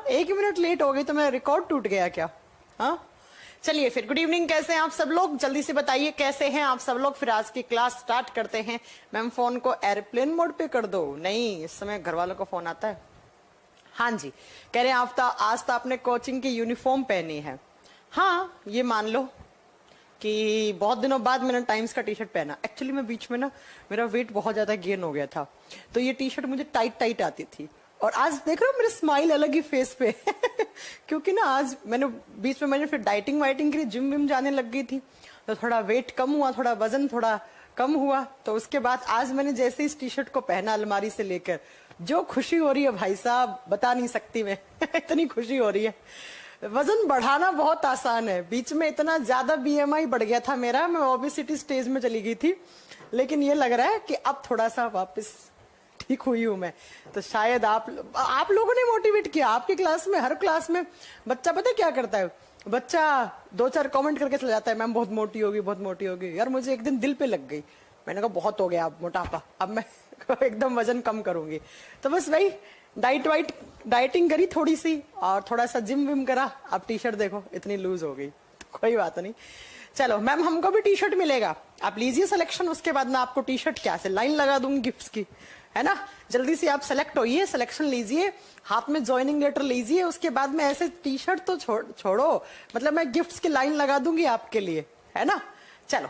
1 minute late हो गई तो मेरा रिकॉर्ड टूट गया क्या? हाँ, चलिए फिर गुड इवनिंग, कैसे हैं आप सब लोग? जल्दी से बताइए कैसे हैं आप सब लोग। फिर आज की क्लास स्टार्ट करते हैं। मैम फोन को एयरप्लेन मोड पे कर दो। नहीं, इस समय घर वालों का फोन आता है। हाँ जी, कह रहे हैं आप आज तो आपने कोचिंग की यूनिफॉर्म पहनी है। हाँ, ये मान लो कि बहुत दिनों बाद मैंने टाइम्स का टी शर्ट पहना। एक्चुअली मैं बीच में ना मेरा वेट बहुत ज्यादा गेन हो गया था, तो ये टी शर्ट मुझे टाइट टाइट आती थी। और आज देख रहे हो मेरे स्माइल अलग ही फेस पे क्योंकि ना आज मैंने बीच में फिर डाइटिंग वाइटिंग के लिए जिम विम जाने लग गई थी, तो थोड़ा वेट कम हुआ, थोड़ा वजन थोड़ा कम हुआ। तो उसके बाद आज मैंने जैसे इस टी शर्ट को पहना अलमारी से लेकर, जो खुशी हो रही है भाई साहब बता नहीं सकती मैं इतनी खुशी हो रही है। वजन बढ़ाना बहुत आसान है, बीच में इतना ज्यादा बीएमआई बढ़ गया था मेरा, मैं ओबेसिटी स्टेज में चली गई थी, लेकिन ये लग रहा है कि अब थोड़ा सा वापस ठीक हुई हूं मैं। तो शायद आप लोगों ने मोटिवेट किया। आपकी क्लास में, हर क्लास में बच्चा पता है क्या करता है? बच्चा 2-4 कमेंट करके चला जाता है, मैम बहुत मोटी होगी, बहुत मोटी होगी। यार मुझे एक दिन दिल पे लग गई, मैंने कहा बहुत हो गया अब मोटापा, अब मैं एकदम वजन कम करूंगी। तो बस वही डाइटिंग करी थोड़ी सी और थोड़ा सा जिम विम करा। अब टी शर्ट देखो इतनी लूज हो गई, तो कोई बात नहीं। चलो मैम हमको भी टी शर्ट मिलेगा, आप लीजिए सिलेक्शन, उसके बाद मैं आपको टी शर्ट क्या से लाइन लगा दूंगी गिफ्ट्स की, है ना। जल्दी से आप सेलेक्ट होइए, सिलेक्शन लीजिए, हाथ में ज्वाइनिंग लेटर लीजिए, उसके बाद में ऐसे टी शर्ट तो छोड़ो, मतलब मैं गिफ्ट्स की लाइन लगा दूंगी आपके लिए, है ना। चलो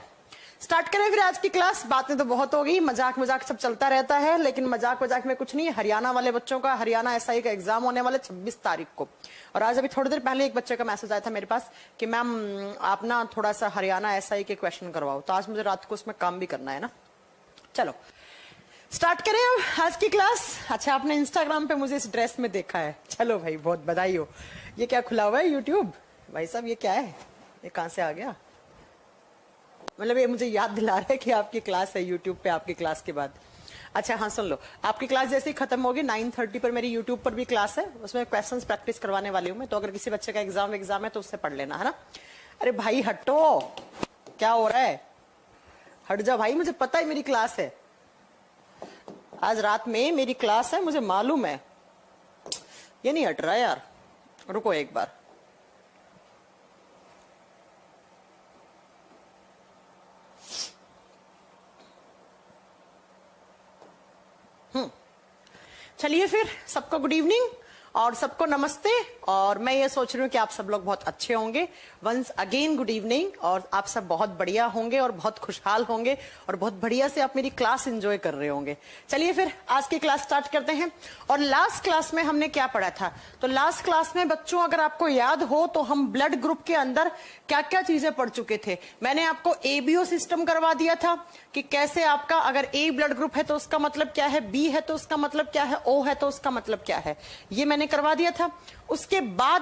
स्टार्ट करें फिर आज की क्लास। बातें तो बहुत हो गई, मजाक मजाक सब चलता रहता है, लेकिन मजाक मजाक में कुछ नहीं। हरियाणा वाले बच्चों का हरियाणा एसआई का एग्जाम होने वाला 26 तारीख को। और आज अभी थोड़ी देर पहले एक बच्चे का मैसेज आया था मेरे पास कि मैम आप ना थोड़ा सा हरियाणा एसआई के क्वेश्चन करवाओ, तो आज मुझे रात को उसमें काम भी करना है ना। चलो स्टार्ट करें अब आज की क्लास। अच्छा, आपने इंस्टाग्राम पे मुझे इस ड्रेस में देखा है, चलो भाई बहुत बधाई हो। ये क्या खुला हुआ है? यूट्यूब भाई साहब, ये क्या है? ये कहां से आ गया? मतलब ये मुझे याद दिला रहा है कि आपकी क्लास है यूट्यूब पे आपकी क्लास के बाद। अच्छा हाँ, सुन लो, आपकी क्लास जैसे ही खत्म होगी 9:30 पर मेरी यूट्यूब पर भी क्लास है, उसमें क्वेश्चंस प्रैक्टिस करवाने वाली हूँ मैं। तो अगर किसी बच्चे का एग्जाम है तो उससे पढ़ लेना, है ना। अरे भाई हटो, क्या हो रहा है? हट जा भाई, मुझे पता है मेरी क्लास है, आज रात में मेरी क्लास है, मुझे मालूम है। ये नहीं हट रहा यार, रुको एक बार। चलिए फिर सबको गुड इवनिंग और सबको नमस्ते। और मैं ये सोच रही हूँ कि आप सब लोग बहुत अच्छे होंगे। वंस अगेन गुड इवनिंग, और आप सब बहुत बढ़िया होंगे और बहुत खुशहाल होंगे और बहुत बढ़िया से आप मेरी क्लास एंजॉय कर रहे होंगे। चलिए फिर आज की क्लास स्टार्ट करते हैं। और लास्ट क्लास में हमने क्या पढ़ा था? तो लास्ट क्लास में बच्चों अगर आपको याद हो तो हम ब्लड ग्रुप के अंदर क्या क्या चीजें पढ़ चुके थे। मैंने आपको एबीओ सिस्टम करवा दिया था कि कैसे आपका अगर ए ब्लड ग्रुप है तो उसका मतलब क्या है, बी है तो उसका मतलब क्या है, ओ है तो उसका मतलब क्या है, ये मैंने करवा दिया था। उसके बाद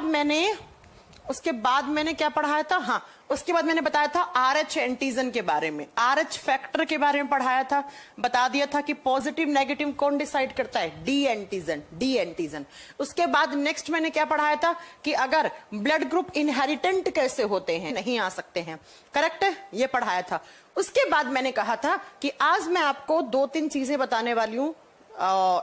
मैंने क्या पढ़ाया था? हाँ, उसके बाद मैंने बताया था आरएच एंटीजन के बारे में, आरएच फैक्टर के बारे में पढ़ाया था। बता दिया था कि पॉजिटिव नेगेटिव कौन डिसाइड करता है? D antigen. उसके बाद नेक्स्ट मैंने क्या पढ़ाया था कि अगर ब्लड ग्रुप इनहेरिटेंट कैसे होते हैं, नहीं आ सकते हैं, करेक्ट है, ये पढ़ाया था। उसके बाद मैंने कहा था कि आज मैं आपको 2-3 चीजें बताने वाली हूं,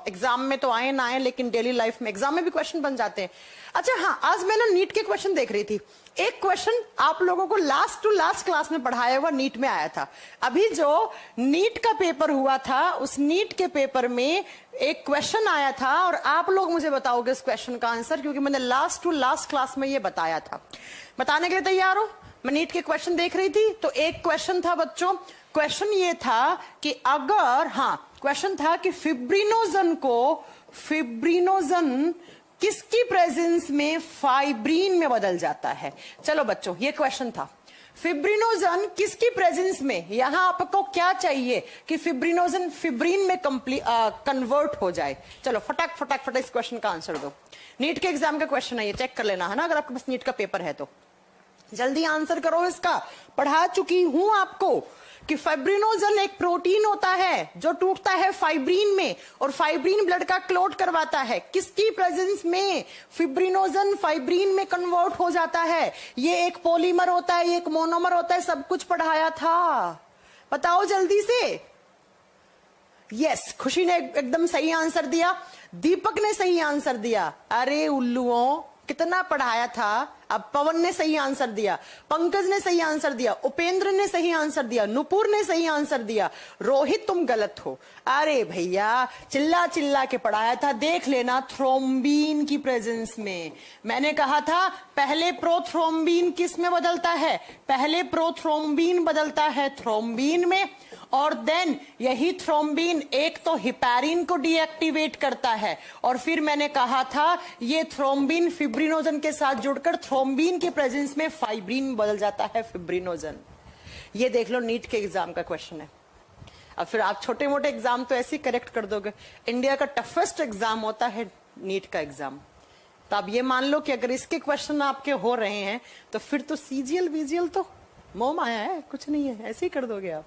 एग्जाम में तो आए ना आए लेकिन डेली लाइफ में एग्जाम में भी क्वेश्चन बन जाते हैं। अच्छा हाँ, आज मैं ना नीट के क्वेश्चन देख रही थी। एक क्वेश्चन आप लोगों को लास्ट टू लास्ट क्लास में पढ़ाया हुआ नीट में आया था। अभी जो नीट का पेपर हुआ था उस नीट के पेपर में एक क्वेश्चन आया था और आप लोग मुझे बताओगे इस क्वेश्चन का आंसर, क्योंकि मैंने लास्ट टू लास्ट क्लास में ये बताया था। बताने के लिए तैयार हो? मैं नीट के क्वेश्चन देख रही थी तो एक क्वेश्चन था बच्चों, क्वेश्चन ये था कि अगर, हाँ क्वेश्चन था कि फिब्रिनोजन किसकी प्रेजेंस में फाइब्रिन में बदल जाता है। चलो बच्चों, ये क्वेश्चन था, फिब्रिनोजन किसकी प्रेजेंस में, यहां आपको क्या चाहिए कि फिब्रिनोजन फिब्रिन में कन्वर्ट हो जाए। चलो फटाक इस क्वेश्चन का आंसर दो। नीट के एग्जाम का क्वेश्चन है ये, चेक कर लेना, है ना, अगर आपके पास नीट का पेपर है तो जल्दी आंसर करो इसका। पढ़ा चुकी हूं आपको कि फाइब्रिनोजन एक प्रोटीन होता है जो टूटता है फाइब्रिन में, और फाइब्रिन ब्लड का क्लॉट करवाता है। किसकी प्रेजेंस में? फिब्रिनोजन फाइब्रिन में कन्वर्ट हो जाता है। ये एक पॉलीमर होता है, ये एक मोनोमर होता है, सब कुछ पढ़ाया था। बताओ जल्दी से, यस, खुशी ने एकदम सही आंसर दिया, दीपक ने सही आंसर दिया। अरे उल्लुओं, कितना पढ़ाया था। अब पवन ने सही आंसर दिया, पंकज ने सही आंसर दिया, उपेंद्र ने सही आंसर दिया, नुपुर ने सही आंसर दिया, रोहित तुम गलत हो। अरे भैया, चिल्ला चिल्ला के पढ़ाया था, देख लेना थ्रोम्बीन की प्रेजेंस में। मैंने कहा था पहले प्रोथ्रोम्बीन किस में बदलता है, पहले प्रोथ्रोम्बीन बदलता है थ्रोम्बीन में, और देन यही थ्रोम्बीन एक तो हिपैरिन को डीएक्टिवेट करता है, और फिर मैंने कहा था ये थ्रोम्बीन फिब्रिनोजन के साथ जुड़कर थ्रोम्बीन के प्रेजेंस में फाइब्रिन बदल जाता है फिब्रिनोजन। ये देख लो, नीट के एग्जाम का क्वेश्चन है। अब फिर आप छोटे मोटे एग्जाम तो ऐसे ही करेक्ट कर दोगे, इंडिया का टफेस्ट एग्जाम होता है नीट का एग्जाम। तो आप ये मान लो कि अगर इसके क्वेश्चन आपके हो रहे हैं तो फिर तो सीजीएल वीजीएल तो मोह माया है, कुछ नहीं है, ऐसे ही कर दोगे आप।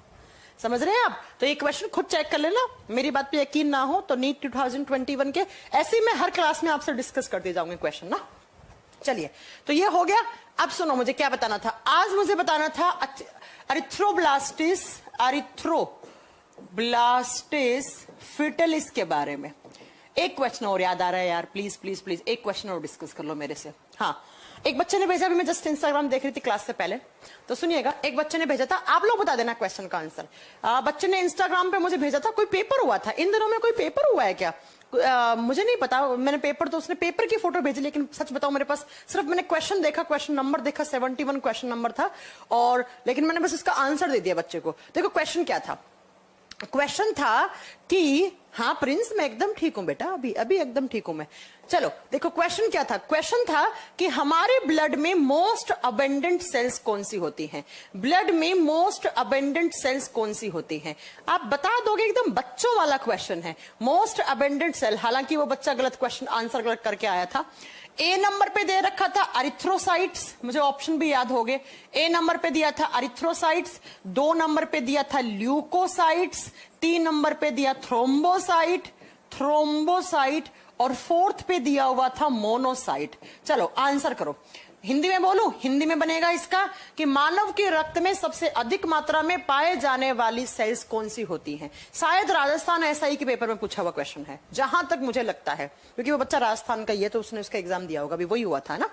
समझ रहे हैं आप? तो ये क्वेश्चन खुद चेक कर लेना, मेरी बात पे यकीन ना हो तो नीट 2021 के ऐसे ही मैं हर क्लास में आपसे डिस्कस करते जाऊंगी क्वेश्चन ना। चलिए, तो ये हो गया। अब सुनो, मुझे क्या बताना था आज, मुझे बताना था अरिथ्रोब्लास्टिस फिटलिस के बारे में। एक क्वेश्चन और याद आ रहा है यार, प्लीज प्लीज प्लीज एक क्वेश्चन और डिस्कस कर लो मेरे से। हाँ, एक बच्चे ने भेजा, भी मैं जस्ट इंस्टाग्राम देख रही थी क्लास से पहले, तो सुनिएगा। एक बच्चे ने भेजा था, आप लोग बता देना क्वेश्चन का आंसर। बच्चे ने इंस्टाग्राम पे मुझे भेजा था, कोई पेपर हुआ था इन दिनों में, कोई पेपर हुआ है क्या? मुझे नहीं पता, मैंने पेपर तो उसने पेपर की फोटो भेजी, लेकिन सच बताऊं मेरे पास सिर्फ मैंने क्वेश्चन देखा, क्वेश्चन नंबर देखा, 71 क्वेश्चन नंबर था, और लेकिन मैंने बस इसका आंसर दे दिया बच्चे को। देखो क्वेश्चन क्या था, क्वेश्चन था कि हाँ प्रिंस मैं एकदम ठीक हूं बेटा, अभी अभी एकदम ठीक हूं मैं। चलो देखो क्वेश्चन क्या था, क्वेश्चन था कि हमारे ब्लड में मोस्ट अबेंडेंट सेल्स कौन सी होती हैं, ब्लड में मोस्ट अबेंडेंट सेल्स कौन सी होती हैं, आप बता दोगे। एकदम बच्चों वाला क्वेश्चन है, मोस्ट अबेंडेंट सेल। हालांकि वो बच्चा गलत क्वेश्चन आंसर गलत करके आया था। ए नंबर पे दे रखा था अरिथ्रोसाइट्स, मुझे ऑप्शन भी याद हो गए। ए नंबर पे दिया था अरिथ्रोसाइट्स, 2 नंबर पे दिया था ल्यूकोसाइट्स, 3 नंबर पे दिया थ्रोम्बोसाइट, और 4th पे दिया हुआ था मोनोसाइट। चलो आंसर करो। हिंदी में बोलूं, हिंदी में बनेगा इसका कि मानव के रक्त में सबसे अधिक मात्रा में पाए जाने वाली सेल्स कौन सी होती हैं। शायद राजस्थान एसआई के पेपर में पूछा हुआ क्वेश्चन है, जहां तक मुझे लगता है, क्योंकि वो बच्चा राजस्थान का ही है तो उसने उसका एग्जाम दिया होगा, अभी वही हुआ था ना।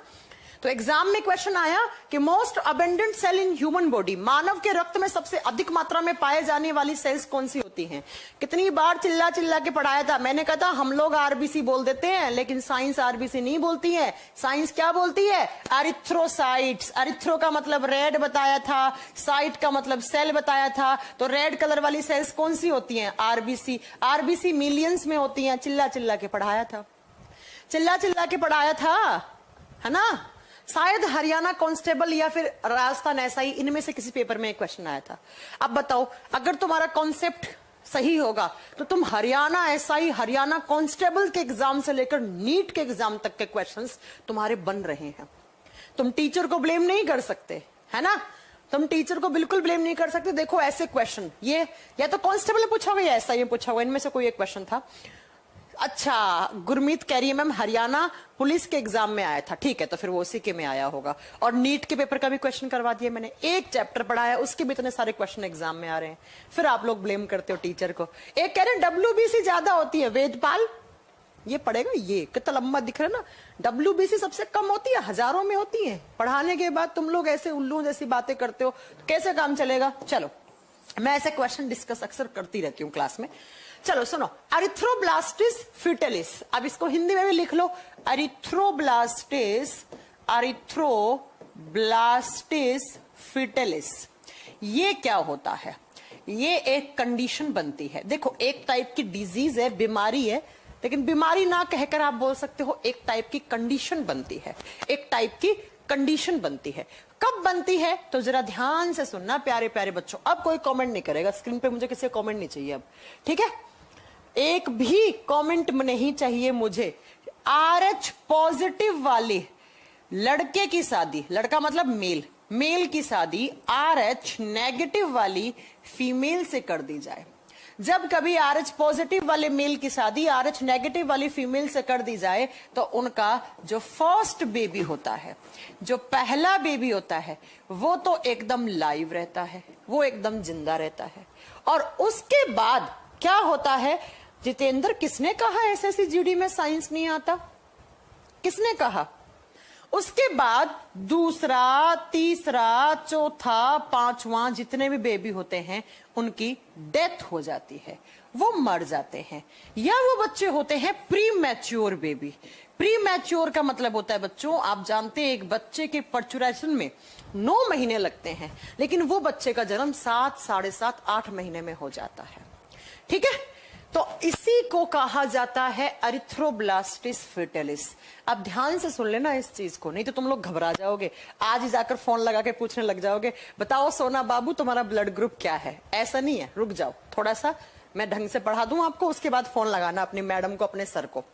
तो एग्जाम में क्वेश्चन आया कि most abundant cell in human body, मानव के रक्त में सबसे अधिक मात्रा में पाए जाने वाली सेल्स कौन सी होती हैं। कितनी बार चिल्ला चिल्ला के पढ़ाया था, मैंने कहा था हम लोग आरबीसी बोल देते हैं, लेकिन साइंस आरबीसी नहीं बोलती है। साइंस क्या बोलती है? अरिथ्रोसाइट्स। अरिथ्रो का मतलब रेड बताया था, साइट का मतलब सेल बताया था, तो रेड कलर वाली सेल्स कौन सी होती हैं? आरबीसी। आरबीसी मिलियंस में होती हैं। चिल्ला चिल्ला के पढ़ाया था, चिल्ला चिल्ला के पढ़ाया था, है ना। शायद हरियाणा कांस्टेबल या फिर राजस्थान एसआई, इनमें से किसी पेपर में एक क्वेश्चन आया था। अब बताओ, अगर तुम्हारा कॉन्सेप्ट सही होगा तो तुम हरियाणा एसआई, हरियाणा कांस्टेबल के एग्जाम से लेकर नीट के एग्जाम तक के क्वेश्चंस तुम्हारे बन रहे हैं। तुम टीचर को ब्लेम नहीं कर सकते, है ना, तुम टीचर को बिल्कुल ब्लेम नहीं कर सकते। देखो ऐसे क्वेश्चन, ये या तो कांस्टेबल ने पूछा होगा या एसआई ने पूछा होगा, इनमें से कोई एक क्वेश्चन था। अच्छा, गुरमीत कह रही है मैम हरियाणा पुलिस के एग्जाम में आया था, ठीक है, तो फिर वो उसी के में आया होगा। और नीट के पेपर का भी क्वेश्चन करवा दिया मैंने, एक चैप्टर पढ़ाया, उसके भी इतने सारे क्वेश्चन एग्जाम में आ रहे हैं, फिर आप लोग ब्लेम करते हो टीचर को। एक कह रहे हैं डब्ल्यूबीसी ज्यादा होती है, वेदपाल ये पढ़ेगा, ये कितना लंबा दिख रहा है ना, डब्ल्यूबीसी सबसे कम होती है, हजारों में होती है। पढ़ाने के बाद तुम लोग ऐसे उल्लू जैसी बातें करते हो, कैसे काम चलेगा। चलो, मैं ऐसे क्वेश्चन डिस्कस अक्सर करती रहती हूँ क्लास में। चलो सुनो, अरिथ्रोब्लास्टिस फिटलिस, अब इसको हिंदी में भी लिख लो, अरिथ्रोब्लास्टिस फिटलिस। ये क्या होता है? ये एक कंडीशन बनती है। देखो, एक टाइप की डिजीज है, बीमारी है, लेकिन बीमारी ना कहकर आप बोल सकते हो एक टाइप की कंडीशन बनती है, एक टाइप की कंडीशन बनती है। कब बनती है तो जरा ध्यान से सुनना प्यारे प्यारे बच्चों। अब कोई कमेंट नहीं करेगा, स्क्रीन पे मुझे किसी कमेंट नहीं चाहिए अब, ठीक है, एक भी कमेंट नहीं चाहिए मुझे। RH पॉजिटिव वाली लड़के की शादी, लड़का मतलब मेल, मेल की शादी RH नेगेटिव वाली फीमेल से कर दी जाए। जब कभी RH पॉजिटिव वाले मेल की शादी RH नेगेटिव वाली फीमेल से कर दी जाए तो उनका जो फर्स्ट बेबी होता है, जो पहला बेबी होता है, वो तो एकदम लाइव रहता है, वो एकदम जिंदा रहता है। और उसके बाद क्या होता है जितेंद्र? किसने कहा एसएससी जीडी में साइंस नहीं आता? किसने कहा? उसके बाद दूसरा, तीसरा, चौथा, पांचवा जितने भी बेबी होते हैं उनकी डेथ हो जाती है, वो मर जाते हैं, या वो बच्चे होते हैं pre mature baby. Pre mature का मतलब होता है बच्चों, आप जानते हैं एक बच्चे के पर्चुरेशन में 9 महीने लगते हैं, लेकिन वो बच्चे का जन्म 7, 7.5, 8 महीने में हो जाता है। ठीक है, तो इसी को कहा जाता है एरिथ्रोब्लास्टिस फीटलिस। अब ध्यान से सुन लेना इस चीज को, नहीं तो तुम लोग घबरा जाओगे, आज ही जाकर फोन लगा के पूछने लग जाओगे, बताओ सोना बाबू तुम्हारा ब्लड ग्रुप क्या है। ऐसा नहीं है, रुक जाओ थोड़ा सा, मैं ढंग से पढ़ा दूं आपको, उसके बाद फोन लगाना अपनी मैडम को, अपने सर को।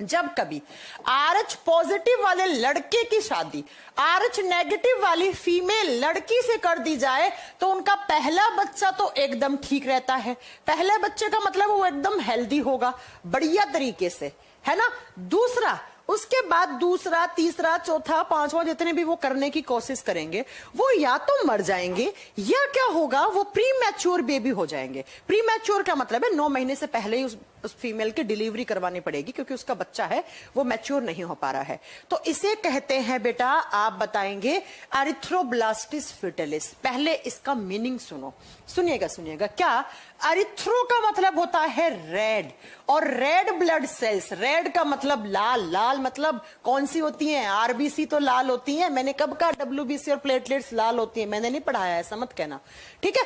जब कभी RH पॉजिटिव वाले लड़के की शादी RH नेगेटिव वाली फीमेल लड़की से कर दी जाए तो उनका पहला बच्चा तो एकदम ठीक रहता है। पहले बच्चे का मतलब वो एकदम हेल्दी होगा, बढ़िया तरीके से, है ना। दूसरा, उसके बाद दूसरा, तीसरा, चौथा, पांचवा जितने भी वो करने की कोशिश करेंगे वो या तो मर जाएंगे या क्या होगा, वो प्री मैच्योर बेबी हो जाएंगे। प्री मैच्योर का मतलब है 9 महीने से पहले ही उस फीमेल की डिलीवरी करवानी पड़ेगी, क्योंकि उसका बच्चा है वो मैच्योर नहीं हो पा रहा है। तो इसे कहते हैं बेटा, आप बताएंगे एरिथ्रोब्लास्टिस फीटलिस। पहले इसका मीनिंग सुनो, सुनिएगा सुनिएगा। क्या? एरिथ्रो का मतलब होता है रेड, और रेड ब्लड सेल्स, रेड का मतलब लाल, लाल मतलब कौन सी होती है? आरबीसी तो लाल होती है। मैंने कब कहा WBC और प्लेटलेट्स लाल होती है? मैंने नहीं पढ़ाया, ऐसा मत कहना, ठीक है।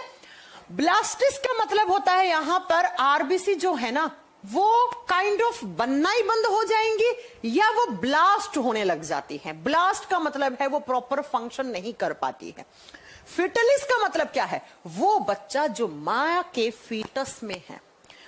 ब्लास्टिस का मतलब होता है यहां पर आरबीसी जो है ना वो काइंड ऑफ बनना ही बंद हो जाएंगी या वो ब्लास्ट होने लग जाती हैं। ब्लास्ट का मतलब है वो प्रॉपर फंक्शन नहीं कर पाती है। फिटलिस का मतलब क्या है? वो बच्चा जो मां के फीटस में है,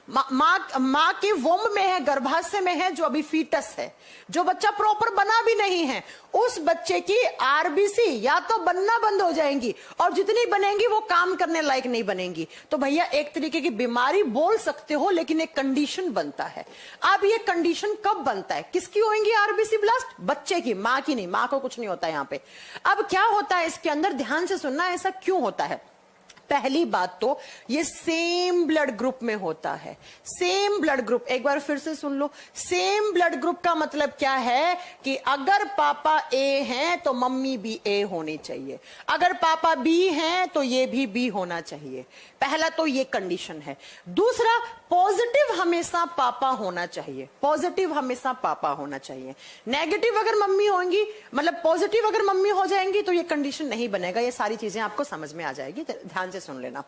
मां के वोम्ब में है, गर्भाशय में है, जो अभी फीटस है, जो बच्चा प्रॉपर बना भी नहीं है, उस बच्चे की आरबीसी या तो बनना बंद हो जाएंगी और जितनी बनेंगी वो काम करने लायक नहीं बनेंगी। तो भैया एक तरीके की बीमारी बोल सकते हो, लेकिन एक कंडीशन बनता है। अब ये कंडीशन कब बनता है? किसकी होंगी आरबीसी ब्लास्ट? बच्चे की, मां की नहीं। मां को कुछ नहीं होता यहां पे। अब क्या होता है इसके अंदर, ध्यान से सुनना, ऐसा क्यों होता है। पहली बात तो ये सेम ब्लड ग्रुप में होता है। सेम ब्लड ग्रुप, एक बार फिर से सुन लो। सेम ब्लड ग्रुप का मतलब क्या है कि अगर पापा ए हैं तो मम्मी भी ए होनी चाहिए, अगर पापा बी हैं तो ये भी बी होना चाहिए। पहला तो ये कंडीशन है। दूसरा, पॉजिटिव हमेशा पापा होना चाहिए, पॉजिटिव हमेशा पापा होना चाहिए। नेगेटिव अगर मम्मी होंगी, मतलब पॉजिटिव अगर मम्मी हो जाएंगी तो ये कंडीशन नहीं बनेगा। ये सारी चीजें आपको समझ में आ जाएगी, ध्यान से सुन लेना।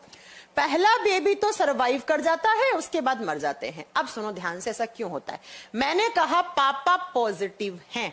पहला बेबी तो सरवाइव कर जाता है, उसके बाद मर जाते हैं। अब सुनो ध्यान से, ऐसा क्यों होता है। मैंने कहा पापा पॉजिटिव हैं,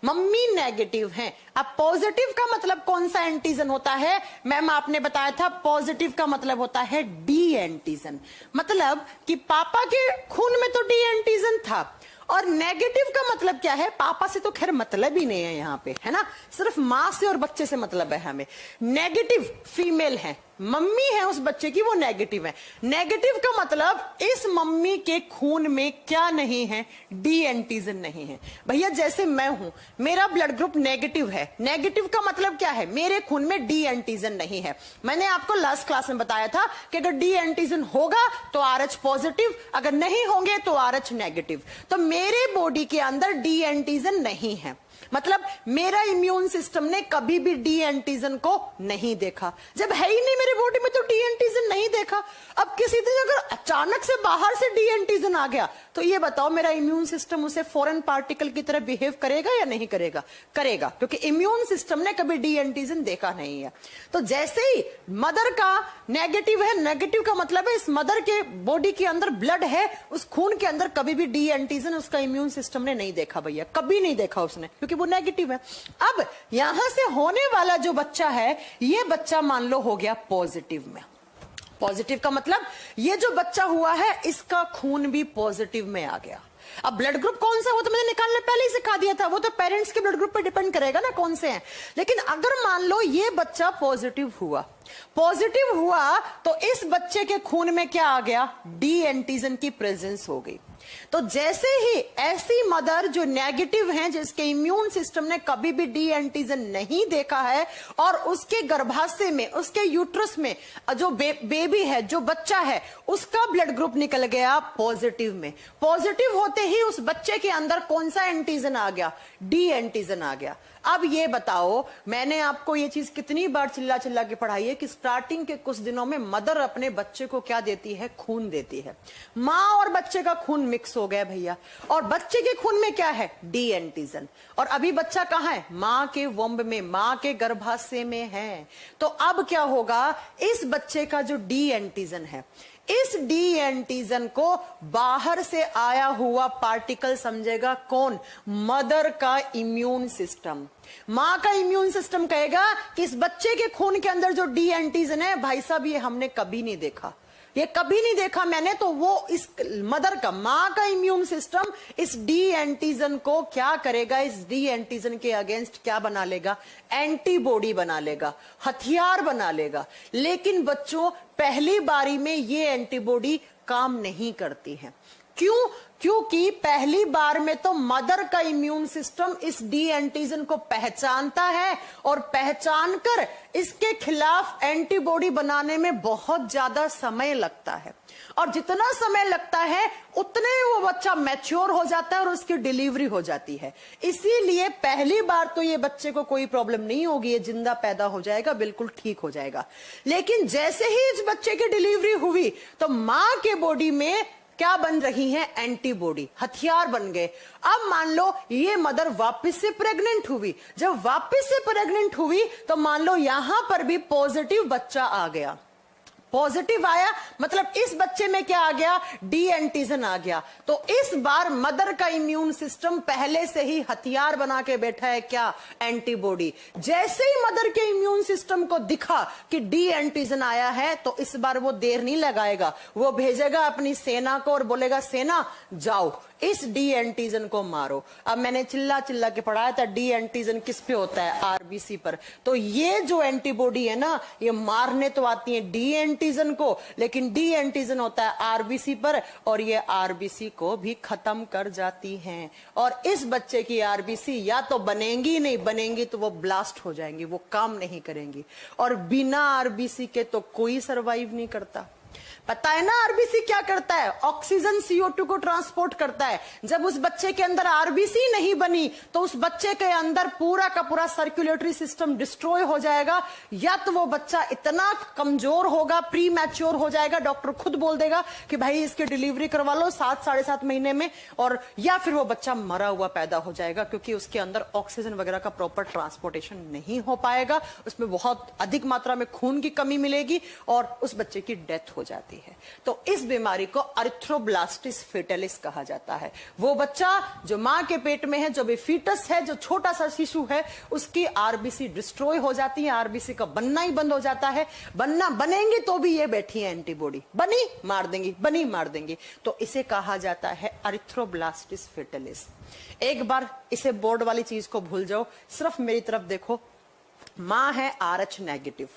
मम्मी नेगेटिव हैं। अब पॉजिटिव का मतलब कौन सा एंटीजन होता है? मैम आपने बताया था पॉजिटिव का मतलब होता है डी एंटीजन, मतलब कि पापा के खून में तो डी एंटीजन था। और नेगेटिव का मतलब क्या है? पापा से तो खैर मतलब ही नहीं है यहां पे, है ना, सिर्फ मां से और बच्चे से मतलब है हमें। नेगेटिव फीमेल है, मम्मी है उस बच्चे की, वो नेगेटिव है। नेगेटिव का मतलब इस मम्मी के खून में क्या नहीं है? डी एंटीजन नहीं है। भैया जैसे मैं हूं, मेरा ब्लड ग्रुप नेगेटिव है, नेगेटिव का मतलब क्या है? मेरे खून में डी एंटीजन नहीं है। मैंने आपको लास्ट क्लास में बताया था कि अगर डी एंटीजन होगा तो RH पॉजिटिव, अगर नहीं होंगे तो RH नेगेटिव। तो मेरे बॉडी के अंदर डी एंटीजन नहीं है, मतलब मेरा इम्यून सिस्टम ने कभी भी डी एंटीजन को नहीं देखा। जब है ही नहीं मेरे बॉडी में तो डी एंटीजन नहीं देखा। अब किसी दिन अगर अचानक से बाहर से डी एंटीजन आ गया तो ये बताओ मेरा इम्यून सिस्टम उसे फॉरेन पार्टिकल की तरह बिहेव करेगा या नहीं करेगा? करेगा, क्योंकि इम्यून सिस्टम ने कभी डी एंटीजन देखा नहीं है। तो जैसे ही मदर का नेगेटिव है, नेगेटिव का मतलब है इस मदर के बॉडी के अंदर ब्लड है, उस खून के अंदर कभी भी डी एंटीजन उसका इम्यून सिस्टम ने नहीं देखा भैया, कभी नहीं देखा उसने, क्योंकि वो नेगेटिव है। अब यहां से होने वाला जो बच्चा है, ये बच्चा मान लो हो गया पॉजिटिव में। पॉजिटिव का मतलब ये जो बच्चा हुआ है इसका खून भी पॉजिटिव में आ गया। अब ब्लड ग्रुप कौन सा हो तो मैंने निकालने पहले ही सिखा दिया था, वो तो पेरेंट्स के ब्लड ग्रुप पर डिपेंड करेगा ना कौन से हैं। लेकिन अगर मान लो ये बच्चा पॉजिटिव हुआ, पॉजिटिव हुआ तो इस बच्चे के खून में क्या आ गया? डी एंटीजन की प्रेजेंस हो गई। तो जैसे ही ऐसी मदर जो नेगेटिव हैं, जिसके इम्यून सिस्टम ने कभी भी डी एंटीजन नहीं देखा है, और उसके गर्भाशय में, उसके यूट्रस में जो बेबी है, जो बच्चा है, उसका ब्लड ग्रुप निकल गया पॉजिटिव में। पॉजिटिव होते ही उस बच्चे के अंदर कौन सा एंटीजन आ गया? डी एंटीजन आ गया। अब ये बताओ, मैंने आपको ये चीज कितनी बार चिल्ला चिल्ला के पढ़ाई है कि स्टार्टिंग के कुछ दिनों में मदर अपने बच्चे को क्या देती है? खून देती है। माँ और बच्चे का खून मिक्स हो गया भैया, और बच्चे के खून में क्या है? D antigen. और अभी बच्चा कहाँ है? माँ के वंब में, माँ के गर्भाशय में है। तो अब क्या होगा? इस बच्चे का जो डी एंटीजन है, इस डी एंटीजन को बाहर से आया हुआ पार्टिकल समझेगा कौन? मदर का इम्यून सिस्टम। मां का इम्यून सिस्टम कहेगा कि इस बच्चे के खून के अंदर जो डी एंटीजन है, भाई साहब ये हमने कभी नहीं देखा, ये कभी नहीं देखा मैंने। तो वो इस मदर का, मां का इम्यून सिस्टम इस डी एंटीजन को क्या करेगा? इस डी एंटीजन के अगेंस्ट क्या बना लेगा? एंटीबॉडी बना लेगा, हथियार बना लेगा। लेकिन बच्चों, पहली बारी में ये एंटीबॉडी काम नहीं करती है। क्यों? क्योंकि पहली बार में तो मदर का इम्यून सिस्टम इस डी एंटीजन को पहचानता है, और पहचान कर इसके खिलाफ एंटीबॉडी बनाने में बहुत ज्यादा समय लगता है। और जितना समय लगता है उतने वो बच्चा मैच्योर हो जाता है और उसकी डिलीवरी हो जाती है। इसीलिए पहली बार तो ये बच्चे को कोई प्रॉब्लम नहीं होगी, ये जिंदा पैदा हो जाएगा, बिल्कुल ठीक हो जाएगा। लेकिन जैसे ही इस बच्चे की डिलीवरी हुई तो मां के बॉडी में क्या बन रही है? एंटीबॉडी, हथियार बन गए। अब मान लो ये मदर वापस से प्रेग्नेंट हुई। जब वापस से प्रेग्नेंट हुई तो मान लो यहां पर भी पॉजिटिव बच्चा आ गया। पॉजिटिव आया मतलब इस बच्चे में क्या आ गया? डी एंटीजन आ गया। तो इस बार मदर का इम्यून सिस्टम पहले से ही हथियार बना के बैठा है, क्या? एंटीबॉडी। जैसे ही मदर के इम्यून सिस्टम को दिखा कि डी एंटीजन आया है, तो इस बार वो देर नहीं लगाएगा, वो भेजेगा अपनी सेना को और बोलेगा, सेना जाओ इस डी एंटीजन को मारो। अब मैंने चिल्ला चिल्ला के पढ़ाया था डी एंटीजन किस पे होता है? आरबीसी पर। तो ये जो एंटीबॉडी है ना, ये मारने तो आती है डी एंटीजन को, लेकिन डी एंटीजन होता है आरबीसी पर, और ये आरबीसी को भी खत्म कर जाती हैं। और इस बच्चे की आरबीसी या तो बनेंगी, नहीं बनेंगी तो वो ब्लास्ट हो जाएंगी, वो काम नहीं करेंगी। और बिना आरबीसी के तो कोई सरवाइव नहीं करता। पता है ना आरबीसी क्या करता है? ऑक्सीजन CO2 को ट्रांसपोर्ट करता है। जब उस बच्चे के अंदर आरबीसी नहीं बनी तो उस बच्चे के अंदर पूरा का पूरा सर्कुलेटरी सिस्टम डिस्ट्रॉय हो जाएगा, या तो वो बच्चा इतना कमजोर होगा, प्री मैच्योर हो जाएगा, डॉक्टर खुद बोल देगा कि भाई इसकी डिलीवरी करवा लो 7 साढ़े 7 महीने में, और या फिर वो बच्चा मरा हुआ पैदा हो जाएगा, क्योंकि उसके अंदर ऑक्सीजन वगैरह का प्रॉपर ट्रांसपोर्टेशन नहीं हो पाएगा, उसमें बहुत अधिक मात्रा में खून की कमी मिलेगी और उस बच्चे की डेथ हो जाती है। तो इस बीमारी को अरिथ्रोब्लास्टिस फेटालिस कहा जाता है। वो बच्चा जो मां के पेट में है, जो भी फीटस है, जो छोटा सा शिशु है, उसकी आरबीसी डिस्ट्रॉय हो जाती है, आरबीसी का बनना ही बंद हो जाता है। बनेंगे तो भी ये बैठी है एंटीबॉडी, बनी मार देंगी, बनी मार देंगी। तो इसे कहा जाता है अरिथ्रोब्लास्टिस फेटालिस। एक बार इसे बोर्ड वाली चीज को भूल जाओ, सिर्फ मेरी तरफ देखो। मां है RH नेगेटिव,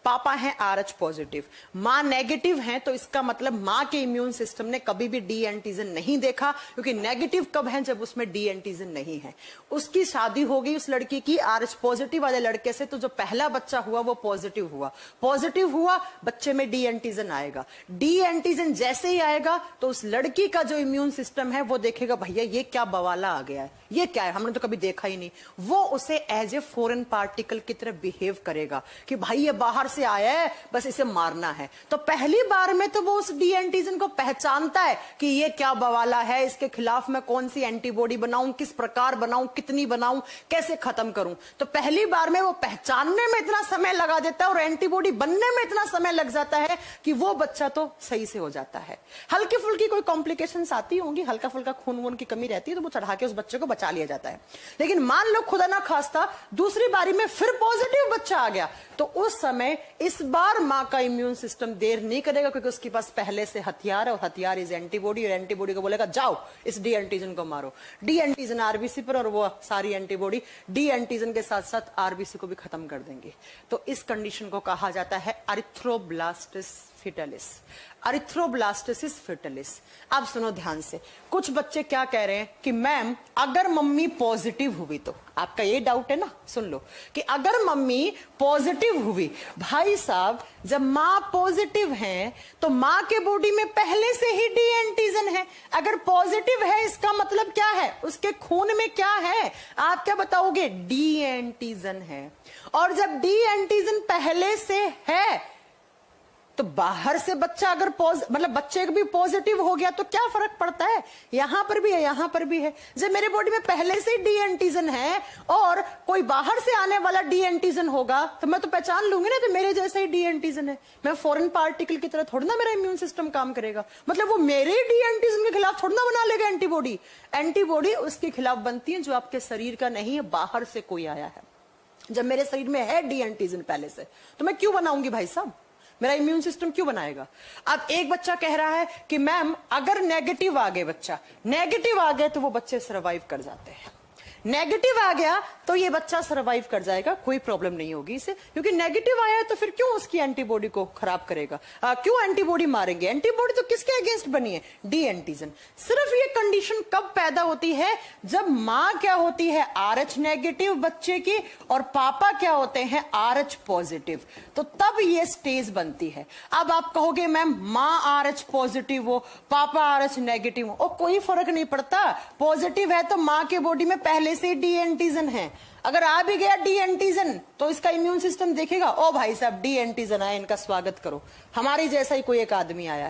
पापा है RH पॉजिटिव। मां नेगेटिव है तो इसका मतलब मां के इम्यून सिस्टम ने कभी भी डी एंटीजन नहीं देखा, क्योंकि नेगेटिव कब है? जब उसमें डी एंटीजन नहीं है। उसकी शादी हो गई उस लड़की की RH पॉजिटिव वाले लड़के से, तो जो पहला बच्चा हुआ वो पॉजिटिव हुआ। पॉजिटिव हुआ, बच्चे में डी एंटीजन आएगा। डी एंटीजन जैसे ही आएगा तो उस लड़की का जो इम्यून सिस्टम है वो देखेगा, भैया ये क्या बवाला आ गया है, ये क्या है, हमने तो कभी देखा ही नहीं। वो उसे एज ए फॉरेन पार्टिकल की तरह बिहेव करेगा कि भाई ये बाहर से आया है, बस इसे मारना है। तो पहली बार में तो वो उस डी एंटीजन को पहचानता है कि ये क्या बवाला है, इसके खिलाफ मैं कौन सी एंटीबॉडी बनाऊं, किस प्रकार बनाऊं, कितनी बनाऊं, कैसे खत्म करूं। तो पहली बार में वो पहचानने में इतना समय लगा देता है और एंटीबॉडी बनने में इतना समय लग जाता है कि वो बच्चा तो सही से हो जाता है। हल्की फुल्की कोई कॉम्प्लिकेशंस आती होंगी, हल्का फुल्का खून वून की कमी रहती है, तो वो चढ़ा के उस बच्चे को बचा लिया जाता है। लेकिन मान लो खुदा ना खास्ता दूसरी बारी में फिर पॉजिटिव बच्चा आ गया, तो उस समय इस बार मां का इम्यून सिस्टम देर नहीं करेगा, क्योंकि उसके पास पहले से हथियार है, और हथियार इज एंटीबॉडी, और एंटीबॉडी को बोलेगा जाओ इस डी एंटीजन को मारो। डी एंटीजन आरबीसी पर, और वो सारी एंटीबॉडी डी एंटीजन के साथ साथ आरबीसी को भी खत्म कर देंगे। तो इस कंडीशन को कहा जाता है अरिथ्रोब्लास्टिस फिटलिस, अरिथ्रोब्लास्टिसिस फिटलिस। अब सुनो ध्यान से, कुछ बच्चे क्या कह रहे हैं कि मैम अगर मम्मी पॉजिटिव हुई तो, आपका ये डाउट है ना, सुन लो कि अगर मम्मी पॉजिटिव हुई, भाई साहब जब मां पॉजिटिव है तो मां के बॉडी में पहले से ही डी एंटीजन है। अगर पॉजिटिव है इसका मतलब क्या है, उसके खून में क्या है, आप क्या बताओगे, डी एंटीजन है। और जब डी एंटीजन पहले से है तो बाहर से बच्चा अगर मतलब बच्चे भी पॉजिटिव हो गया तो क्या फर्क पड़ता है, यहां पर भी है यहां पर भी है। जब मेरे बॉडी में पहले से डी एंटीजन है और कोई बाहर से आने वाला डी एंटीजन होगा तो मैं तो पहचान लूंगी ना, तो मेरे जैसा ही डी एंटीजन है। मैं फॉरेन पार्टिकल की तरह थोड़ा ना मेरा इम्यून सिस्टम काम करेगा, मतलब वो मेरे डी एंटीजन के खिलाफ थोड़ा ना बना लेगा एंटीबॉडी। एंटीबॉडी उसके खिलाफ बनती है जो आपके शरीर का नहीं है, बाहर से कोई आया है। जब मेरे शरीर में है डी एंटीजन पहले से तो मैं क्यों बनाऊंगी भाई साहब, मेरा इम्यून सिस्टम क्यों बनाएगा। अब एक बच्चा कह रहा है कि मैम अगर नेगेटिव आ गए, बच्चा नेगेटिव आ गए तो वो बच्चे सरवाइव कर जाते हैं। नेगेटिव आ गया तो ये बच्चा सरवाइव कर जाएगा, कोई प्रॉब्लम नहीं होगी इसे, क्योंकि नेगेटिव आया है तो फिर क्यों उसकी एंटीबॉडी को खराब करेगा, क्यों एंटीबॉडी मारेंगे। एंटीबॉडी तो किसके अगेंस्ट बनी है, डी एंटीजन। सिर्फ ये कंडीशन कब पैदा होती है, जब मां क्या होती है RH नेगेटिव बच्चे की और पापा क्या होते हैं RH पॉजिटिव, तो तब ये स्टेज बनती है। अब आप कहोगे मैम मां RH पॉजिटिव हो पापा RH नेगेटिव हो, कोई फर्क नहीं पड़ता। पॉजिटिव है तो मां के बॉडी में पहले से डी एंटीजन है, अगर आ भी गया डी एंटीजन तो इसका इम्यून सिस्टम देखेगा, ओ भाई साहब डी एंटीजन आया, इनका स्वागत करो, हमारी जैसा ही कोई एक आदमी आया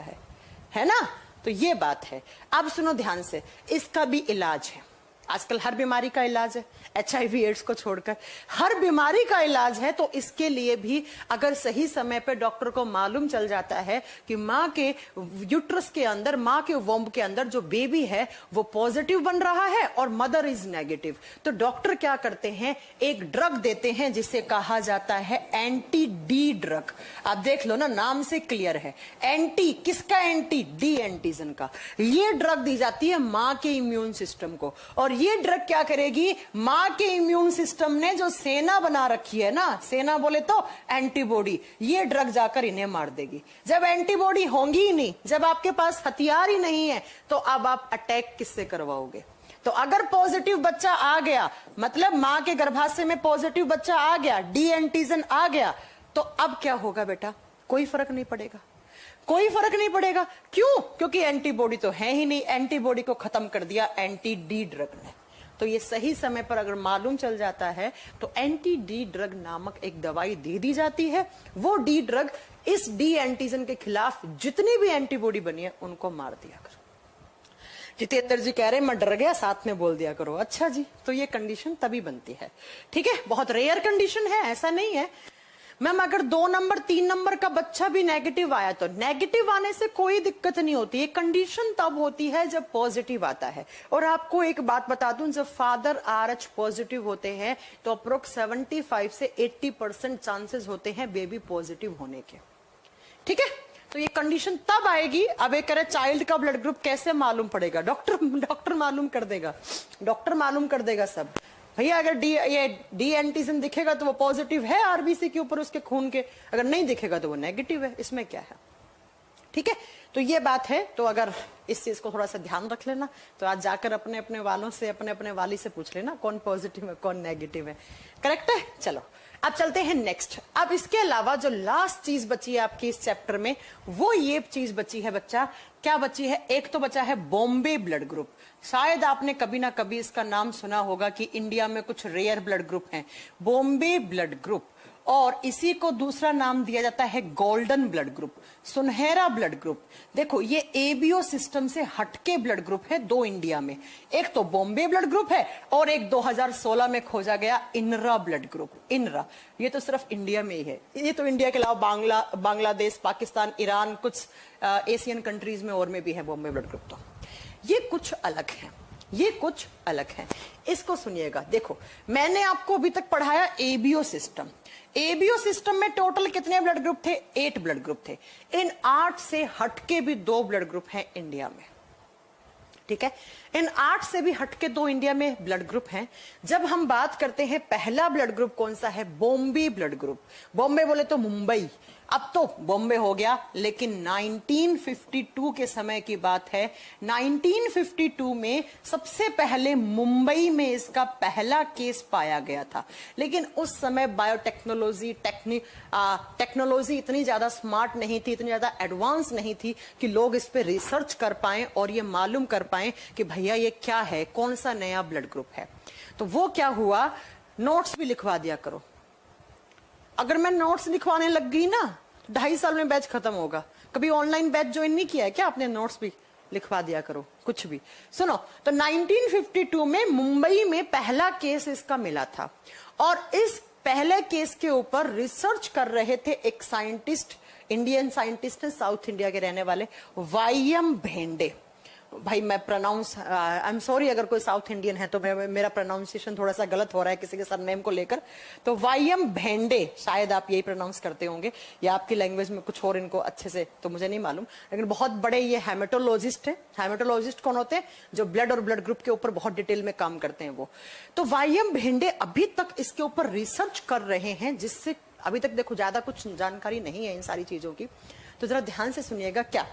है ना। तो ये बात है। अब सुनो ध्यान से, इसका भी इलाज है। आजकल हर बीमारी का इलाज है, HIV एड्स को छोड़कर हर बीमारी का इलाज है। तो इसके लिए भी अगर सही समय पे डॉक्टर को मालूम चल जाता है कि माँ के यूट्रस के अंदर, माँ के वोम्ब के अंदर जो बेबी है वो पॉजिटिव बन रहा है और मदर इज नेगेटिव, तो डॉक्टर क्या करते हैं, एक ड्रग देते हैं जिसे कहा जाता है एंटी डी ड्रग। आप देख लो ना, नाम से क्लियर है, एंटी किसका, एंटी डी एंटीजन का। ये ड्रग दी जाती है माँ के इम्यून सिस्टम को, और ये ड्रग क्या करेगी, मां के इम्यून सिस्टम ने जो सेना बना रखी है ना, सेना बोले तो एंटीबॉडी, ये ड्रग जाकर इन्हें मार देगी। जब एंटीबॉडी होंगी ही नहीं, जब आपके पास हथियार ही नहीं है, तो अब आप अटैक किससे करवाओगे। तो अगर पॉजिटिव बच्चा आ गया, मतलब मां के गर्भाशय में पॉजिटिव बच्चा आ गया, डी एंटीजन आ गया, तो अब क्या होगा बेटा, कोई फर्क नहीं पड़ेगा, कोई फर्क नहीं पड़ेगा। क्यों, क्योंकि एंटीबॉडी तो है ही नहीं, एंटीबॉडी को खत्म कर दिया एंटी डी ड्रग ने। तो ये सही समय पर अगर मालूम चल जाता है तो एंटी डी ड्रग नामक एक दवाई दे दी जाती है। वो डी ड्रग इस डी एंटीजन के खिलाफ जितनी भी एंटीबॉडी बनी है उनको मार दिया करो। जितेंद्र जी कह रहे हैं मैं डर गया, साथ में बोल दिया करो। अच्छा जी, तो ये कंडीशन तभी बनती है, ठीक है, बहुत रेयर कंडीशन है, ऐसा नहीं है। मैम अगर 2 नंबर 3 नंबर का बच्चा भी नेगेटिव आया तो नेगेटिव आने से कोई दिक्कत नहीं होती, एक कंडीशन तब होती है जब पॉजिटिव आता है। और आपको एक बात बता दूं, जब फादर RH पॉजिटिव होते हैं तो अप्रोक्स 75 से 80% चांसेस होते हैं बेबी पॉजिटिव होने के, ठीक है। तो ये कंडीशन तब आएगी। अब एक कह रहे चाइल्ड का ब्लड ग्रुप कैसे मालूम पड़ेगा, डॉक्टर मालूम कर देगा, डॉक्टर मालूम कर देगा सब। भैया अगर डी एंटीजन दिखेगा तो वो पॉजिटिव है RBC के ऊपर, उसके खून के, अगर नहीं दिखेगा तो वो नेगेटिव है, इसमें क्या है, ठीक है। तो ये बात है। तो अगर इस चीज को थोड़ा सा ध्यान रख लेना, तो आज जाकर अपने अपने वालों से, अपने अपने वाली से पूछ लेना कौन पॉजिटिव है कौन नेगेटिव है, करेक्ट है। चलो अब चलते हैं नेक्स्ट। अब इसके अलावा जो लास्ट चीज बची है आपकी इस चैप्टर में, वो ये चीज बची है बच्चा, क्या बची है, एक तो बचा है बॉम्बे ब्लड ग्रुप। शायद आपने कभी ना कभी इसका नाम सुना होगा कि इंडिया में कुछ रेयर ब्लड ग्रुप हैं, बॉम्बे ब्लड ग्रुप, और इसी को दूसरा नाम दिया जाता है गोल्डन ब्लड ग्रुप, सुनहरा ब्लड ग्रुप। देखो ये ABO सिस्टम से हटके ब्लड ग्रुप है 2 इंडिया में, एक तो बॉम्बे ब्लड ग्रुप है और एक 2016 में खोजा गया इनरा ब्लड ग्रुप। इनरा ये तो सिर्फ इंडिया में ही है, ये तो इंडिया के अलावा बांग्लादेश, पाकिस्तान, ईरान, कुछ एशियन कंट्रीज में और में भी है बॉम्बे ब्लड ग्रुप। तो ये कुछ अलग है, ये कुछ अलग है, इसको सुनिएगा। देखो मैंने आपको अभी तक पढ़ाया ABO सिस्टम। ABO सिस्टम में टोटल कितने ब्लड ग्रुप थे, 8 ब्लड ग्रुप थे। इन 8 से हटके भी 2 ब्लड ग्रुप हैं इंडिया में, ठीक है। इन 8 से भी हटके 2 इंडिया में ब्लड ग्रुप हैं। जब हम बात करते हैं पहला ब्लड ग्रुप कौन सा है, बॉम्बे ब्लड ग्रुप। बॉम्बे बोले तो मुंबई, अब तो बॉम्बे हो गया, लेकिन 1952 के समय की बात है। 1952 में सबसे पहले मुंबई में इसका पहला केस पाया गया था। लेकिन उस समय बायोटेक्नोलॉजी टेक्नोलॉजी इतनी ज्यादा स्मार्ट नहीं थी, इतनी ज्यादा एडवांस नहीं थी कि लोग इस पे रिसर्च कर पाए और ये मालूम कर पाए कि भैया ये क्या है, कौन सा नया ब्लड ग्रुप है। तो वो क्या हुआ, नोट्स भी लिखवा दिया करो। अगर मैं नोट्स लिखवाने लग गई ना, 2.5 साल में बैच खत्म होगा। कभी ऑनलाइन बैच ज्वाइन नहीं किया है क्या आपने? नोट्स भी लिखवा दिया करो, कुछ भी। सुनो, तो 1952 में मुंबई में पहला केस इसका मिला था, और इस पहले केस के ऊपर रिसर्च कर रहे थे एक साइंटिस्ट, इंडियन साइंटिस्ट है, साउथ इंडिया के रहने वाले, वाईएम भेंडे। भाई मैं प्रोनाउंस, आई एम सॉरी अगर कोई साउथ इंडियन है तो मेरा प्रोनाउंसिएशन थोड़ा सा गलत हो रहा है किसी के सरनेम को लेकर। तो वाईएम भेंडे, शायद आप यही प्रोनाउंस करते होंगे, या आपकी लैंग्वेज में कुछ और इनको अच्छे से तो मुझे नहीं मालूम, लेकिन बहुत बड़े ये हेमेटोलॉजिस्ट है। हेमेटोलॉजिस्ट कौन होते हैं? जो ब्लड और ब्लड ग्रुप के ऊपर बहुत डिटेल में काम करते हैं वो। तो वाईएम भेंडे अभी तक इसके ऊपर रिसर्च कर रहे हैं, जिससे अभी तक देखो ज्यादा कुछ जानकारी नहीं है इन सारी चीजों की। तो जरा ध्यान से सुनिएगा, क्या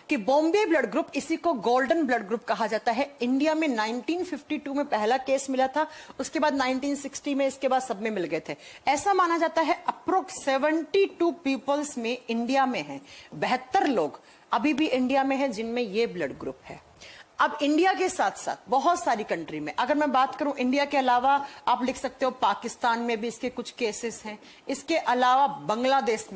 कि बॉम्बे ब्लड ग्रुप, इसी को गोल्डन ब्लड ग्रुप कहा जाता है। इंडिया में 1952 में पहला केस मिला था, उसके बाद 1960 में, इसके बाद सब में मिल गए थे। ऐसा माना जाता है अप्रोक्स 72 पीपल्स में इंडिया में है, 72 लोग अभी भी इंडिया में है जिनमें ये ब्लड ग्रुप है। अब इंडिया के साथ साथ बहुत सारी कंट्री में, अगर मैं बात करूं इंडिया के अलावा, आप लिख सकते हो पाकिस्तान में भी इसके कुछ केसेस हैं। इसके अलावा बांग्लादेश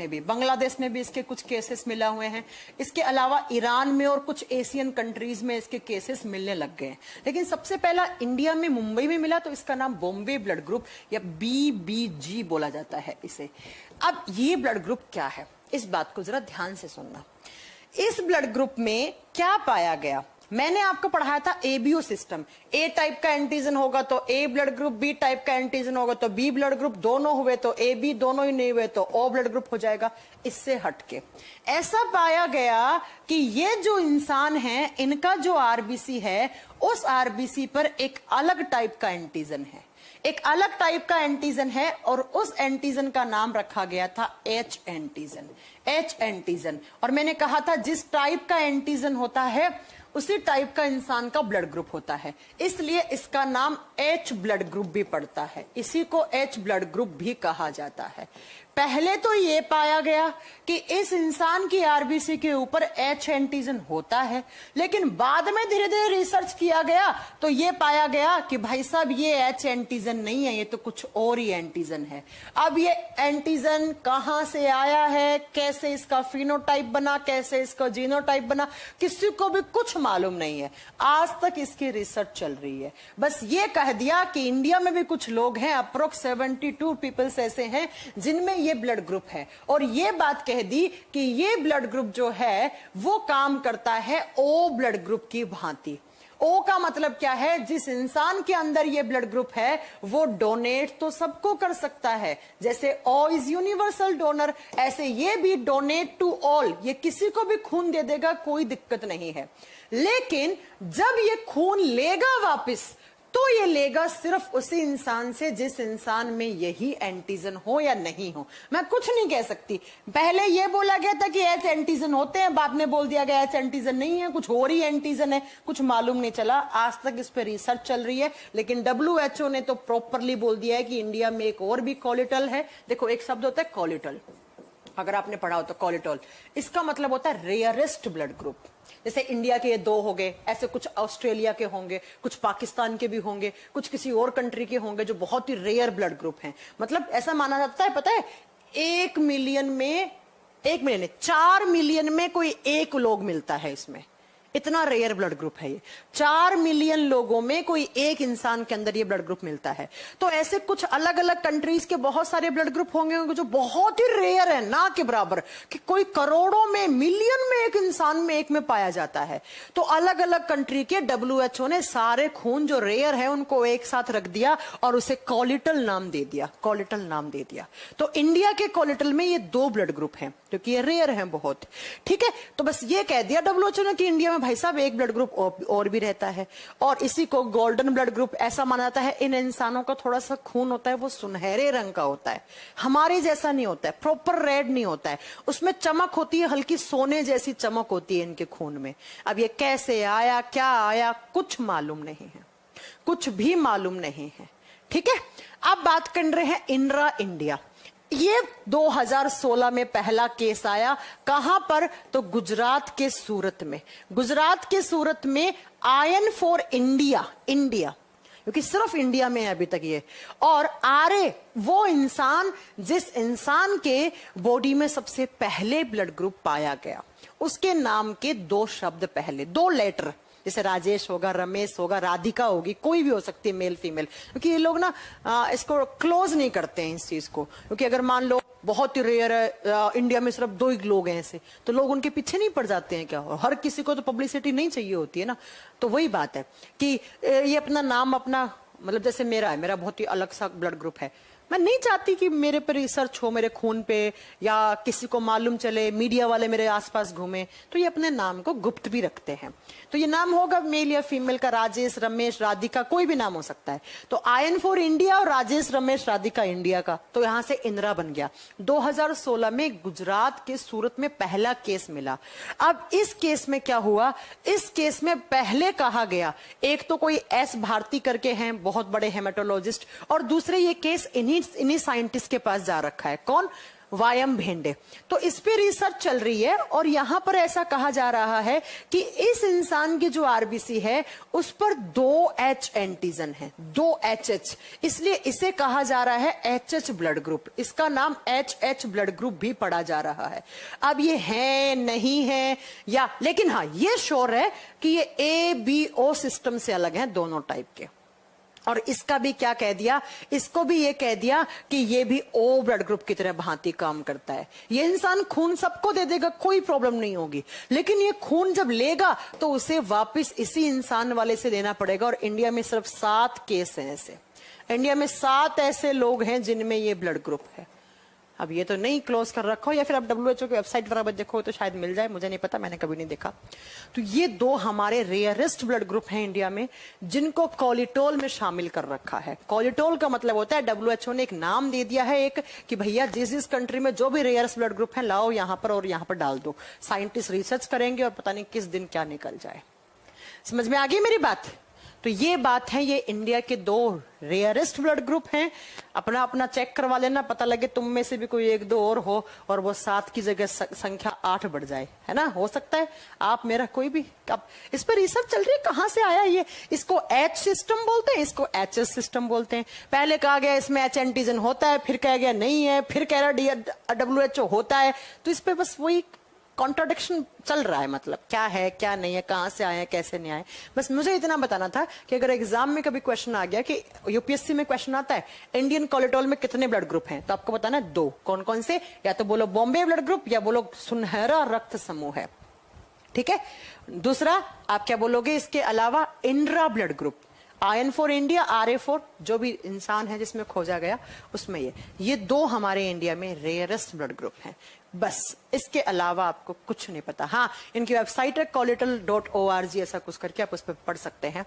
में भी इसके कुछ केसेस मिला हुए हैं। इसके अलावा ईरान में और कुछ एशियन कंट्रीज में इसके केसेस मिलने लग गए हैं। लेकिन सबसे पहला इंडिया में मुंबई में मिला, तो इसका नाम बॉम्बे ब्लड ग्रुप या BBG बोला जाता है इसे। अब ये ब्लड ग्रुप क्या है, इस बात को जरा ध्यान से सुनना। इस ब्लड ग्रुप में क्या पाया गया, मैंने आपको पढ़ाया था एबीओ सिस्टम। ए टाइप का एंटीजन होगा तो ए ब्लड ग्रुप, बी टाइप का एंटीजन होगा तो बी ब्लड ग्रुप, दोनों हुए तो ए बी, दोनों ही नहीं हुए तो ओ ब्लड ग्रुप हो जाएगा। इससे हटके ऐसा पाया गया कि ये जो इंसान है, इनका जो आरबीसी है, उस आरबीसी पर एक अलग टाइप का एंटीजन है, एक अलग टाइप का एंटीजन है, और उस एंटीजन का नाम रखा गया था एच एंटीजन। और मैंने कहा था जिस टाइप का एंटीजन होता है उसी टाइप का इंसान का ब्लड ग्रुप होता है, इसलिए इसका नाम एच ब्लड ग्रुप भी पड़ता है, इसी को एच ब्लड ग्रुप भी कहा जाता है। पहले तो ये पाया गया कि इस इंसान की आरबीसी के ऊपर एच एंटीजन होता है, लेकिन बाद में धीरे धीरे रिसर्च किया गया तो ये पाया गया कि भाई साहब ये एच एंटीजन नहीं है, ये तो कुछ और ही एंटीजन है। अब ये एंटीजन कहां से आया है, कैसे इसका फिनोटाइप बना, कैसे इसका जीनोटाइप बना, किसी को भी कुछ मालूम नहीं है। आज तक इसकी रिसर्च चल रही है। बस ये कह दिया कि इंडिया में भी कुछ लोग हैं, अप्रोक्स 72 पीपल्स ऐसे हैं जिनमें ये ब्लड ग्रुप है, और ये बात कह दी कि ये ब्लड ग्रुप जो है वो काम करता है ओ ब्लड ग्रुप की भांति। ओ का मतलब क्या है, जिस इंसान के अंदर ये ब्लड ग्रुप है वो डोनेट तो सबको कर सकता है, जैसे ओ इज यूनिवर्सल डोनर, ऐसे ये भी डोनेट टू ऑल, ये किसी को भी खून दे देगा, कोई दिक्कत नहीं है। लेकिन जब ये खून लेगा वापस, तो ये लेगा सिर्फ उसी इंसान से जिस इंसान में यही एंटीजन हो या नहीं हो। मैं कुछ नहीं कह सकती। पहले ये बोला गया था कि ऐसे एंटीजन होते हैं, बाद में बोल दिया गया ऐसे एंटीजन नहीं है, कुछ और ही एंटीजन है, कुछ मालूम नहीं चला। आज तक इस पे रिसर्च चल रही है, लेकिन WHO ने तो प्रॉपरली बोल दिया है कि इंडिया में एक और भी कॉलिटल है। देखो एक शब्द होता है कॉलिटल, अगर आपने पढ़ा हो तो कॉलिटोल, इसका मतलब होता है रेयरेस्ट ब्लड ग्रुप। जैसे इंडिया के ये 2 हो गए, ऐसे कुछ ऑस्ट्रेलिया के होंगे, कुछ पाकिस्तान के भी होंगे, कुछ किसी और कंट्री के होंगे जो बहुत ही रेयर ब्लड ग्रुप हैं। मतलब ऐसा माना जाता है, पता है, 1 मिलियन में 4 मिलियन में कोई एक लोग मिलता है इसमें, इतना रेयर ब्लड ग्रुप है ये। 4 मिलियन लोगों में कोई एक इंसान के अंदर ये ब्लड ग्रुप मिलता है। तो ऐसे कुछ अलग अलग कंट्रीज के बहुत सारे ब्लड ग्रुप होंगे जो बहुत ही रेयर है, ना के बराबर, कि कोई करोड़ों में, मिलियन में एक इंसान में एक में पाया जाता है। तो अलग अलग कंट्री के WHO ने सारे खून जो रेयर है उनको एक साथ रख दिया और उसे कॉलिटल नाम दे दिया। तो इंडिया के कॉलिटल में ये 2 ब्लड ग्रुप हैं क्योंकि ये रेयर हैं बहुत। ठीक है, तो बस ये कह दिया WHO ने कि इंडिया में भाई साहब एक ब्लड ग्रुप और भी रहता है, और इसी को गोल्डन ब्लड ग्रुप ऐसा माना जाता है। इन इंसानों का थोड़ा सा खून होता है वो सुनहरे रंग का होता है, हमारे जैसा नहीं होता है, प्रॉपर रेड नहीं होता है, उसमें चमक होती है, हल्की सोने जैसी चमक होती है इनके खून में। अब ये कैसे आया, क्या आया, कुछ मालूम नहीं है, कुछ भी मालूम नहीं है। ठीक है, अब बात कर रहे हैं इनरा इंडिया। ये 2016 में पहला केस आया, कहां पर, तो गुजरात के सूरत में। गुजरात के सूरत में आयन फॉर इंडिया, इंडिया क्योंकि सिर्फ इंडिया में है अभी तक ये, और आर्य वो इंसान जिस इंसान के बॉडी में सबसे पहले ब्लड ग्रुप पाया गया, उसके नाम के 2 शब्द पहले, 2 लेटर, जैसे राजेश होगा, रमेश होगा, राधिका होगी, कोई भी हो सकती है, मेल फीमेल, क्योंकि ये लोग ना इसको क्लोज नहीं करते हैं इस चीज को, क्योंकि अगर मान लो बहुत ही रेयर है, इंडिया में सिर्फ 2 ही लोग हैं ऐसे, तो लोग उनके पीछे नहीं पड़ जाते हैं क्या? हर किसी को तो पब्लिसिटी नहीं चाहिए होती है ना। तो वही बात है कि ये अपना नाम, अपना मतलब जैसे मेरा है, मेरा बहुत ही अलग सा ब्लड ग्रुप है, मैं नहीं चाहती कि मेरे पर रिसर्च हो, मेरे खून पे, या किसी को मालूम चले, मीडिया वाले मेरे आसपास घूमे, तो ये अपने नाम को गुप्त भी रखते हैं। तो ये नाम होगा मेल या फीमेल का, राजेश, रमेश, राधिका, कोई भी नाम हो सकता है। तो आयन फॉर इंडिया और राजेश, रमेश, राधिका इंडिया का, तो यहां से इंदिरा बन गया। 2016 में गुजरात के सूरत में पहला केस मिला। अब इस केस में क्या हुआ, इस केस में पहले कहा गया, एक तो कोई एस भारती करके हैं, बहुत बड़े हेमेटोलॉजिस्ट, और दूसरे ये केस इन्हीं साइंटिस्ट के पास जा रखा है, कौन, वायम भेंडे। तो इस पे रिसर्च चल रही है, और यहां पर ऐसा कहा जा रहा है कि इस इंसान की जो आरबीसी है उस पर 2 H एंटीजन है, 2 HH, इसलिए इसे कहा जा रहा है HH ब्लड ग्रुप। इसका नाम HH ब्लड ग्रुप भी पढ़ा जा रहा है। अब ये है नहीं है या, लेकिन हाँ ये श्योर है कि ये ABO सिस्टम से अलग है, दोनों टाइप के। और इसका भी क्या कह दिया, इसको भी ये कह दिया कि ये भी O ब्लड ग्रुप की तरह भांति काम करता है। ये इंसान खून सबको दे देगा, कोई प्रॉब्लम नहीं होगी, लेकिन ये खून जब लेगा तो उसे वापस इसी इंसान वाले से देना पड़ेगा। और इंडिया में सिर्फ 7 केस हैं ऐसे, इंडिया में 7 ऐसे लोग हैं जिनमें ये ब्लड ग्रुप है। अब ये तो नहीं क्लोज कर रखो, या फिर आप WHO की वेबसाइट पर देखो तो शायद मिल जाए, मुझे नहीं पता, मैंने कभी नहीं देखा। तो ये 2 हमारे रेयरेस्ट ब्लड ग्रुप हैं इंडिया में, जिनको कॉलिटोल में शामिल कर रखा है। कॉलिटोल का मतलब होता है, WHO ने एक नाम दे दिया है एक, कि भैया जिस कंट्री में जो भी रेयरेस्ट ब्लड ग्रुप है लाओ यहाँ पर और यहाँ पर डाल दो, साइंटिस्ट रिसर्च करेंगे और पता नहीं किस दिन क्या निकल जाए। समझ में आ गई मेरी बात? तो ये बात है, ये इंडिया के 2 रेयरेस्ट ब्लड ग्रुप हैं। अपना अपना चेक करवा लेना, पता लगे तुम में से भी कोई 1-2 और हो और वो 7 की जगह संख्या 8 बढ़ जाए, है ना, हो सकता है आप मेरा कोई भी। अब इस पर रिसर्च चल रही है, कहां से आया ये, इसको H सिस्टम बोलते हैं, इसको HS सिस्टम बोलते हैं। पहले कहा गया इसमें H एंटीजन होता है, फिर कहा गया नहीं है, फिर कह रहा WHO होता है। तो इस पर बस वही कॉन्ट्राडिक्शन चल रहा है, मतलब क्या है क्या नहीं है, कहां से आए कैसे नहीं आए। बस मुझे इतना बताना था कि अगर एग्जाम में कभी क्वेश्चन आ गया कि यूपीएससी में क्वेश्चन आता है इंडियन कॉलिटोल में कितने ब्लड ग्रुप हैं, तो आपको बताना है 2। कौन कौन से, या तो बोलो बॉम्बे ब्लड ग्रुप या बोलो सुनहरा रक्त समूह है, ठीक है। दूसरा आप क्या बोलोगे इसके अलावा, Indira blood group, ion for India, RA for जो भी इंसान है जिसमें खोजा गया उसमें ये 2 हमारे इंडिया में रेयरेस्ट ब्लड ग्रुप हैं। बस इसके अलावा आपको कुछ नहीं पता। हाँ, इनकी वेबसाइट है colitol.org, ऐसा कुछ करके आप उस पर पढ़ सकते हैं।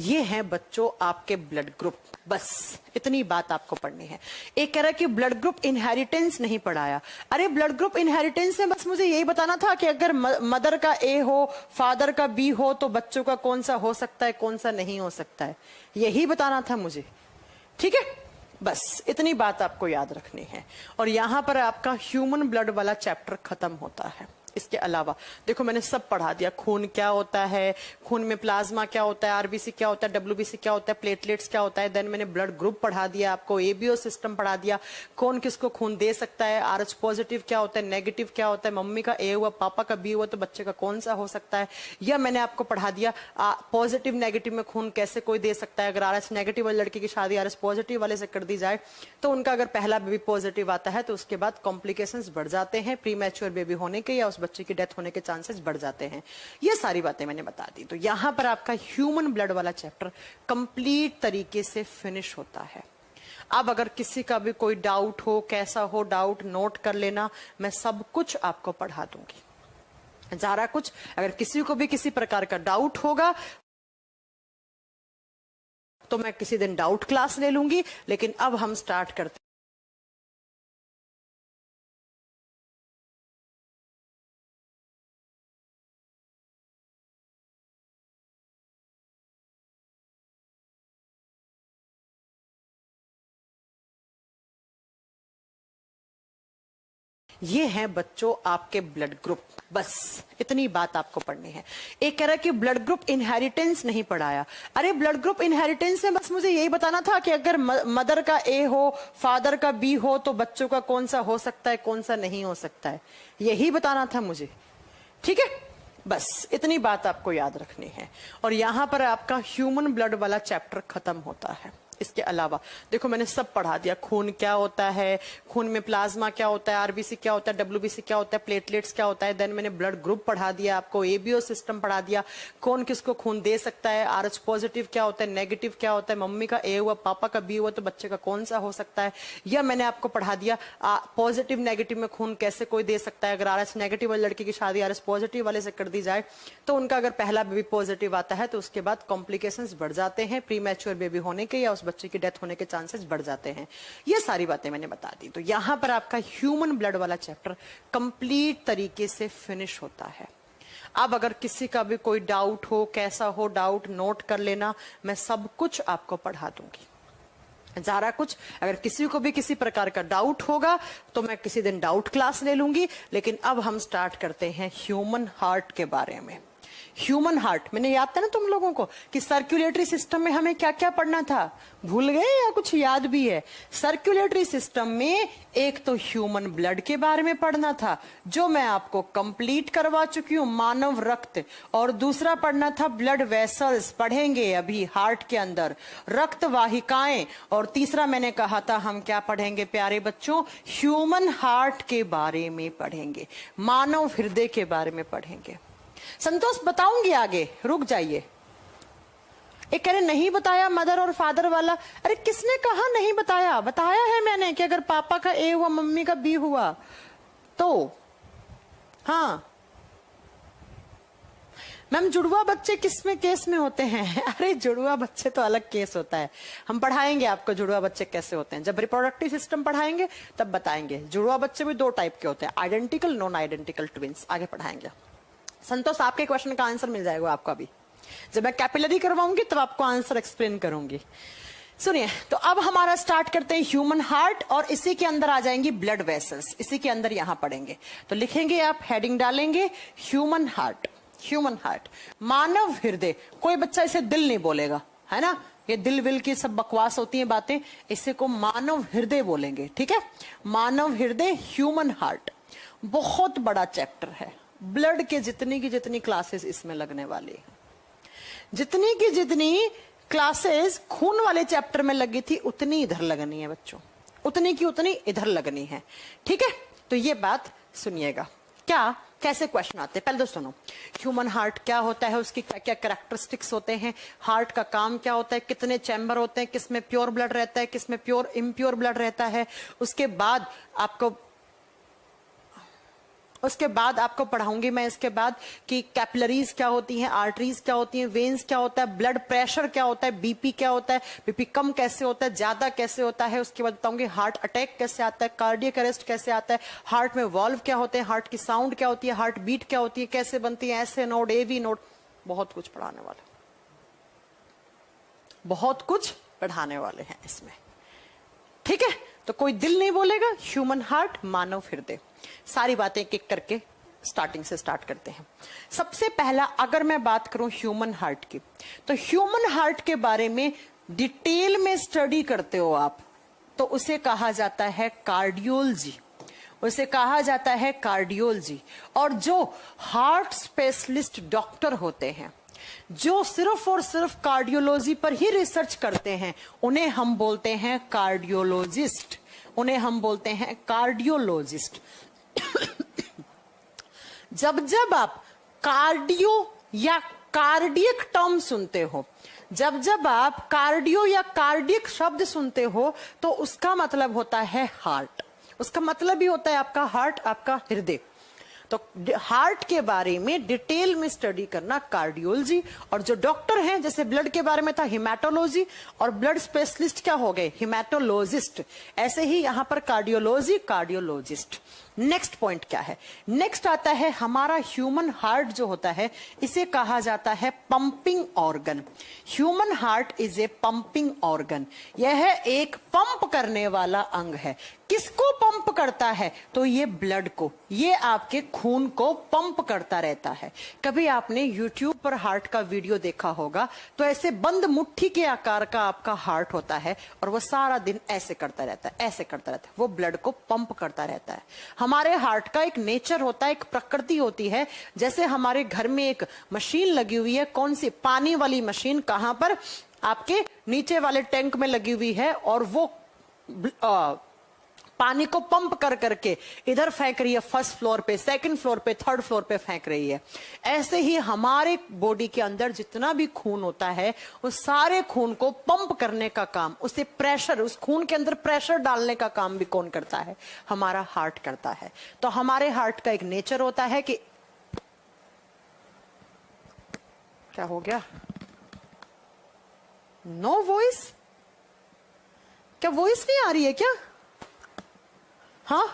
ये हैं बच्चों आपके ब्लड ग्रुप, बस इतनी बात आपको पढ़नी है। एक कह रहा है कि ब्लड ग्रुप इनहेरिटेंस नहीं पढ़ाया। अरे ब्लड ग्रुप इनहेरिटेंस में बस मुझे यही बताना था कि अगर मदर का A हो, फादर का B हो, तो बच्चों का कौन सा हो सकता है, कौन सा नहीं हो सकता है, यही बताना था मुझे, ठीक है। बस इतनी बात आपको याद रखनी है। और यहां पर आपका ह्यूमन ब्लड वाला चैप्टर खत्म होता है। इसके अलावा देखो मैंने सब पढ़ा दिया, खून क्या होता है, खून में प्लाज्मा क्या होता है, आरबीसी क्या होता है, डब्ल्यूबीसी क्या होता है, प्लेटलेट्स क्या होता है, देन मैंने ब्लड ग्रुप पढ़ा दिया आपको, एबीओ सिस्टम पढ़ा दिया, कौन किसको खून दे सकता है, आरएच पॉजिटिव क्या होता है, नेगेटिव क्या होता है, मम्मी का ए हुआ पापा का बी हुआ तो बच्चे का कौन सा हो सकता है, या मैंने आपको पढ़ा दिया पॉजिटिव नेगेटिव में खून कैसे कोई दे सकता है। अगर आरएच नेगेटिव वाले लड़की की शादी आरएच पॉजिटिव वाले से कर दी जाए तो उनका अगर पहला बेबी पॉजिटिव आता है तो उसके बाद कॉम्प्लिकेशंस बढ़ जाते हैं, प्री मैच्योर बेबी होने के या उस बच्चे की डेथ होने के चांसेस बढ़ जाते हैं। ये सारी बातें मैंने बता दी। तो यहां पर आपका ह्यूमन ब्लड वाला चैप्टर कंप्लीट तरीके से फिनिश होता है। अब अगर किसी का भी कोई डाउट हो, कैसा हो डाउट, नोट कर लेना, मैं सब कुछ आपको पढ़ा दूंगी। ज़रा कुछ, अगर किसी को भी किसी प्रकार का डाउट होगा तो मैं किसी दिन डाउट क्लास ले लूंगी, लेकिन अब हम स्टार्ट करते हैं। ये हैं बच्चों आपके ब्लड ग्रुप, बस इतनी बात आपको पढ़नी है। एक कह रहा है कि ब्लड ग्रुप इनहेरिटेंस नहीं पढ़ाया। अरे ब्लड ग्रुप इनहेरिटेंस में बस मुझे यही बताना था कि अगर मदर का ए हो, फादर का बी हो, तो बच्चों का कौन सा हो सकता है, कौन सा नहीं हो सकता है, यही बताना था मुझे। ठीक है, बस इतनी बात आपको याद रखनी है। और यहां पर आपका ह्यूमन ब्लड वाला चैप्टर खत्म होता है। इसके अलावा देखो मैंने सब पढ़ा दिया, खून क्या होता है, खून में प्लाज्मा क्या होता है, आरबीसी क्या होता है, डब्ल्यूबीसी क्या होता है, प्लेटलेट्स क्या होता है, देन मैंने ब्लड ग्रुप पढ़ा दिया आपको, एबीओ सिस्टम पढ़ा दिया, कौन किसको खून दे सकता है, आरएच पॉजिटिव क्या होता है, नेगेटिव क्या होता है, मम्मी का ए हुआ पापा का बी हुआ तो बच्चे का कौन सा हो सकता है, यह मैंने आपको पढ़ा दिया। पॉजिटिव नेगेटिव में खून कैसे कोई दे सकता है, अगर आरएच नेगेटिव वाली लड़की की शादी आरएच पॉजिटिव वाले से कर दी जाए तो उनका अगर पहला बेबी पॉजिटिव आता है तो उसके बाद कॉम्प्लिकेशंस बढ़ जाते हैं, प्री मैच्योर बेबी होने के या उस बच्चे की डेथ होने के चांसेस बढ़ जाते हैं। ये सारी बातें मैंने बता दी। तो यहां पर आपका ह्यूमन ब्लड वाला चैप्टर कंप्लीट तरीके से फिनिश होता है। अब अगर किसी का भी कोई डाउट हो, कैसा हो, डाउट नोट कर लेना, मैं सब कुछ आपको पढ़ा दूंगी। ज़रा कुछ, अगर किसी को भी किसी प्रकार का डाउट होगा तो मैं किसी दिन डाउट क्लास ले लूंगी, लेकिन अब हम स्टार्ट करते हैं ह्यूमन हार्ट के बारे में। ह्यूमन हार्ट मैंने याद था ना तुम लोगों को कि सर्कुलेटरी सिस्टम में हमें क्या क्या पढ़ना था, भूल गए या कुछ याद भी है? सर्कुलेटरी सिस्टम में एक तो ह्यूमन ब्लड के बारे में पढ़ना था जो मैं आपको कंप्लीट करवा चुकी हूं, मानव रक्त, और दूसरा पढ़ना था ब्लड वेसल्स, पढ़ेंगे अभी हार्ट के अंदर रक्त वाहिकाएं, और तीसरा मैंने कहा था हम क्या पढ़ेंगे प्यारे बच्चों, ह्यूमन हार्ट के बारे में पढ़ेंगे, मानव हृदय के बारे में पढ़ेंगे। संतोष बताऊंगी आगे, रुक जाइए। एक कह रहे नहीं बताया मदर और फादर वाला, अरे किसने कहा नहीं बताया, बताया है मैंने कि अगर पापा का ए हुआ मम्मी का बी हुआ तो। हाँ मैम जुड़वा बच्चे किसमें केस में होते हैं? अरे जुड़वा बच्चे तो अलग केस होता है, हम पढ़ाएंगे आपको जुड़वा बच्चे कैसे होते हैं, जब रिप्रोडक्टिव सिस्टम पढ़ाएंगे तब बताएंगे। जुड़वा बच्चे भी दो टाइप के होते हैं, आइडेंटिकल, नॉन आइडेंटिकल ट्विंस, आगे पढ़ाएंगे। संतोष आपके क्वेश्चन का आंसर मिल जाएगा आपको अभी, जब मैं कैपिलरी करवाऊंगी तब आपको आंसर एक्सप्लेन करूंगी। सुनिए, तो अब हमारा स्टार्ट करते हैं ह्यूमन हार्ट, और इसी के अंदर आ जाएंगी ब्लड वेसल्स, इसी के अंदर यहां पढ़ेंगे। तो लिखेंगे आप, हेडिंग डालेंगे ह्यूमन हार्ट। ह्यूमन हार्ट मानव हृदय, कोई बच्चा इसे दिल नहीं बोलेगा, है ना, ये दिल विल की सब बकवास होती हैं बातें, इसे को मानव हृदय बोलेंगे। ठीक है, मानव हृदय, ह्यूमन हार्ट, बहुत बड़ा चैप्टर है। ब्लड के जितनी की जितनी क्लासेस इसमें लगने वाली है, जितनी की जितनी क्लासेस खून वाले चैप्टर में लगी थी उतनी इधर लगनी है बच्चों, उतनी की उतनी इधर लगनी है। ठीक है, तो ये बात सुनिएगा, क्या कैसे क्वेश्चन आते हैं पहले तो सुनो। ह्यूमन हार्ट क्या होता है, उसकी क्या क्या कैरेक्टरिस्टिक्स होते हैं, हार्ट का काम क्या होता है, कितने चैम्बर होते हैं, किसमें प्योर ब्लड रहता है, किसमें प्योर इम्प्योर ब्लड रहता है। उसके बाद आपको पढ़ाऊंगी मैं इसके बाद कि कैपिलरीज क्या होती हैं, आर्टरीज क्या होती हैं, वेन्स क्या होता है, ब्लड प्रेशर क्या होता है, बीपी क्या होता है, बीपी कम कैसे होता है, ज्यादा कैसे होता है। उसके बाद बताऊंगी हार्ट अटैक कैसे आता है, कार्डियक अरेस्ट कैसे आता है, हार्ट में वॉल्व क्या होते हैं, हार्ट की साउंड क्या होती है, हार्ट बीट क्या होती है, कैसे बनती है, ऐसे नोड, एवी नोड, बहुत कुछ पढ़ाने वाले, बहुत कुछ पढ़ाने वाले हैं इसमें। ठीक है, तो कोई दिल नहीं बोलेगा, ह्यूमन हार्ट, मानव हृदय, सारी बातें एक एक करके स्टार्टिंग से स्टार्ट करते हैं। सबसे पहला अगर मैं बात करूं ह्यूमन हार्ट की, तो ह्यूमन हार्ट के बारे में डिटेल में स्टडी करते हो आप तो उसे कहा जाता है कार्डियोलॉजी, उसे कहा जाता है कार्डियोलॉजी। और जो हार्ट स्पेशलिस्ट डॉक्टर होते हैं, जो सिर्फ और सिर्फ कार्डियोलॉजी पर ही रिसर्च करते हैं, उन्हें हम बोलते हैं कार्डियोलॉजिस्ट, उन्हें हम बोलते हैं कार्डियोलॉजिस्ट। जब जब आप कार्डियो या कार्डियक टर्म सुनते हो, जब जब आप कार्डियो या कार्डियक शब्द सुनते हो तो उसका मतलब होता है हार्ट, उसका मतलब ही होता है आपका हार्ट, आपका हृदय। तो हार्ट के बारे में डिटेल में स्टडी करना कार्डियोलॉजी, और जो डॉक्टर हैं जैसे ब्लड के बारे में था हिमेटोलॉजी, और ब्लड स्पेशलिस्ट क्या हो गए, हिमेटोलॉजिस्ट। ऐसे ही यहां पर कार्डियोलॉजी, कार्डियोलॉजिस्ट। नेक्स्ट पॉइंट क्या है, नेक्स्ट आता है हमारा ह्यूमन हार्ट जो होता है इसे कहा जाता है pumping organ. Human heart is a pumping organ, यह एक पंप करने वाला अंग है। किसको पंप करता है, तो ये ब्लड को, ये आपके खून को पंप करता रहता है। कभी आपने YouTube पर हार्ट का वीडियो देखा होगा, तो ऐसे बंद मुट्ठी के आकार का आपका हार्ट होता है और वो सारा दिन ऐसे करता रहता है, ऐसे करता रहता है, वो ब्लड को पंप करता रहता है। हमारे हार्ट का एक नेचर होता है, एक प्रकृति होती है। जैसे हमारे घर में एक मशीन लगी हुई है, कौन सी, पानी वाली मशीन, कहां पर, आपके नीचे वाले टैंक में लगी हुई है, और वो पानी को पंप कर करके इधर फेंक रही है, फर्स्ट फ्लोर पे, सेकंड फ्लोर पे, थर्ड फ्लोर पे फेंक रही है। ऐसे ही हमारे बॉडी के अंदर जितना भी खून होता है उस सारे खून को पंप करने का काम, उसे प्रेशर, उस खून के अंदर प्रेशर डालने का काम भी कौन करता है, हमारा हार्ट करता है। तो हमारे हार्ट का एक नेचर होता है कि, क्या हो गया, नो वॉइस, क्या वॉइस नहीं आ रही है क्या? हाँ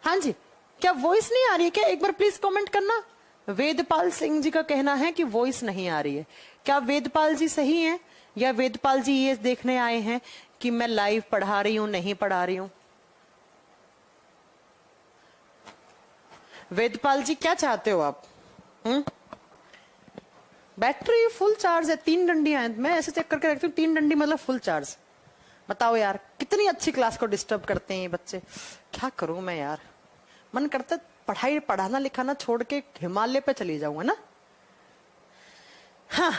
हाँ जी, क्या वॉइस नहीं आ रही है क्या? एक बार प्लीज कमेंट करना। वेदपाल सिंह जी का कहना है कि वॉइस नहीं आ रही है। क्या वेदपाल जी सही हैं, या वेदपाल जी ये देखने आए हैं कि मैं लाइव पढ़ा रही हूं, नहीं पढ़ा रही हूं? वेदपाल जी क्या चाहते हो आप? बैटरी फुल चार्ज है, 3 डंडियां हैं, मैं ऐसे चेक करके रखती हूँ, 3 डंडी मतलब फुल चार्ज। बताओ यार, कितनी अच्छी क्लास को डिस्टर्ब करते हैं ये बच्चे। क्या करूं मैं यार, मन करता है पढ़ाई, पढ़ाना लिखाना छोड़ के हिमालय पे चली जाऊंगा ना। हाँ,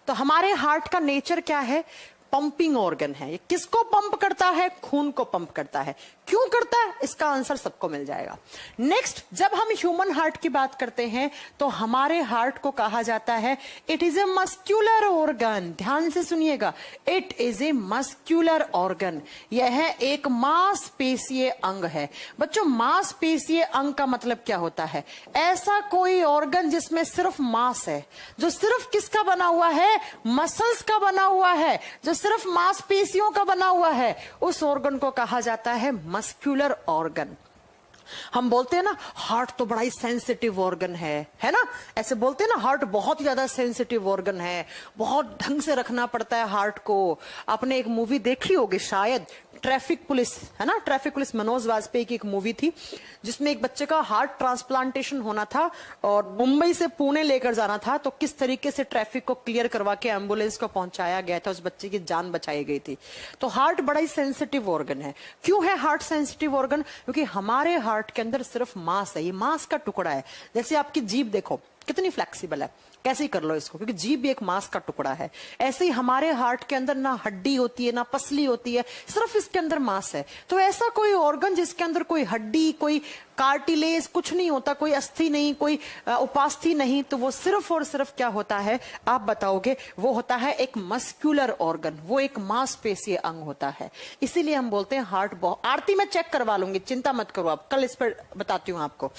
तो हमारे हार्ट का नेचर क्या है, पंपिंग ऑर्गन है। ये किसको पंप करता है, खून को पंप करता है। क्यों करता है, इसका आंसर सबको मिल जाएगा। नेक्स्ट, जब हम ह्यूमन हार्ट की बात करते हैं तो हमारे हार्ट को कहा जाता है it is a muscular organ. ध्यान से सुनिएगा, it is a muscular organ, यह एक मांसपेशीय अंग है। बच्चों, मांसपेशीय अंग का मतलब क्या होता है, ऐसा कोई ऑर्गन जिसमें सिर्फ मांस है, जो सिर्फ किसका बना हुआ है, मसल्स का बना हुआ है, जो सिर्फ मांसपेशियों का बना हुआ है, उस ऑर्गन को कहा जाता है मस्क्यूलर ऑर्गन। हम बोलते हैं ना हार्ट तो बड़ा ही सेंसिटिव ऑर्गन है ना, ऐसे बोलते हैं ना, हार्ट बहुत ज्यादा सेंसिटिव ऑर्गन है, बहुत ढंग से रखना पड़ता है हार्ट को। आपने एक मूवी देखी होगी शायद, ट्रैफिक पुलिस, है ना, ट्रैफिक पुलिस, मनोज वाजपेयी की एक मूवी थी जिसमें एक बच्चे का हार्ट ट्रांसप्लांटेशन होना था और मुंबई से पुणे लेकर जाना था, तो किस तरीके से ट्रैफिक को क्लियर करवा के एम्बुलेंस को पहुंचाया गया था, उस बच्चे की जान बचाई गई थी। तो हार्ट बड़ा ही सेंसिटिव ऑर्गन है। क्यों है हार्ट सेंसिटिव ऑर्गन, क्योंकि हमारे हार्ट के अंदर सिर्फ मांस है, ये मांस का टुकड़ा है। जैसे आपकी जीभ देखो कितनी फ्लेक्सिबल है, कैसे ही कर लो इसको, क्योंकि जीभ भी एक मांस का टुकड़ा है। ऐसे ही हमारे हार्ट के अंदर ना हड्डी होती है ना पसली होती है, सिर्फ इसके अंदर मांस है। तो ऐसा कोई ऑर्गन जिसके अंदर कोई हड्डी, कोई कार्टिलेज कुछ नहीं होता, कोई अस्थि नहीं, कोई उपास्थि नहीं, तो वो सिर्फ और सिर्फ क्या होता है, आप बताओगे, वो होता है एक मस्क्यूलर ऑर्गन, वो एक मांसपेशीय अंग होता है। इसीलिए हम बोलते हैं हार्ट बहुत। आरती में चेक करवा लूंगी, चिंता मत करो आप, कल इस पर बताती हूँ आपको।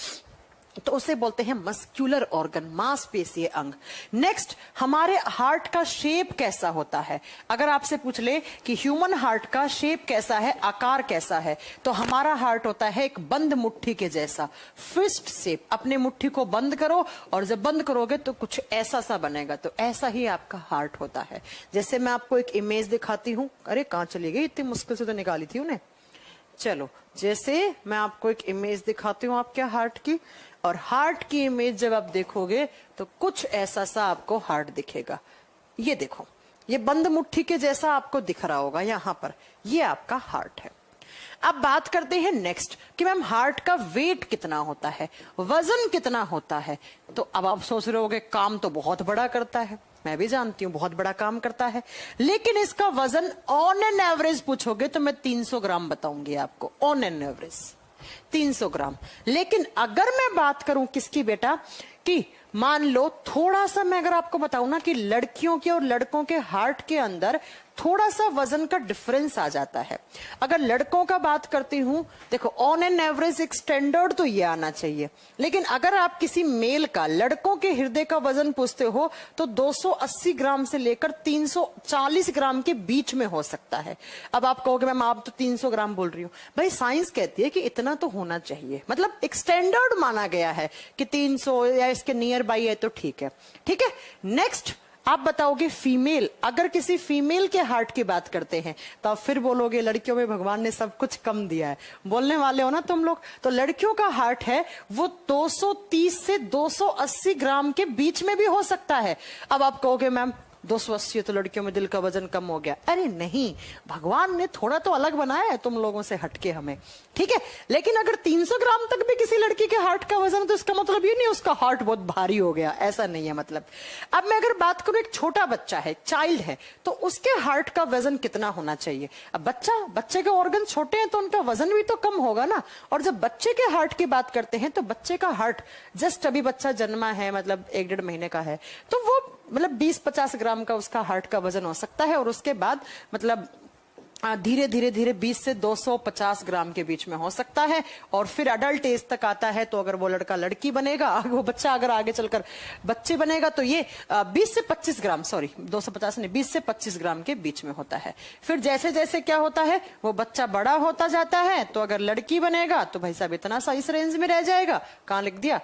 तो उसे बोलते हैं मस्क्यूलर ऑर्गन, मांसपेशीय अंग। नेक्स्ट, हमारे हार्ट का शेप कैसा होता है। अगर आपसे पूछ ले कि ह्यूमन हार्ट का शेप कैसा है, आकार कैसा है, तो हमारा हार्ट होता है एक बंद मुट्ठी के जैसा, फिस्ट शेप। अपने मुट्ठी को बंद करो और जब बंद करोगे तो कुछ ऐसा सा बनेगा, तो ऐसा ही आपका हार्ट होता है। जैसे मैं आपको एक इमेज दिखाती हूँ, अरे कहाँ चली गई, इतनी मुश्किल से तो निकाली थी उन्हें। चलो, जैसे मैं आपको एक इमेज दिखाती हूँ आपके हार्ट की, और हार्ट की इमेज जब आप देखोगे तो कुछ ऐसा सा आपको हार्ट दिखेगा। ये देखो, ये बंद मुट्ठी के जैसा आपको दिख रहा होगा यहां पर, ये आपका हार्ट है। अब बात करते हैं नेक्स्ट कि मैम हार्ट का वेट कितना होता है, वजन कितना होता है। तो अब आप सोच रहे होगे काम तो बहुत बड़ा करता है, मैं भी जानती हूँ बहुत बड़ा काम करता है, लेकिन इसका वजन ऑन एन एवरेज पूछोगे तो मैं 300 ग्राम बताऊंगी आपको, ऑन एन एवरेज 300 ग्राम। लेकिन अगर मैं बात करूं किसकी बेटा, कि मान लो थोड़ा सा मैं अगर आपको बताऊं ना कि लड़कियों के और लड़कों के हार्ट के अंदर थोड़ा सा वजन का डिफरेंस आ जाता है। अगर लड़कों का बात करती हूं, देखो ऑन एन एवरेज एक स्टैंडर्ड तो ये आना चाहिए, लेकिन अगर आप किसी मेल का लड़कों के हृदय का वजन पूछते हो तो 280 ग्राम से लेकर 340 ग्राम के बीच में हो सकता है। अब आप कहोगे मैम आप तो 300 ग्राम बोल रही हो, भाई साइंस कहती है कि इतना तो होना चाहिए, मतलब एक स्टैंडर्ड माना गया है कि 300 या इसके नियर बाई है तो ठीक है। ठीक है, नेक्स्ट आप बताओगे फीमेल, अगर किसी फीमेल के हार्ट की बात करते हैं तो आप फिर बोलोगे लड़कियों में भगवान ने सब कुछ कम दिया है, बोलने वाले हो ना तुम लोग। तो लड़कियों का हार्ट है वो 230 से 280 ग्राम के बीच में भी हो सकता है। अब आप कहोगे मैम 280 तो लड़कियों में दिल का वजन कम हो गया। अरे नहीं, भगवान ने थोड़ा तो अलग बनाया है तुम लोगों से हटके हमें, ठीक है। लेकिन अगर 300 ग्राम तक भी किसी लड़की के हार्ट का वजन, तो इसका मतलब ये नहीं उसका हार्ट बहुत भारी हो गया, ऐसा नहीं है मतलब। अब मैं अगर बात करूं एक छोटा बच्चा है, चाइल्ड है, तो उसके हार्ट का वजन कितना होना चाहिए। अब बच्चे के ऑर्गन छोटे हैं तो उनका वजन भी तो कम होगा ना। और जब बच्चे के हार्ट की बात करते हैं तो बच्चे का हार्ट जस्ट अभी बच्चा जन्मा है, मतलब 1-1.5 महीने का है, तो वो मतलब 20-50 ग्राम का उसका हार्ट का वजन हो सकता है। और उसके बाद मतलब धीरे धीरे 20 से 250 ग्राम के बीच में हो सकता है। और फिर अडल्ट एज तक आता है तो अगर वो लड़का लड़की बनेगा, वो बच्चा अगर आगे चलकर बच्चे बनेगा तो ये 20 से 25 ग्राम, सॉरी 250 नहीं, 20 से 25 ग्राम के बीच में होता है। फिर जैसे जैसे क्या होता है वो बच्चा बड़ा होता जाता है, तो अगर लड़की बनेगा तो भाई साहब इतना सा इस रेंज में रह जाएगा। कहां लिख दिया,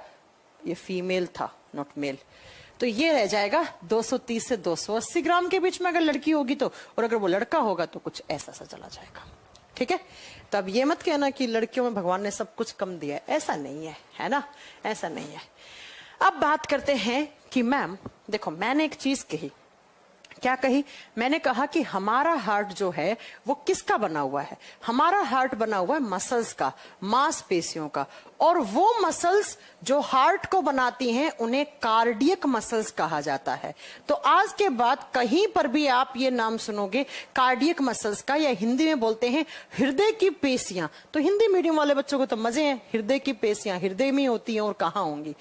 ये फीमेल था नॉट मेल, तो ये रह जाएगा 230 से 280 ग्राम के बीच में अगर लड़की होगी तो, और अगर वो लड़का होगा तो कुछ ऐसा सा चला जाएगा। ठीक है, तो अब ये मत कहना कि लड़कियों में भगवान ने सब कुछ कम दिया है, ऐसा नहीं है ना, ऐसा नहीं है। अब बात करते हैं कि मैम देखो मैंने एक चीज कही, क्या कही, मैंने कहा कि हमारा हार्ट जो है वो किसका बना हुआ है। हमारा हार्ट बना हुआ है मसल्स का, मांसपेशियों का, और वो मसल्स जो हार्ट को बनाती हैं उन्हें कार्डियक मसल्स कहा जाता है। तो आज के बाद कहीं पर भी आप ये नाम सुनोगे कार्डियक मसल्स का, या हिंदी में बोलते हैं हृदय की पेशियां, तो हिंदी मीडियम वाले बच्चों को तो मजे हैं, हृदय की पेशियां हृदय में होती हैं और कहां होंगी।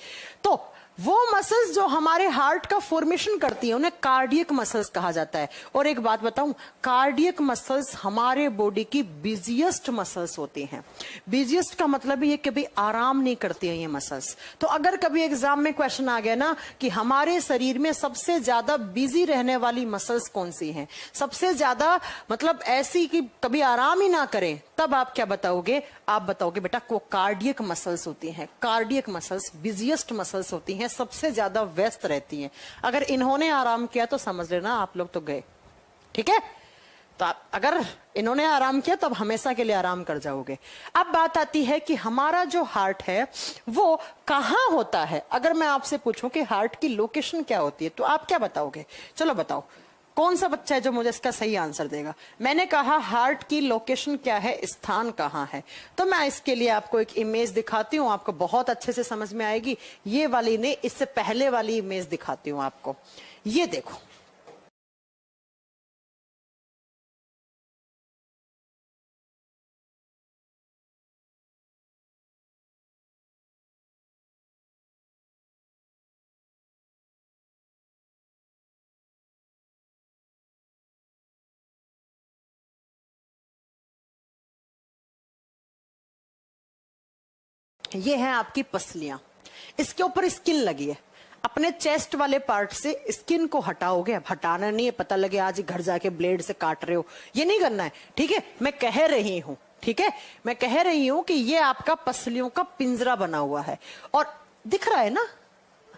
तो वो मसल्स जो हमारे हार्ट का फॉर्मेशन करती है उन्हें कार्डियक मसल्स कहा जाता है। और एक बात बताऊं, कार्डियक मसल्स हमारे बॉडी की बिजिएस्ट मसल्स होती हैं। बिजिएस्ट का मतलब ये कभी आराम नहीं करती है ये मसल्स। तो अगर कभी एग्जाम में क्वेश्चन आ गया ना कि हमारे शरीर में सबसे ज्यादा बिजी रहने वाली मसल्स कौन सी हैं, सबसे ज्यादा मतलब ऐसी कि कभी आराम ही ना करें, तब आप क्या बताओगे, आप बताओगे बेटा वो कार्डियक मसल्स होती हैं। कार्डियक मसल्स बिजिएस्ट मसल्स होती हैं, सबसे ज्यादा व्यस्त रहती हैं। अगर इन्होंने आराम किया तो समझ लेना आप लोग तो गए। ठीक है, तो अगर इन्होंने आराम किया तो अब हमेशा के लिए आराम कर जाओगे। अब बात आती है कि हमारा जो हार्ट है वो कहां होता है। अगर मैं आपसे पूछूं कि हार्ट की लोकेशन क्या होती है तो आप क्या बताओगे, चलो बताओ कौन सा बच्चा है जो मुझे इसका सही आंसर देगा। मैंने कहा हार्ट की लोकेशन क्या है, स्थान कहां है। तो मैं इसके लिए आपको एक इमेज दिखाती हूं, आपको बहुत अच्छे से समझ में आएगी। ये वाली नहीं, इससे पहले वाली इमेज दिखाती हूं आपको। ये देखो, ये है आपकी पसलियां, इसके ऊपर स्किन लगी है। अपने चेस्ट वाले पार्ट से स्किन को हटाओगे। अब हटाना नहीं है, पता लगे आज ही घर जाके ब्लेड से काट रहे हो, ये नहीं करना है। ठीक है, मैं कह रही हूं, ठीक है, मैं कह रही हूं कि ये आपका पसलियों का पिंजरा बना हुआ है। और दिख रहा है ना,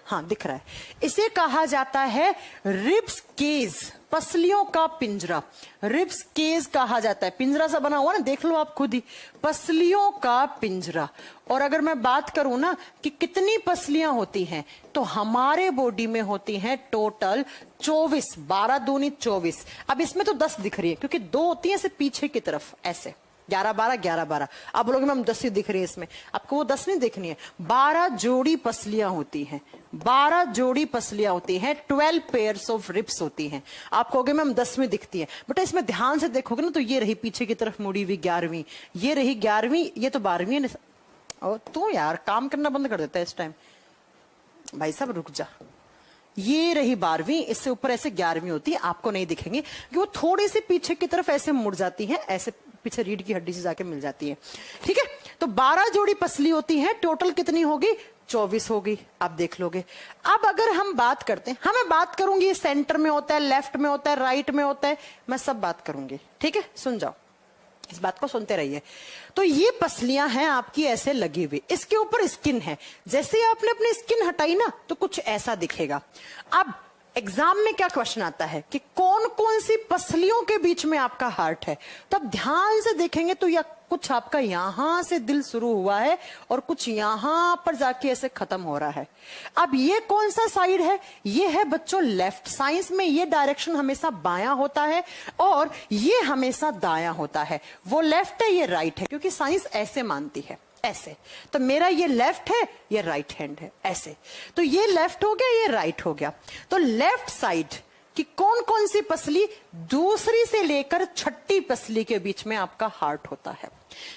हाँ दिख रहा है। इसे कहा जाता है रिब्स केज, पसलियों का पिंजरा, रिब्स केज कहा जाता है। पिंजरा सा बना हुआ ना, देख लो आप खुद ही, पसलियों का पिंजरा। और अगर मैं बात करूं ना कि कितनी पसलियां होती हैं, तो हमारे बॉडी में होती हैं टोटल 24, 12 दूनी 24। अब इसमें तो 10 दिख रही है क्योंकि 2 होती है ऐसे पीछे की तरफ, ऐसे 11, 12, 11, 12। आप बोलोगे मैम 10 ही दिख रही है इसमें, आपको वो 10 नहीं देखनी है, 12 जोड़ी पसलियां होती हैं, 12 जोड़ी पसलियां होती हैं, 12 पेयर्स ऑफ रिब्स होती हैं। आप कहोगे मैम 10 में दिखती है, बेटा इसमें ध्यान से देखोगे ना तो ये रही पीछे की तरफ मुड़ी हुई 11वीं, ये रही 11वीं, ये तो 12वीं है। और तू यार काम करना बंद कर देता है इस टाइम, भाई साहब रुक जा, ये रही 12वीं, इससे ऊपर ऐसे 11वीं होती है, आपको नहीं दिखेंगे कि वो थोड़ी सी पीछे की तरफ ऐसे मुड़ जाती है, ऐसे पीछे रीढ़ की हड्डी से जाके मिल जाती है। ठीक है, तो 12 जोड़ी पसली होती है, टोटल कितनी होगी? 24 होगी। आप देख लोगे। अब अगर हम बात करते हैं, मैं बात करूंगी सेंटर में होता है, लेफ्ट में होता है, राइट में होता है, मैं सब बात करूंगी। ठीक है, सुन जाओ, इस बात को सुनते रहिए। तो ये पसलियां हैं आपकी ऐसे लगी हुई, इसके ऊपर स्किन है। जैसे ही आपने अपनी स्किन हटाई ना तो कुछ ऐसा दिखेगा। अब एग्जाम में क्या क्वेश्चन आता है कि कौन कौन सी पसलियों के बीच में आपका हार्ट है, तो आप ध्यान से देखेंगे तो या कुछ आपका यहां से दिल शुरू हुआ है और कुछ यहां पर जाके ऐसे खत्म हो रहा है। अब ये कौन सा साइड है? ये है बच्चों लेफ्ट। साइंस में ये डायरेक्शन हमेशा बायां होता है और ये हमेशा दायां होता है। वो लेफ्ट है, ये राइट है, क्योंकि साइंस ऐसे मानती है, ऐसे। तो मेरा ये लेफ्ट है, ये राइट हैंड है, ऐसे। तो ये लेफ्ट हो गया, ये राइट हो गया। तो लेफ्ट साइड कि कौन कौन सी पसली, दूसरी से लेकर छठी पसली के बीच में आपका हार्ट होता है।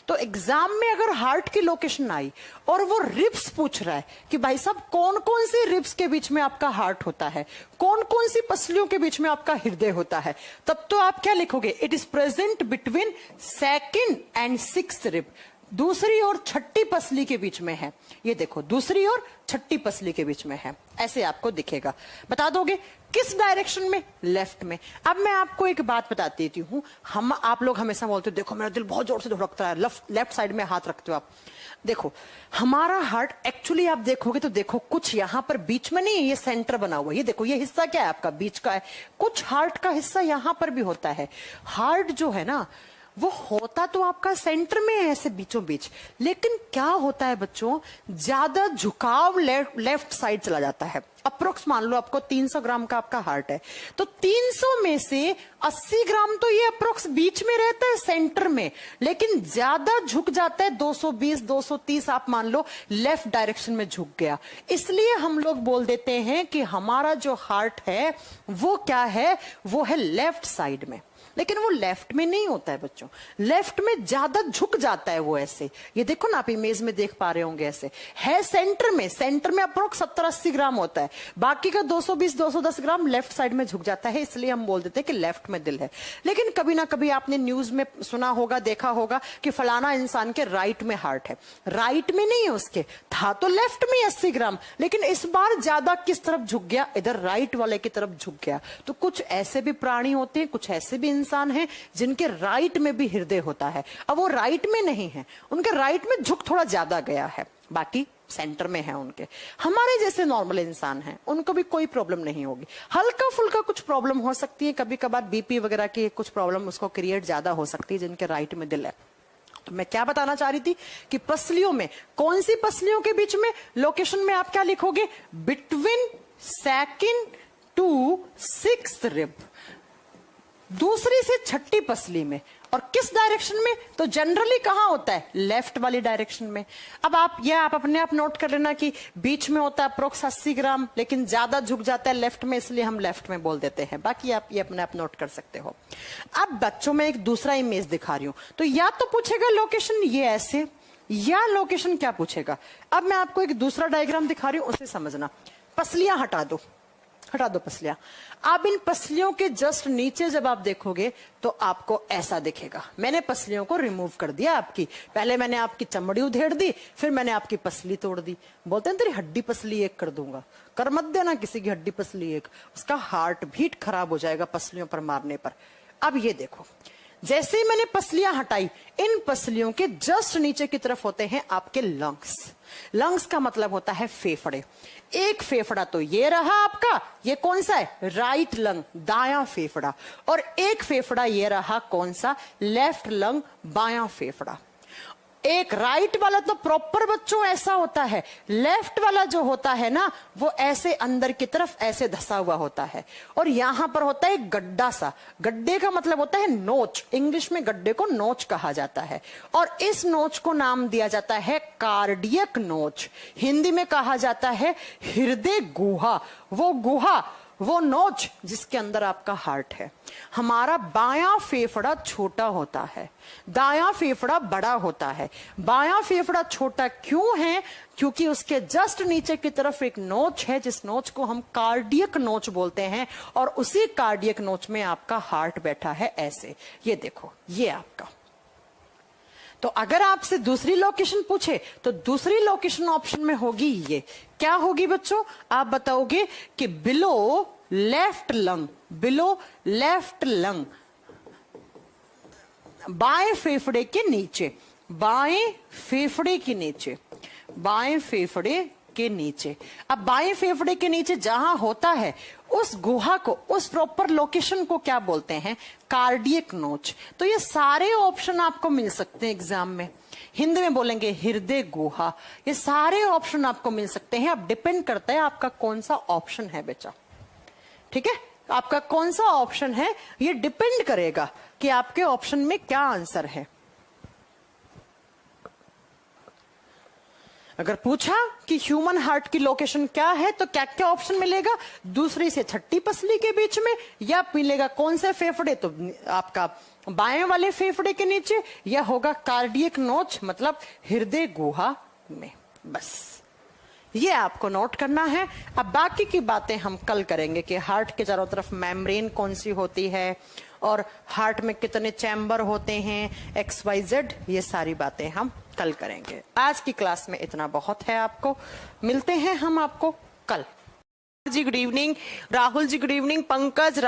तो एग्जाम में अगर हार्ट की लोकेशन आई और वो रिब्स पूछ रहा है कि भाई साहब कौन कौन सी रिब्स के बीच में आपका हार्ट होता है, कौन कौन सी पसलियों के बीच में आपका हृदय होता है, तब तो आप क्या लिखोगे? It is present between second and sixth rib, दूसरी और छठी पसली के बीच में है। ये देखो, दूसरी और छठी पसली के बीच में है, ऐसे आपको दिखेगा। बता दोगे किस डायरेक्शन में? लेफ्ट में। अब मैं आपको एक बात बता देती हूं, आप लोग हमेशा बोलते हो देखो मेरा दिल बहुत जोर से धड़कता है, लेफ्ट साइड में हाथ रखते हो आप। देखो हमारा हार्ट एक्चुअली आप देखोगे तो देखो कुछ यहां पर बीच में नहीं है, ये सेंटर बना हुआ है। ये देखो, ये हिस्सा क्या है आपका? बीच का है। कुछ हार्ट का हिस्सा यहां पर भी होता है। हार्ट जो है ना वो होता तो आपका सेंटर में है, ऐसे बीचों बीच, लेकिन क्या होता है बच्चों, ज्यादा झुकाव लेफ्ट साइड चला जाता है। अप्रोक्स मान लो आपको 300 ग्राम का आपका हार्ट है, तो 300 में से 80 ग्राम तो ये अप्रोक्स बीच में रहता है, सेंटर में, लेकिन ज्यादा झुक जाता है 220 230 आप मान लो लेफ्ट डायरेक्शन में झुक गया। इसलिए हम लोग बोल देते हैं कि हमारा जो हार्ट है वो क्या है, वो है लेफ्ट साइड में। लेकिन वो लेफ्ट में नहीं होता है बच्चों, लेफ्ट में ज्यादा झुक जाता है वो ऐसे। ये देखो ना, आप इमेज में देख पा रहे होंगे, ऐसे है सेंटर में। सेंटर में अप्रोक्स 70-80 ग्राम होता है, बाकी का 220-210 ग्राम लेफ्ट साइड में झुक जाता है, इसलिए हम बोल देते हैं कि लेफ्ट में दिल है। लेकिन कभी ना कभी आपने न्यूज में सुना होगा, देखा होगा कि फलाना इंसान के राइट में हार्ट है। राइट में नहीं है उसके, था तो लेफ्ट में 80 ग्राम, लेकिन इस बार ज्यादा किस तरफ झुक गया? इधर राइट वाले की तरफ झुक गया। तो कुछ ऐसे भी प्राणी होते हैं, कुछ ऐसे भी इंसान हैं जिनके राइट में भी हृदय होता है। अब वो राइट में नहीं है, उनके राइट में झुक थोड़ा ज्यादा गया है, बाकी सेंटर में है उनके। हमारे जैसे नॉर्मल इंसान हैं, उनको भी कोई प्रॉब्लम नहीं होगी। हल्का फुल्का कुछ प्रॉब्लम हो सकती है, कभी कभार बीपी वगैरह की कुछ प्रॉब्लम उसको क्रिएट ज्यादा हो सकती है जिनके राइट में दिल है। तो मैं क्या बताना चाह रही थी कि पसलियों में, कौन सी पसलियों के बीच में, लोकेशन में आप क्या लिखोगे? Between second to sixth rib, दूसरी से छठी पसली में। और किस डायरेक्शन में? तो जनरली कहां होता है? लेफ्ट वाली डायरेक्शन में। अब आप अपने आप नोट कर लेना कि बीच में होता है अप्रोक्स 80 ग्राम, लेकिन ज्यादा झुक जाता है लेफ्ट में, इसलिए हम लेफ्ट में बोल देते हैं। बाकी आप ये अपने आप नोट कर सकते हो। अब बच्चों में एक दूसरा इमेज दिखा रही हूं, तो या तो पूछेगा लोकेशन ये ऐसे, या लोकेशन क्या पूछेगा। अब मैं आपको एक दूसरा डायग्राम दिखा रही हूं, उसे समझना। पसलियां हटा दो पसलियां। अब इन पसलियों के जस्ट नीचे जब आप देखोगे तो आपको ऐसा दिखेगा। मैंने पसलियों को रिमूव कर दिया आपकी, पहले मैंने आपकी चमड़ी उधेड़ दी, फिर मैंने आपकी पसली तोड़ दी। बोलते हैं तेरी हड्डी पसली एक कर दूंगा, कर मत देना किसी की हड्डी पसली एक, उसका हार्ट बीट खराब हो जाएगा पसलियों पर मारने पर। अब ये देखो, जैसे ही मैंने पसलियां हटाई, इन पसलियों के जस्ट नीचे की तरफ होते हैं आपके लंग्स। लंग्स का मतलब होता है फेफड़े। एक फेफड़ा तो ये रहा आपका, ये कौन सा है? राइट लंग, दायां फेफड़ा। और एक फेफड़ा ये रहा कौन सा? लेफ्ट लंग, बायां फेफड़ा। एक राइट वाला तो प्रॉपर बच्चों ऐसा होता है, लेफ्ट वाला जो होता है ना वो ऐसे अंदर की तरफ ऐसे धसा हुआ होता है, और यहां पर होता है गड्ढा सा। गड्ढे का मतलब होता है नोच, इंग्लिश में गड्ढे को नोच कहा जाता है, और इस नोच को नाम दिया जाता है कार्डियक नोच। हिंदी में कहा जाता है हृदय गुहा। वो गुहा वो नोच जिसके अंदर आपका हार्ट है। हमारा बायां फेफड़ा छोटा होता है, दायां फेफड़ा बड़ा होता है। बायां फेफड़ा छोटा क्यों है? क्योंकि उसके जस्ट नीचे की तरफ एक नोच है, जिस नोच को हम कार्डियक नोच बोलते हैं, और उसी कार्डियक नोच में आपका हार्ट बैठा है ऐसे। ये देखो, ये आपका। तो अगर आपसे दूसरी लोकेशन पूछे तो दूसरी लोकेशन ऑप्शन में होगी ये। क्या होगी बच्चों? आप बताओगे कि below left lung, below left lung, बाएं फेफड़े के नीचे, बाएं फेफड़े के नीचे, बाएं फेफड़े के नीचे। अब बाएं फेफड़े के नीचे जहां होता है उस गुहा को, उस प्रॉपर लोकेशन को क्या बोलते हैं? कार्डियक नोच। तो ये सारे ऑप्शन आपको मिल सकते हैं एग्जाम में। हिंदी में बोलेंगे हृदय गुहा। ये सारे ऑप्शन आपको मिल सकते हैं। अब डिपेंड करता है आपका कौन सा ऑप्शन है बेटा, ठीक है? आपका कौन सा ऑप्शन है ये डिपेंड करेगा कि आपके ऑप्शन में क्या आंसर है। अगर पूछा कि ह्यूमन हार्ट की लोकेशन क्या है तो क्या क्या ऑप्शन मिलेगा? दूसरी से छठी पसली के बीच में, या मिलेगा कौन से फेफड़े? तो आपका बाएं वाले फेफड़े के नीचे, या होगा कार्डियक नोच मतलब हृदय गुहा में। बस ये आपको नोट करना है। अब बाकी की बातें हम कल करेंगे कि हार्ट के चारों तरफ मेम्ब्रेन कौन सी होती है और हार्ट में कितने चैम्बर होते हैं, XYZ, ये सारी बातें हम कल करेंगे। आज की क्लास में इतना बहुत है। आपको मिलते हैं हम आपको कल। जी good evening, Rahul ji good evening, Pankaj,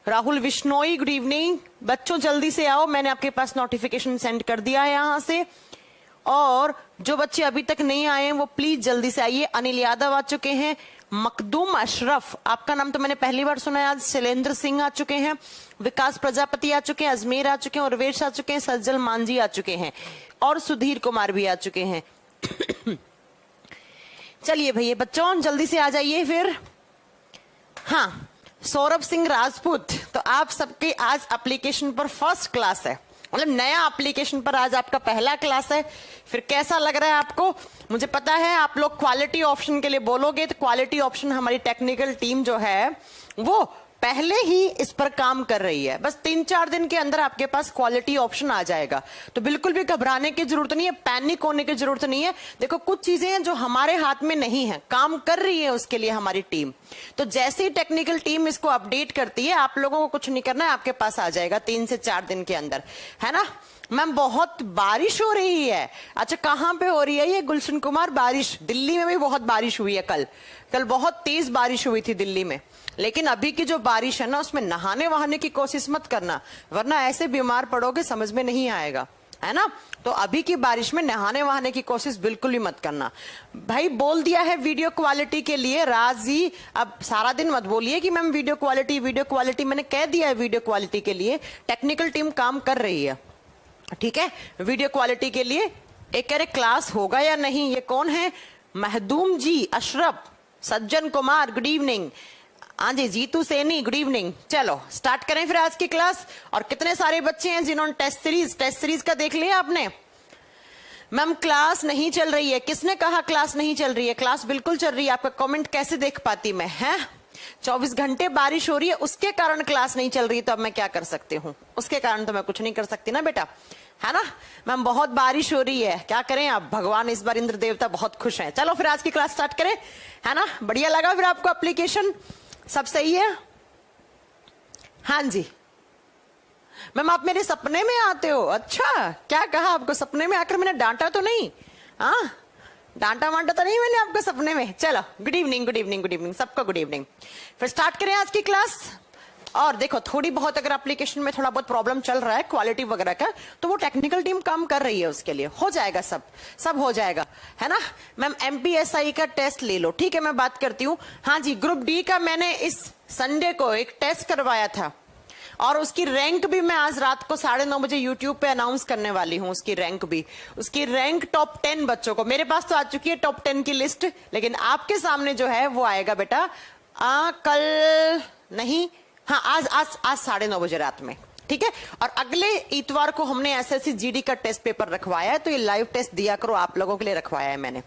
Rahul Vishnoi good evening. बच्चों जल्दी से आओ, मैंने आपके पास नोटिफिकेशन सेंड कर दिया है यहां से। और जो बच्चे अभी तक नहीं आए हैं वो प्लीज जल्दी से आइए। अनिल यादव आ चुके हैं, मखदूम अशरफ, आपका नाम तो मैंने पहली बार सुना है आज। शैलेंद्र सिंह आ चुके हैं, विकास प्रजापति आ चुके हैं, अजमेर आ चुके हैं, उर्वेश आ चुके हैं, सज्जल मांझी आ चुके हैं, और सुधीर कुमार भी आ चुके हैं। चलिए भैया बच्चों जल्दी से आ जाइए फिर। हाँ, सौरभ सिंह राजपूत, तो आप सबके आज एप्लीकेशन पर फर्स्ट क्लास है, मतलब नया एप्लीकेशन पर आज आपका पहला क्लास है। फिर कैसा लग रहा है आपको? मुझे पता है आप लोग क्वालिटी ऑप्शन के लिए बोलोगे, तो क्वालिटी ऑप्शन हमारी टेक्निकल टीम जो है वो पहले ही इस पर काम कर रही है। बस 3-4 दिन के अंदर आपके पास क्वालिटी ऑप्शन आ जाएगा। तो बिल्कुल भी घबराने की जरूरत नहीं है, पैनिक होने की जरूरत नहीं है। देखो कुछ चीजें हैं जो हमारे हाथ में नहीं है, काम कर रही है उसके लिए हमारी टीम। तो जैसे ही टेक्निकल टीम इसको अपडेट करती है, आप लोगों को कुछ नहीं करना है, आपके पास आ जाएगा 3 से 4 दिन के अंदर, है ना? मैम बहुत बारिश हो रही है। अच्छा कहां पे हो रही है ये? गुलशन कुमार, बारिश दिल्ली में भी बहुत बारिश हुई है। कल बहुत तेज बारिश हुई थी दिल्ली में। लेकिन अभी की जो बारिश है ना, उसमें नहाने वहाने की कोशिश मत करना, वरना ऐसे बीमार पड़ोगे समझ में नहीं आएगा, है ना? तो अभी की बारिश में नहाने वहाने की कोशिश बिल्कुल भी मत करना। भाई बोल दिया है वीडियो क्वालिटी के लिए राज जी, अब सारा दिन मत बोलिए कि मैम वीडियो क्वालिटी। मैंने कह दिया है वीडियो क्वालिटी के लिए टेक्निकल टीम काम कर रही है, ठीक है? वीडियो क्वालिटी के लिए एक अरे क्लास होगा या नहीं? ये कौन है? महदूम जी, अशरफ, सज्जन कुमार गुड इवनिंग, हाँ जी, जीतू सैनी गुड इवनिंग। चलो स्टार्ट करें फिर आज की क्लास। और कितने सारे बच्चे हैं जिन्होंने टेस्ट सीरीज का देख लिया आपने? मैम क्लास नहीं चल रही है। किसने कहा क्लास नहीं चल रही है? क्लास बिल्कुल चल रही है। आपका कमेंट कैसे देख पाती मैं? है 24 घंटे बारिश हो रही है, उसके कारण क्लास नहीं चल रही, तो अब मैं क्या कर सकती हूँ? उसके कारण तो मैं कुछ नहीं कर सकती ना बेटा, है ना? मैम बहुत बारिश हो रही है, क्या करें? आप भगवान इस बार इंद्र देवता बहुत खुश हैं। चलो फिर आज की क्लास स्टार्ट करें, है ना? बढ़िया लगा फिर आपको एप्लीकेशन? सब सही है? हाँ जी मैम, आप मेरे सपने में आते हो? अच्छा, क्या कहा आपको? सपने में आकर मैंने डांटा तो नहीं? हाँ, डांटा वांटा तो नहीं मैंने आपको सपने में? चलो गुड इवनिंग सबको गुड इवनिंग। फिर स्टार्ट करें आज की क्लास। और देखो थोड़ी बहुत अगर एप्लीकेशन में थोड़ा बहुत प्रॉब्लम चल रहा है क्वालिटी वगैरह का, तो वो टेक्निकल टीम काम कर रही है, उसके लिए हो जाएगा, सब हो जाएगा, है ना? मैम MPSI का टेस्ट ले लो, ठीक है? मैं बात करती हूँ। हाँ जी, ग्रुप डी का मैंने इस संडे को एक टेस्ट करवाया था, और उसकी रैंक भी मैं आज रात को 9:30 बजे यूट्यूब पे अनाउंस करने वाली हूँ। उसकी रैंक टॉप 10 बच्चों को, मेरे पास तो आ चुकी है टॉप 10 की लिस्ट, लेकिन आपके सामने जो है वो आएगा बेटा कल नहीं, हाँ आज 9:30 बजे रात में, ठीक है? और अगले इतवार को हमने SSC GD का टेस्ट पेपर रखवाया है, तो ये लाइव टेस्ट दिया करो, आप लोगों के लिए रखवाया है मैंने।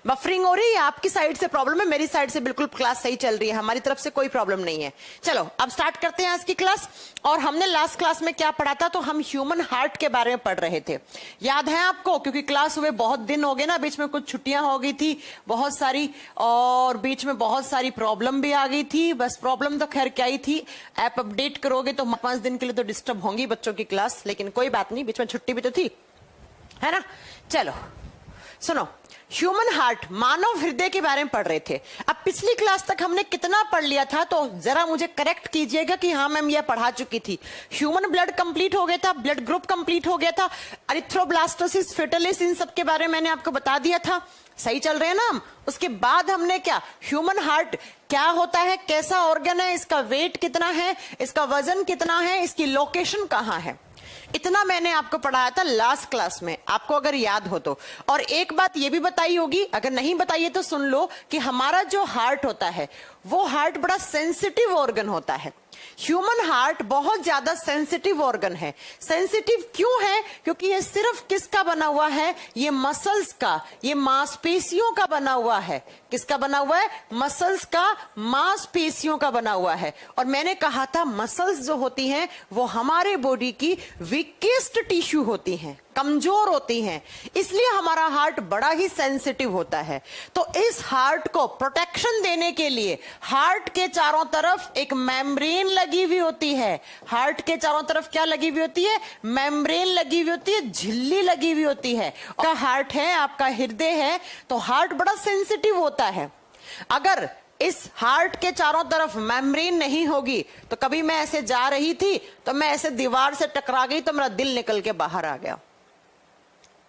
बफरिंग हो रही है, आपकी साइड से प्रॉब्लम है, मेरी साइड से बिल्कुल क्लास सही चल रही है, हमारी तरफ से कोई प्रॉब्लम नहीं है। चलो अब स्टार्ट करते हैं आज की क्लास। और हमने लास्ट क्लास में क्या पढ़ा था, तो हम ह्यूमन हार्ट के बारे में पढ़ रहे थे, याद है आपको? क्योंकि क्लास हुए बहुत दिन हो गए ना, बीच में कुछ छुट्टियां हो गई थी बहुत सारी, और बीच में बहुत सारी प्रॉब्लम भी आ गई थी। बस प्रॉब्लम तो खैर क्या ही थी, ऐप अपडेट करोगे तो 5 दिन के लिए तो डिस्टर्ब होंगी बच्चों की क्लास, लेकिन कोई बात नहीं, बीच में छुट्टी भी तो थी, है ना। चलो सुनो, ह्यूमन हार्ट, मानव हृदय के बारे में पढ़ रहे थे। अब पिछली क्लास तक हमने कितना पढ़ लिया था, तो जरा मुझे करेक्ट कीजिएगा कि हाँ मैम ये पढ़ा चुकी थी। ह्यूमन ब्लड कंप्लीट हो गया था, ब्लड ग्रुप कंप्लीट हो गया था, एरिथ्रोब्लास्टोसिस, फेटलिस, इन सब के बारे में मैंने आपको बता दिया था। सही चल रहे हैं ना हम? उसके बाद हमने क्या, ह्यूमन हार्ट क्या होता है, कैसा ऑर्गन है, इसका वेट कितना है, इसका वजन कितना है, इसकी लोकेशन कहाँ है, इतना मैंने आपको पढ़ाया था लास्ट क्लास में, आपको अगर याद हो तो। और एक बात ये भी बताई होगी, अगर नहीं बताइए तो सुन लो, कि हमारा जो हार्ट होता है वो हार्ट बड़ा सेंसिटिव ऑर्गन होता है। ह्यूमन हार्ट बहुत ज्यादा सेंसिटिव ऑर्गन है। सेंसिटिव क्यों है? क्योंकि ये सिर्फ किसका बना हुआ है, ये मसल्स का, ये मांसपेशियों का बना हुआ है। किसका बना हुआ है? मसल्स का, मांसपेशियों का बना हुआ है। और मैंने कहा था मसल्स जो होती हैं वो हमारे बॉडी की वीकेस्ट टिश्यू होती हैं, कमजोर होती हैं, इसलिए हमारा हार्ट बड़ा ही सेंसिटिव होता है। तो इस हार्ट को प्रोटेक्शन देने के लिए हार्ट के चारों तरफ एक मेम्ब्रेन लगी हुई होती है। हार्ट के चारों तरफ क्या लगी हुई होती है? मेम्ब्रेन लगी हुई होती है, झिल्ली लगी हुई होती है। आपका हार्ट है, आपका हृदय है, तो हार्ट बड़ा सेंसिटिव होता है। अगर इस हार्ट के चारों तरफ मेम्ब्रेन नहीं होगी, तो कभी मैं ऐसे जा रही थी तो मैं ऐसे दीवार से टकरा गई तो मेरा दिल निकल के बाहर आ गया।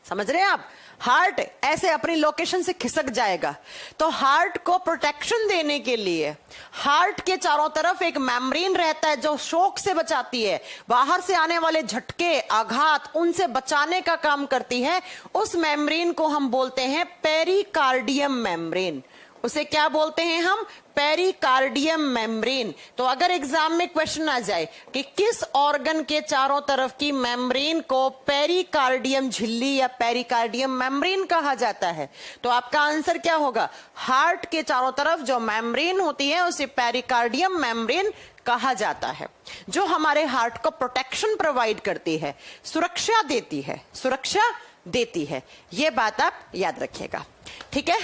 समझ रहे हैं आप? हार्ट ऐसे अपनी लोकेशन से खिसक जाएगा। तो हार्ट को प्रोटेक्शन देने के लिए हार्ट के चारों तरफ एक मेम्ब्रेन रहता है जो शॉक से बचाती है, बाहर से आने वाले झटके, आघात, उनसे बचाने का काम करती है। उस मेम्ब्रेन को हम बोलते हैं पेरिकार्डियम मेम्ब्रेन। उसे क्या बोलते हैं हम? Pericardium membrane. तो अगर एग्जाम में क्वेश्चन आ जाए कि किस ऑर्गन के चारों तरफ की मेम्ब्रेन को पेरिकार्डियम झिल्ली या पेरिकार्डियम मेम्ब्रेन कहा जाता है, तो आपका आंसर क्या होगा? हार्ट के चारों तरफ जो मेम्ब्रेन होती है उसे पेरिकार्डियम मेम्ब्रेन कहा जाता है, जो हमारे हार्ट को प्रोटेक्शन प्रोवाइड करती है, सुरक्षा देती है, सुरक्षा देती है। ये बात आप याद रखिएगा, ठीक है?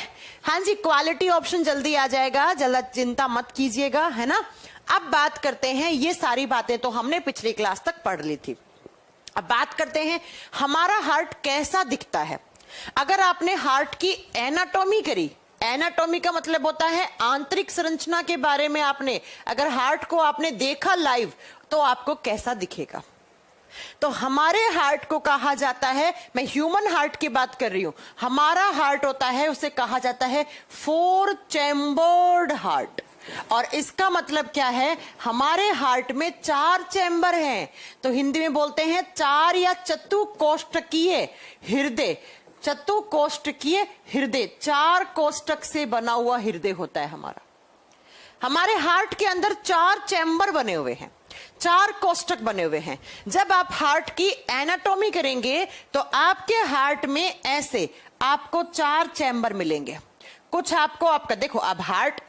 हाँ जी, क्वालिटी ऑप्शन जल्दी आ जाएगा, जल्द, चिंता मत कीजिएगा, है ना। अब बात करते हैं, ये सारी बातें तो हमने पिछली क्लास तक पढ़ ली थी। अब बात करते हैं हमारा हार्ट कैसा दिखता है। अगर आपने हार्ट की एनाटॉमी करी, एनाटॉमी का मतलब होता है आंतरिक संरचना के बारे में, आपने अगर हार्ट को आपने देखा लाइव तो आपको कैसा दिखेगा। तो हमारे हार्ट को कहा जाता है, मैं ह्यूमन हार्ट की बात कर रही हूं, हमारा हार्ट होता है उसे कहा जाता है 4 चैम्बर्ड हार्ट। और इसका मतलब क्या है? हमारे हार्ट में 4 चैम्बर हैं, तो हिंदी में बोलते हैं 4 या चतुकोष्ठकीय हृदय। चतुकोष्ठकीय हृदय, 4 कोष्ठक से बना हुआ हृदय होता है हमारा। हमारे हार्ट के अंदर 4 चैम्बर बने हुए हैं, 4 कोष्ठक बने हुए हैं। जब आप हार्ट की एनाटॉमी करेंगे तो आपके हार्ट में ऐसे आपको 4 चैम्बर मिलेंगे। कुछ आपको, आपका देखो, अब हार्ट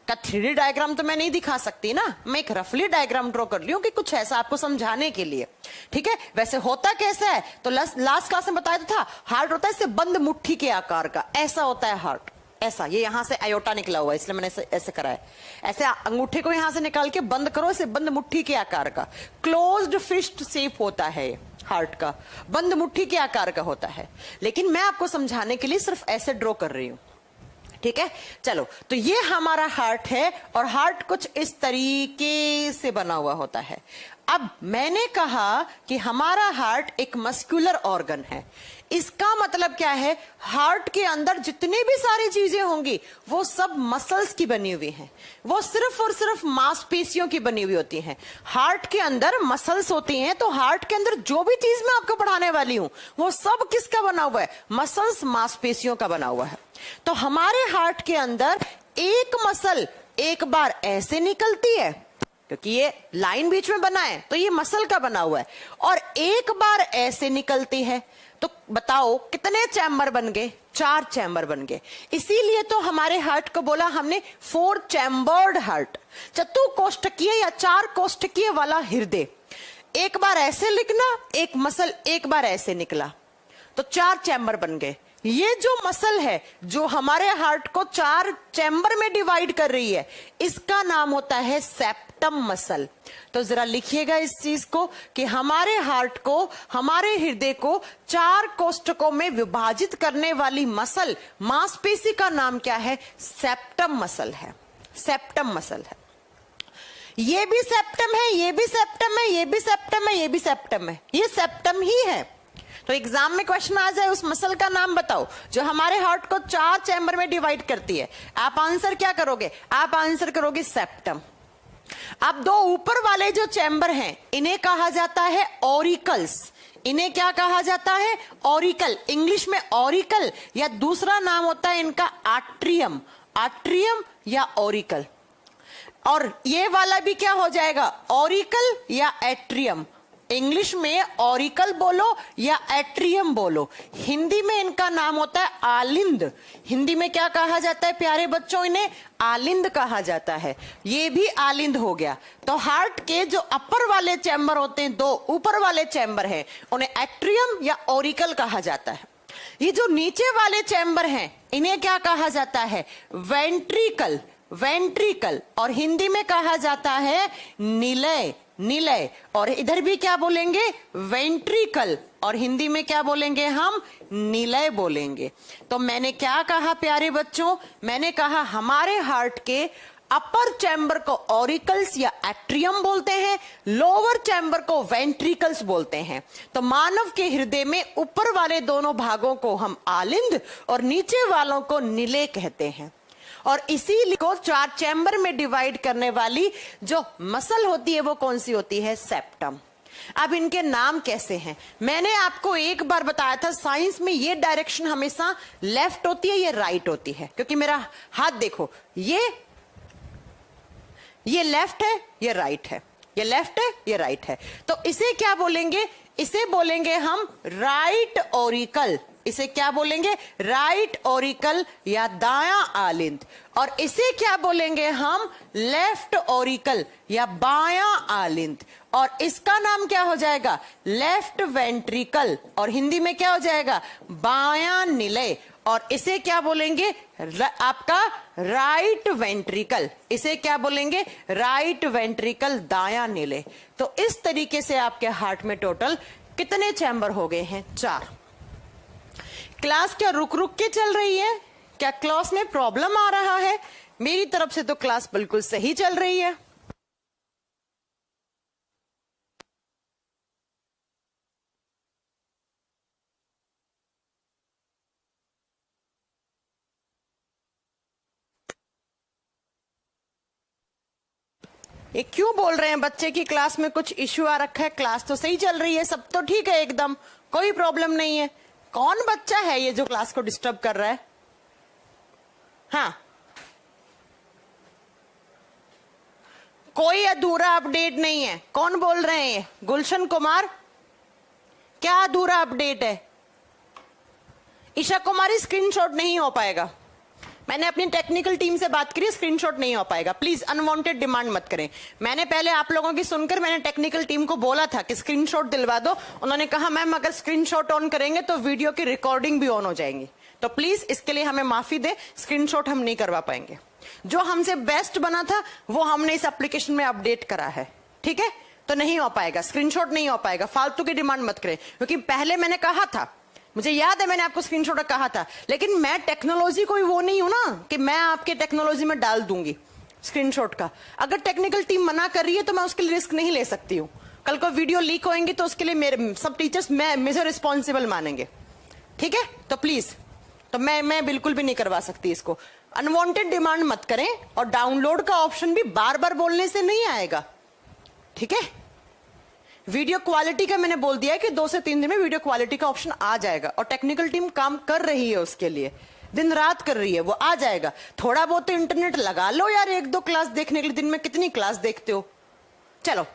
का 3D डायग्राम तो मैं नहीं दिखा सकती ना, मैं एक रफली डायग्राम ड्रॉ कर ली हूं कि कुछ ऐसा आपको समझाने के लिए, ठीक है? वैसे होता कैसा है, तो लास्ट क्लास में बताया था, हार्ट होता है इससे बंद मुट्ठी के आकार का, ऐसा होता है हार्ट, ऐसा। ये यहां से आयोटा निकला हुआ है इसलिए मैंने ऐसे करा है। ऐसे अंगूठे को यहां से निकाल के बंद करो, इसे बंद मुट्ठी के आकार का, क्लोज्ड फिस्ट शेप होता है हार्ट का, बंद मुट्ठी के आकार का होता है। लेकिन मैं आपको समझाने के लिए सिर्फ ऐसे ड्रॉ कर रही हूं, ठीक है? चलो, तो ये हमारा हार्ट है और हार्ट कुछ इस तरीके से बना हुआ होता है। अब मैंने कहा कि हमारा हार्ट एक मस्कुलर ऑर्गन है। इसका मतलब क्या है? हार्ट के अंदर जितनी भी सारी चीजें होंगी वो सब मसल्स की बनी हुई हैं, वो सिर्फ और सिर्फ मांसपेशियों की बनी हुई होती हैं। हार्ट के अंदर मसल्स होती हैं, तो हार्ट के अंदर जो भी चीज मैं आपको पढ़ाने वाली हूं वो सब किसका बना हुआ है? मसल्स, मांसपेशियों का बना हुआ है। तो हमारे हार्ट के अंदर एक मसल एक बार ऐसे निकलती है, क्योंकि ये लाइन बीच में बना है तो ये मसल का बना हुआ है, और एक बार ऐसे निकलती है। तो बताओ कितने चैम्बर बन गए? 4 चैम्बर बन गए। इसीलिए तो हमारे हार्ट को बोला हमने 4 चैम्बर्ड हार्ट, चतुकोष्ठकीय या 4 कोष्ठकीय वाला हृदय। एक बार ऐसे लिखना, एक मसल एक बार ऐसे निकला, तो 4 चैम्बर बन गए। ये जो मसल है जो हमारे हार्ट को 4 चैम्बर में डिवाइड कर रही है, इसका नाम होता है सेप्टम मसल। तो जरा लिखिएगा इस चीज को कि हमारे हार्ट को, हमारे हृदय को 4 कोष्ठकों में विभाजित करने वाली मसल, मांसपेशी का नाम क्या है? सेप्टम मसल है। सेप्टम मसल है। ये भी सेप्टम है, ये भी सेप्टम है, ये भी सेप्टम है, ये भी सेप्टम है, ये सेप्टम ही है। तो एग्जाम में क्वेश्चन आ जाए उस मसल का नाम बताओ जो हमारे हार्ट को 4 चैम्बर में डिवाइड करती है, आप आंसर क्या करोगे? आप आंसर करोगे सेप्टम। अब 2 ऊपर वाले जो चैम्बर हैं इन्हें कहा जाता है ऑरिकल्स। इन्हें क्या कहा जाता है? ऑरिकल। इंग्लिश में ऑरिकल, या दूसरा नाम होता है इनका आट्रियम। आट्रियम या ऑरिकल। और ये वाला भी क्या हो जाएगा? ऑरिकल या एट्रियम। इंग्लिश में ऑरिकल बोलो या एट्रियम बोलो, हिंदी में इनका नाम होता है आलिंद। हिंदी में क्या कहा जाता है प्यारे बच्चों? इन्हें आलिंद कहा जाता है। ये भी आलिंद हो गया। तो हार्ट के जो अपर वाले चैम्बर होते हैं, 2 ऊपर वाले चैम्बर हैं, उन्हें एट्रियम या ऑरिकल कहा जाता है। ये जो नीचे वाले चैम्बर हैं इन्हें क्या कहा जाता है? वेंट्रिकल। वेंट्रिकल, और हिंदी में कहा जाता है निलय। निलय। और इधर भी क्या बोलेंगे? वेंट्रिकल, और हिंदी में क्या बोलेंगे हम? निलय बोलेंगे। तो मैंने क्या कहा प्यारे बच्चों? मैंने कहा हमारे हार्ट के अपर चैम्बर को ऑरिकल्स या एट्रियम बोलते हैं, लोअर चैम्बर को वेंट्रिकल्स बोलते हैं। तो मानव के हृदय में ऊपर वाले दोनों भागों को हम आलिंद और नीचे वालों को निलय कहते हैं। और इसीलिए को 4 चैम्बर में डिवाइड करने वाली जो मसल होती है वो कौन सी होती है? सेप्टम। अब इनके नाम कैसे हैं? मैंने आपको एक बार बताया था साइंस में ये डायरेक्शन हमेशा लेफ्ट होती है, ये राइट होती है। क्योंकि मेरा हाथ देखो, ये लेफ्ट है, ये राइट है, ये लेफ्ट है, ये राइट है। तो इसे क्या बोलेंगे? इसे बोलेंगे हम राइट ऑरिकल। इसे क्या बोलेंगे? राइट ऑरिकल या दायां आलिंद। और इसे क्या बोलेंगे हम? लेफ्ट ऑरिकल या बायां आलिंद। और इसका नाम क्या हो जाएगा? लेफ्ट वेंट्रिकल, और हिंदी में क्या हो जाएगा? बायां निलय। और इसे क्या बोलेंगे? आपका राइट वेंट्रिकल। इसे क्या बोलेंगे? राइट वेंट्रिकल, दायां निलय। तो इस तरीके से आपके हार्ट में टोटल कितने चैम्बर हो गए हैं? 4। क्लास क्या रुक रुक के चल रही है? क्या क्लास में प्रॉब्लम आ रहा है? मेरी तरफ से तो क्लास बिल्कुल सही चल रही है। ये क्यों बोल रहे हैं बच्चे की क्लास में कुछ इश्यू आ रखा है? क्लास तो सही चल रही है, सब तो ठीक है, एकदम कोई प्रॉब्लम नहीं है। कौन बच्चा है ये जो क्लास को डिस्टर्ब कर रहा है? हाँ, कोई अधूरा अपडेट नहीं है। कौन बोल रहे हैं? गुलशन कुमार। क्या अधूरा अपडेट है? ईशा कुमारी, स्क्रीनशॉट नहीं हो पाएगा। मैंने अपनी टेक्निकल टीम से बात करी, स्क्रीनशॉट नहीं हो पाएगा। प्लीज अनवांटेड डिमांड मत करें। मैंने पहले आप लोगों की सुनकर मैंने टेक्निकल टीम को बोला था कि स्क्रीनशॉट दिलवा दो। उन्होंने कहा मैम अगर स्क्रीनशॉट ऑन करेंगे तो वीडियो की रिकॉर्डिंग भी ऑन हो जाएंगी। तो प्लीज इसके लिए हमें माफी दे, स्क्रीनशॉट हम नहीं करवा पाएंगे। जो हमसे बेस्ट बना था वो हमने इस एप्लीकेशन में अपडेट करा है, ठीक है? तो नहीं हो पाएगा, स्क्रीनशॉट नहीं हो पाएगा। फालतू की डिमांड मत करें, क्योंकि पहले मैंने कहा था, मुझे याद है मैंने आपको स्क्रीनशॉट कहा था, लेकिन मैं टेक्नोलॉजी कोई वो नहीं हूं ना कि मैं आपके टेक्नोलॉजी में डाल दूंगी स्क्रीनशॉट का। अगर टेक्निकल टीम मना कर रही है तो मैं उसके लिए रिस्क नहीं ले सकती हूँ। कल को वीडियो लीक होएंगी तो उसके लिए मेरे सब टीचर्स मुझे रिस्पॉन्सिबल मानेंगे, ठीक है? तो प्लीज, तो मैं बिल्कुल भी नहीं करवा सकती इसको। अनवांटेड डिमांड मत करें, और डाउनलोड का ऑप्शन भी बार बार बोलने से नहीं आएगा, ठीक है? वीडियो क्वालिटी का मैंने बोल दिया है कि 2 से 3 दिन में वीडियो क्वालिटी का ऑप्शन आ जाएगा, और टेक्निकल टीम काम कर रही है उसके लिए, दिन रात कर रही है, वो आ जाएगा। थोड़ा बहुत तो इंटरनेट लगा लो यार, 1-2 क्लास देखने के लिए। दिन में कितनी क्लास देखते हो? चलो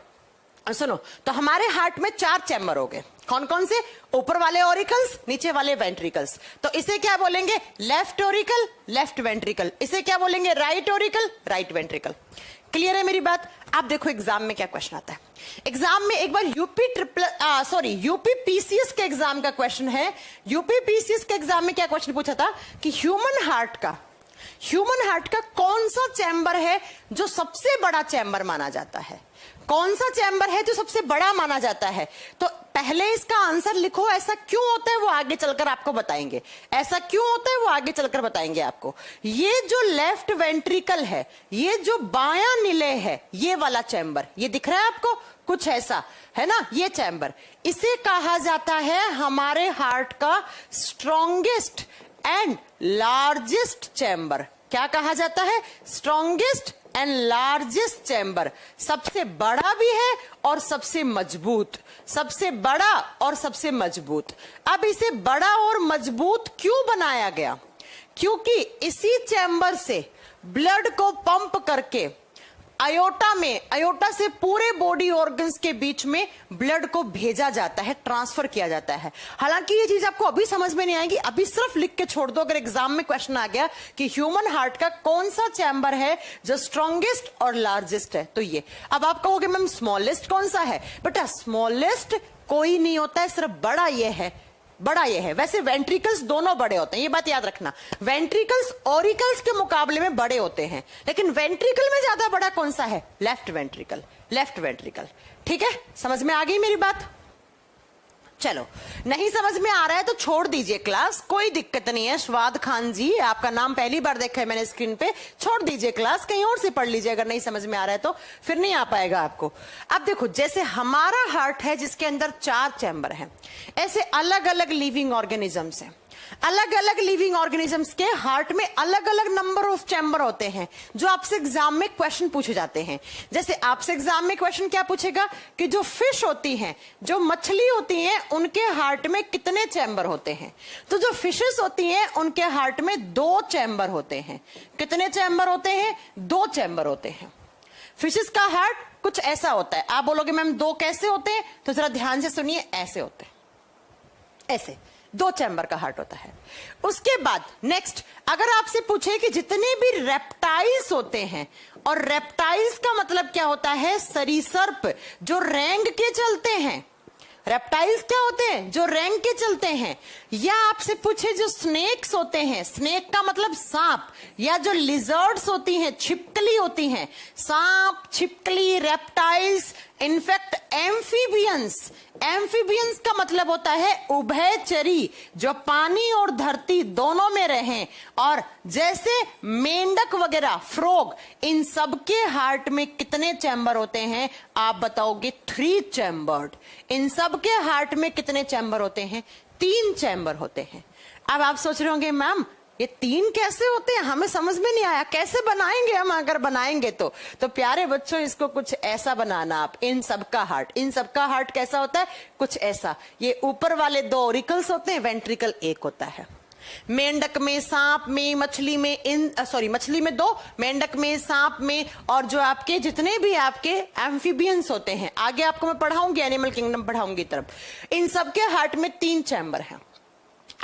सुनो, तो हमारे हार्ट में 4 चैम्बर हो गए। कौन कौन से? ऊपर वाले ऑरिकल्स, नीचे वाले वेंट्रिकल्स। तो इसे क्या बोलेंगे? Left auricle, left ventricle. इसे क्या बोलेंगे? Right auricle, right ventricle. Clear है मेरी बात? आप देखो एग्जाम में क्या क्वेश्चन आता है। एग्जाम में एक बार यूपी पीसीएस के एग्जाम का क्वेश्चन है। यूपी पीसीएस के एग्जाम में क्या क्वेश्चन पूछा था कि ह्यूमन हार्ट का कौन सा चैम्बर है जो सबसे बड़ा चैम्बर माना जाता है? कौन सा चैम्बर है जो सबसे बड़ा माना जाता है? तो पहले इसका आंसर लिखो। ऐसा क्यों होता है वो आगे चलकर आपको बताएंगे। ऐसा क्यों होता है वो आगे चलकर बताएंगे आपको। ये जो लेफ्ट वेंट्रिकल है, ये जो बायां निलय है, ये वाला चैम्बर, ये दिख रहा है आपको कुछ ऐसा है ना, ये चैम्बर, इसे कहा जाता है हमारे हार्ट का स्ट्रॉन्गेस्ट एंड लार्जेस्ट चैम्बर। क्या कहा जाता है? Strongest and largest chamber. सबसे बड़ा भी है और सबसे मजबूत, सबसे बड़ा और सबसे मजबूत। अब इसे बड़ा और मजबूत क्यों बनाया गया? क्योंकि इसी चैम्बर से ब्लड को पंप करके अयोटा से पूरे बॉडी ऑर्गन्स के बीच में ब्लड को भेजा जाता है, ट्रांसफर किया जाता है। हालांकि ये चीज आपको अभी समझ में नहीं आएगी, अभी सिर्फ लिख के छोड़ दो। अगर एग्जाम में क्वेश्चन आ गया कि ह्यूमन हार्ट का कौन सा चैम्बर है जो स्ट्रॉन्गेस्ट और लार्जेस्ट है, तो ये। अब आप कहोगे मैम स्मॉलेस्ट कौन सा है? बेटा स्मॉलेस्ट कोई नहीं होता है, सिर्फ बड़ा ये है, बड़ा ये है। वैसे वेंट्रिकल्स दोनों बड़े होते हैं, ये बात याद रखना। वेंट्रिकल्स ऑरिकल्स के मुकाबले में बड़े होते हैं, लेकिन वेंट्रिकल में ज्यादा बड़ा कौन सा है? Left ventricle, left ventricle. ठीक है, समझ में आ गई मेरी बात? चलो, नहीं समझ में आ रहा है तो छोड़ दीजिए क्लास, कोई दिक्कत नहीं है। स्वाद खान जी, आपका नाम पहली बार देखा है मैंने स्क्रीन पे, छोड़ दीजिए क्लास, कहीं और से पढ़ लीजिए। अगर नहीं समझ में आ रहा है तो फिर नहीं आ पाएगा आपको। अब देखो, जैसे हमारा हार्ट है जिसके अंदर 4 चैम्बर हैं, ऐसे अलग अलग लिविंग ऑर्गेनिजम्स हैं। अलग अलग लिविंग ऑर्गेनिजम्स के हार्ट में अलग अलग नंबर ऑफ चैम्बर होते हैं, जो आपसे एग्जाम में क्वेश्चन पूछे जाते हैं। जैसे आपसे एग्जाम में क्वेश्चन क्या पूछेगा कि जो फिश होती हैं, जो मछली होती हैं, उनके हार्ट में कितने चैम्बर होते हैं? तो जो फिशेस होती हैं उनके हार्ट में 2 चैम्बर होते हैं। कितने चैम्बर होते हैं? 2 चैम्बर होते हैं। फिशेस का हार्ट कुछ ऐसा होता है। आप बोलोगे मैम 2 कैसे होते हैं? तो जरा ध्यान से सुनिए, ऐसे होते हैं, ऐसे 2 चैम्बर का हार्ट होता है। उसके बाद नेक्स्ट, अगर आपसे पूछे कि जितने भी रेप्टाइल्स होते हैं, और रेप्टाइल्स का मतलब क्या होता है? सरीसृप, जो रेंग के चलते हैं। रेप्टाइल्स क्या होते हैं? जो रेंग के चलते हैं। या आपसे पूछे जो स्नेक्स होते हैं, स्नेक का मतलब सांप, या जो लिजर्ड्स होती हैं, छिपकली होती हैं, सांप, छिपकली, रेप्टाइल्स, इनफैक्ट एम्फीबियंस। एम्फीबियंस का मतलब होता है उभयचरी, जो पानी और धरती दोनों में रहें। और जैसे मेंढक वगैरह, फ्रॉग, इन सबके हार्ट में कितने चैम्बर होते हैं? आप बताओगे 3 चैम्बर्ड। इन सबके हार्ट में कितने चैम्बर होते हैं? 3 चैम्बर होते हैं। अब आप सोच रहे होंगे मैम ये 3 कैसे होते हैं, हमें समझ में नहीं आया, कैसे बनाएंगे हम? अगर बनाएंगे तो प्यारे बच्चों इसको कुछ ऐसा बनाना आप। इन सबका हार्ट कैसा होता है? कुछ ऐसा। ये ऊपर वाले 2 ऑरिकल्स होते हैं, वेंट्रिकल 1 होता है। मेंढक में, सांप में, मछली में, मछली में 2, मेंढक में, सांप में, और जो आपके जितने भी आपके एम्फीबियंस होते हैं, आगे आपको मैं पढ़ाऊंगी, एनिमल किंगडम पढ़ाऊंगी तरफ, इन सबके हार्ट में 3 चैम्बर हैं।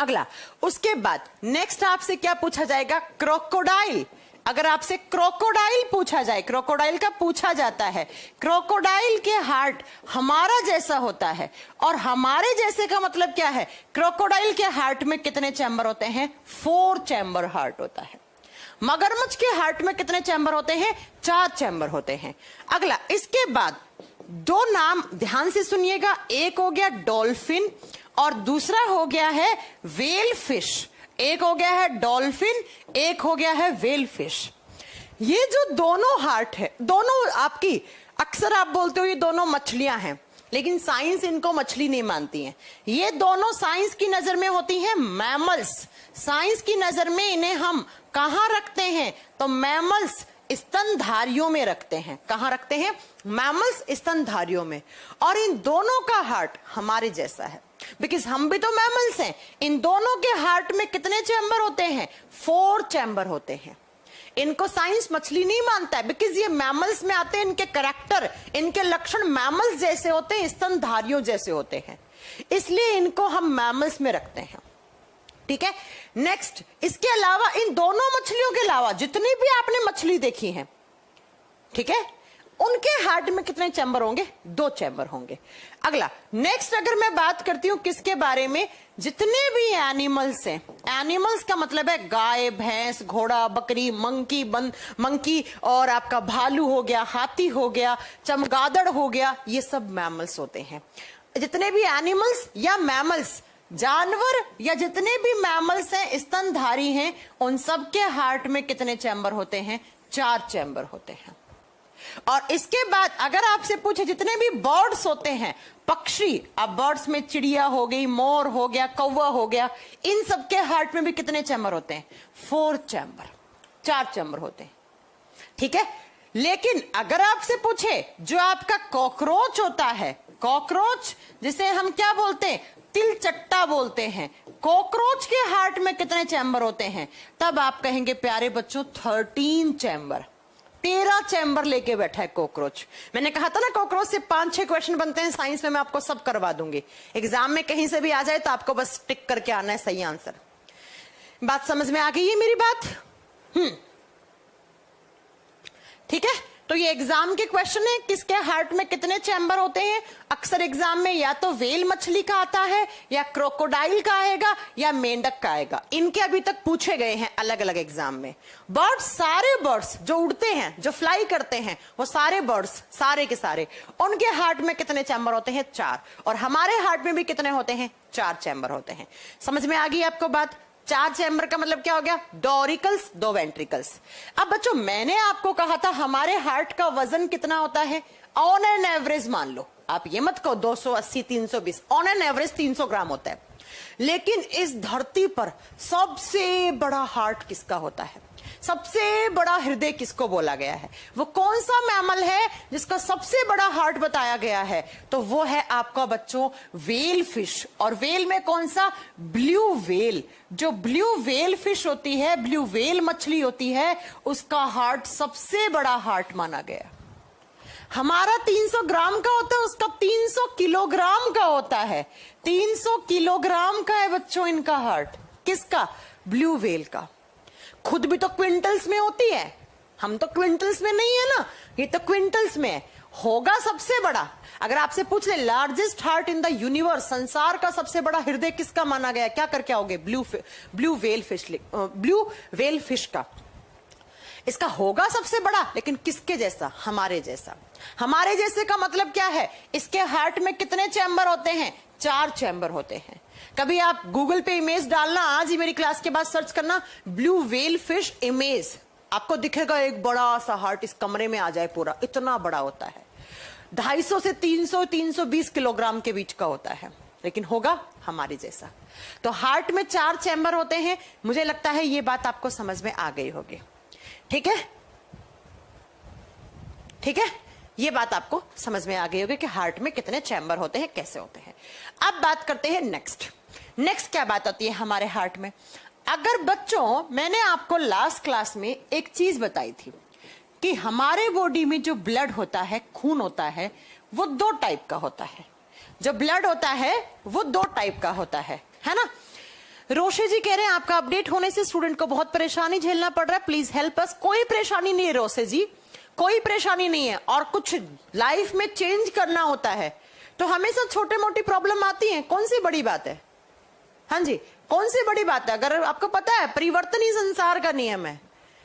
अगला, उसके बाद नेक्स्ट आपसे क्या पूछा जाएगा? क्रोकोडाइल। अगर आपसे क्रोकोडाइल पूछा जाए, क्रोकोडाइल का पूछा जाता है, क्रोकोडाइल के हार्ट हमारा जैसा होता है। और हमारे जैसे का मतलब क्या है? क्रोकोडाइल के हार्ट में कितने चैम्बर होते हैं? 4 चैम्बर हार्ट होता है। मगरमच्छ के हार्ट में कितने चैम्बर होते हैं? 4 चैम्बर होते हैं। अगला, इसके बाद 2 नाम ध्यान से सुनिएगा, एक हो गया डॉल्फिन और दूसरा हो गया है वेल फिश। एक हो गया है डॉल्फिन, एक हो गया है वेल फिश। ये जो दोनों हार्ट है, दोनों आपकी, अक्सर आप बोलते हो ये दोनों मछलियां हैं, लेकिन साइंस इनको मछली नहीं मानती है। ये दोनों साइंस की नजर में होती हैं मैमल्स। साइंस की नजर में इन्हें हम कहां रखते हैं? तो मैमल्स स्तनधारियों में रखते हैं। कहां रखते हैं? मैमल्स स्तनधारियों में। और इन दोनों का हार्ट हमारे जैसा है, बिकॉज हम भी तो मैमल्स हैं। इन दोनों के हार्ट में कितने चैम्बर होते हैं? 4 चैम्बर होते हैं। इनको साइंस मछली नहीं मानता है, बिकॉज ये मैमल्स में आते हैं, इनके करेक्टर, इनके लक्षण मैमल्स जैसे होते हैं, स्तनधारियों जैसे होते हैं, इसलिए इनको हम मैमल्स में रखते हैं। ठीक है, नेक्स्ट, इसके अलावा इन दोनों मछलियों के अलावा जितनी भी आपने मछली देखी है, ठीक है, उनके हार्ट में कितने चैम्बर होंगे? 2 चैम्बर होंगे। अगला, नेक्स्ट अगर मैं बात करती हूं किसके बारे में, जितने भी एनिमल्स हैं, एनिमल्स का मतलब है गाय, भैंस, घोड़ा, बकरी, मंकी और आपका भालू हो गया, हाथी हो गया, चमगादड़ हो गया, ये सब मैमल्स होते हैं। जितने भी एनिमल्स या मैमल्स, जानवर या जितने भी मैमल्स हैं, स्तनधारी हैं, उन सब के हार्ट में कितने चैम्बर होते हैं? 4 चैम्बर होते हैं। और इसके बाद अगर आपसे पूछे जितने भी बर्ड्स होते हैं, पक्षी, अब बर्ड्स में चिड़िया हो गई, मोर हो गया, कौवा हो गया, इन सब के हार्ट में भी कितने चैम्बर होते हैं? 4 चैम्बर, 4 चैम्बर होते हैं। ठीक है, लेकिन अगर आपसे पूछे जो आपका कॉकरोच होता है, कॉकरोच जिसे हम क्या बोलते हैं? तिलचट्टा बोलते हैं, कॉकरोच के हार्ट में कितने चैम्बर होते हैं? तब आप कहेंगे प्यारे बच्चों 13 चैम्बर, 13 चैम्बर लेके बैठा है कॉकरोच। मैंने कहा था ना कॉकरोच से 5-6 क्वेश्चन बनते हैं साइंस में, मैं आपको सब करवा दूंगी। एग्जाम में कहीं से भी आ जाए तो आपको बस टिक करके आना है सही आंसर। बात समझ में आ गई है मेरी बात? ठीक है, तो ये एग्जाम के क्वेश्चन है, किसके हार्ट में कितने चैम्बर होते हैं। अक्सर एग्जाम में या तो व्हेल मछली का आता है, या क्रोकोडाइल का आएगा, या मेंढक का आएगा। इनके अभी तक पूछे गए हैं अलग अलग एग्जाम में। बर्ड्स, सारे बर्ड्स जो उड़ते हैं, जो फ्लाई करते हैं, वो सारे बर्ड्स, सारे के सारे, उनके हार्ट में कितने चैम्बर होते हैं? 4। और हमारे हार्ट में भी कितने होते हैं? 4 चैम्बर होते हैं। समझ में आ गई आपको बात? 4 चैम्बर का मतलब क्या हो गया? 2 ऑरिकल्स, 2 वेंट्रिकल्स। अब बच्चों मैंने आपको कहा था हमारे हार्ट का वजन कितना होता है? ऑन एन एवरेज मान लो, आप ये मत कहो 280, 320, ऑन एन एवरेज 300 ग्राम होता है। लेकिन इस धरती पर सबसे बड़ा हार्ट किसका होता है? सबसे बड़ा हृदय किसको बोला गया है? वो कौन सा मैमल है जिसका सबसे बड़ा हार्ट बताया गया है? तो वो है आपका बच्चों व्हेल फिश। और व्हेल में कौन सा? Blue whale. जो ब्लू व्हेल फिश होती है, ब्लू व्हेल मछली होती है, उसका हार्ट सबसे बड़ा हार्ट माना गया। हमारा 300 ग्राम का होता है, उसका 300 किलोग्राम का होता है। 300 किलोग्राम का है बच्चों इनका हार्ट। किसका? ब्लू व्हेल का। खुद भी तो क्विंटल्स में होती है, हम तो क्विंटल्स में नहीं है ना, ये तो क्विंटल्स में है। होगा सबसे बड़ा। अगर आपसे पूछ ले largest heart in the universe, संसार का सबसे बड़ा हृदय किसका माना गया, क्या करके आओगे? ब्लू व्हेल फिश का। इसका होगा सबसे बड़ा, लेकिन किसके जैसा? हमारे जैसा। हमारे जैसे का मतलब क्या है? इसके हार्ट में कितने चैम्बर होते हैं? 4 चैम्बर होते हैं। कभी आप गूगल पे इमेज डालना, आज ही मेरी क्लास के बाद सर्च करना ब्लू व्हेल फिश इमेज, आपको दिखेगा एक बड़ा सा हार्ट इस कमरे में आ जाए पूरा, इतना बड़ा होता है। 250 से 300-320 किलोग्राम के बीच का होता है, लेकिन होगा हमारे जैसा। तो हार्ट में 4 चैम्बर होते हैं। मुझे लगता है ये बात आपको समझ में आ गई होगी। ठीक है, ठीक है, ये बात आपको समझ में आ गई होगी कि हार्ट में कितने चैम्बर होते हैं, कैसे होते हैं। अब बात करते हैं नेक्स्ट क्या बात आती है हमारे हार्ट में। अगर बच्चों मैंने आपको लास्ट क्लास में एक चीज बताई थी कि हमारे बॉडी में जो ब्लड होता है, खून होता है, वो 2 टाइप का होता है। जो ब्लड होता है वो 2 टाइप का होता है ना। रोशे जी कह रहे हैं आपका अपडेट होने से स्टूडेंट को बहुत परेशानी झेलना पड़ रहा है, प्लीज हेल्प अस। कोई परेशानी नहीं है रोशे जी, कोई परेशानी नहीं है। और कुछ लाइफ में चेंज करना होता है तो हमेशा छोटे मोटी प्रॉब्लम आती है, कौन सी बड़ी बात है? हाँ जी, कौन सी बड़ी बात है? अगर आपको पता है परिवर्तन ही संसार का नियम है।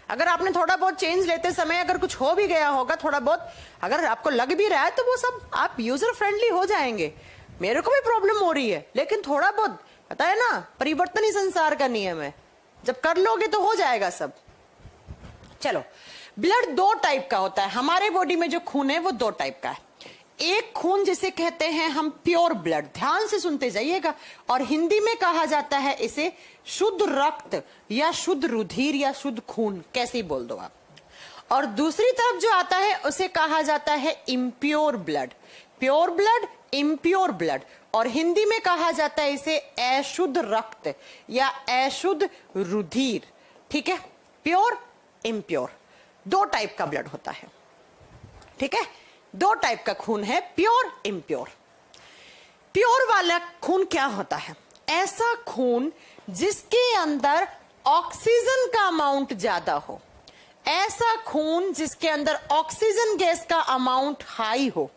अगर आपने थोड़ा बहुत चेंज लेते समय अगर कुछ हो भी गया होगा, थोड़ा बहुत अगर आपको लग भी रहा है, तो वो सब आप यूजर फ्रेंडली हो जाएंगे। मेरे को भी प्रॉब्लम हो रही है, लेकिन थोड़ा बहुत पता है ना, परिवर्तन ही संसार का नियम है, जब कर लोगे तो हो जाएगा सब। चलो, ब्लड 2 टाइप का होता है। हमारे बॉडी में जो खून है वो 2 टाइप का है। एक खून जिसे कहते हैं हम प्योर ब्लड, ध्यान से सुनते जाइएगा, और हिंदी में कहा जाता है इसे शुद्ध रक्त या शुद्ध रुधिर या शुद्ध खून, कैसे ही बोल दो आप। और दूसरी तरफ जो आता है उसे कहा जाता है impure blood. Pure blood, impure blood, और हिंदी में कहा जाता है इसे अशुद्ध रक्त या अशुद्ध रुधिर। ठीक है, प्योर इम्प्योर। दो टाइप का ब्लड होता है, ठीक है, दो टाइप का खून है, प्योर इम्प्योर। प्योर वाला खून क्या होता है? ऐसा खून जिसके अंदर ऑक्सीजन का अमाउंट ज्यादा हो, ऐसा खून जिसके अंदर ऑक्सीजन गैस का अमाउंट हाई हो,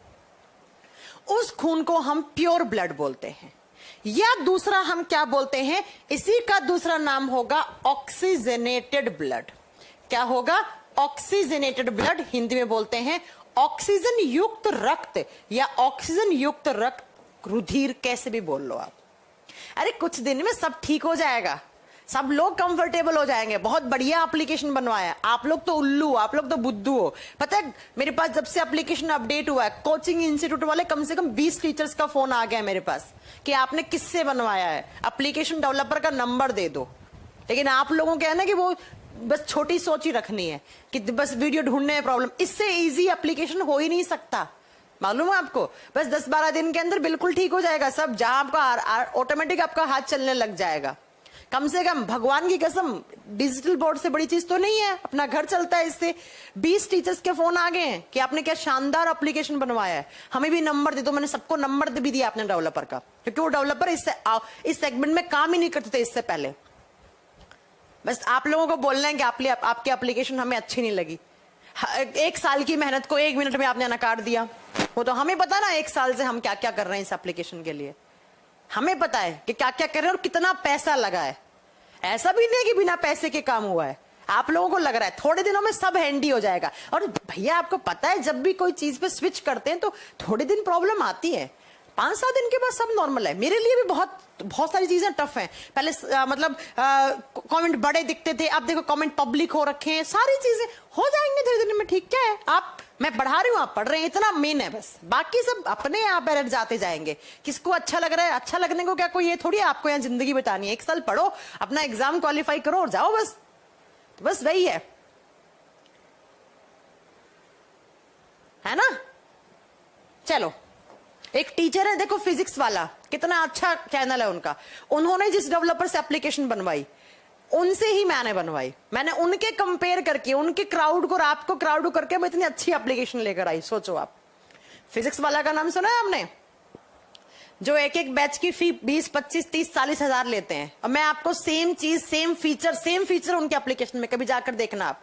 उस खून को हम प्योर ब्लड बोलते हैं। या दूसरा हम क्या बोलते हैं, इसी का दूसरा नाम होगा ऑक्सीजनेटेड ब्लड। क्या होगा? ऑक्सीजनेटेड ब्लड, हिंदी में बोलते हैं ऑक्सीजन युक्त रक्त या ऑक्सीजन युक्त रक्त रुधिर, कैसे भी बोल लो आप। अरे कुछ दिन में सब ठीक हो जाएगा, सब लोग कंफर्टेबल हो जाएंगे। बहुत बढ़िया एप्लीकेशन बनवाया, आप लोग तो उल्लू, आप लोग तो बुद्धू हो। पता है मेरे पास जब से एप्लीकेशन अपडेट हुआ है, कोचिंग इंस्टीट्यूट वाले कम से कम 20 टीचर्स का फोन आ गया मेरे पास कि आपने किससे बनवाया है, एप्लीकेशन डेवलपर का नंबर दे दो। लेकिन आप लोगों के है ना कि वो बस छोटी सोच ही रखनी है कि बस वीडियो ढूंढने में प्रॉब्लम। इससे इजी एप्लीकेशन हो ही नहीं सकता, मालूम है आपको। बस 10-12 दिन के अंदर बिल्कुल ठीक हो जाएगा सब, जहां आपका ऑटोमेटिक आपका हाथ चलने लग जाएगा। कम से कम भगवान की कसम, डिजिटल बोर्ड से बड़ी चीज तो नहीं है, अपना घर चलता है इससे। 20 टीचर्स के फोन आ गए हैं कि आपने क्या शानदार एप्लीकेशन बनवाया है, हमें भी नंबर दे दो। मैंने सबको नंबर भी दिया आपने डेवलपर का, क्योंकि वो डेवलपर इस सेगमेंट में काम ही नहीं करते थे इससे पहले। बस आप लोगों को बोलना है कि आपकी एप्लीकेशन हमें अच्छी नहीं लगी। 1 साल की मेहनत को 1 मिनट में आपने नकार दिया। वो तो हमें पता ना 1 साल से हम क्या क्या कर रहे हैं इस एप्लीकेशन के लिए, हमें पता है कि क्या क्या कर रहे हैं और कितना पैसा लगा है। ऐसा भी नहीं कि बिना पैसे के काम हुआ है, आप लोगों को लग रहा है थोड़े दिनों में सब हैंडी हो जाएगा। और भैया आपको पता है जब भी कोई चीज पे स्विच करते हैं तो थोड़े दिन प्रॉब्लम आती है, 5-7 दिन के बाद सब नॉर्मल है। मेरे लिए भी बहुत सारी चीजें टफ हैं। पहले मतलब कमेंट बड़े दिखते थे, अब देखो कमेंट पब्लिक हो रखे हैं, सारी चीजें हो जाएंगे धीरे धीरे में, ठीक। क्या है आप, मैं पढ़ा रही हूँ आप पढ़ रहे हैं, इतना मेन है बस, बाकी सब अपने आप एरर जाते जाएंगे। किसको अच्छा लग रहा है, अच्छा लगने को क्या कोई ये थोड़ी आपको यहाँ जिंदगी बितानी है। 1 साल पढ़ो, अपना एग्जाम क्वालिफाई करो और जाओ, बस वही है ना। चलो, एक टीचर है देखो फिजिक्स वाला, कितना अच्छा चैनल है उनका, उन्होंने जिस डेवलपर से एप्लीकेशन बनवाई उनसे ही मैंने बनवाई। मैंने उनके कंपेयर करके, उनके क्राउड को और आपको क्राउड करके मैं इतनी अच्छी एप्लीकेशन लेकर आई। सोचो आप, फिजिक्स वाला का नाम सुना है आपने, जो एक बैच की फी 20, 25, 30, 40 हजार लेते हैं। और मैं आपको सेम चीज, सेम फीचर उनके एप्लीकेशन में, कभी जाकर देखना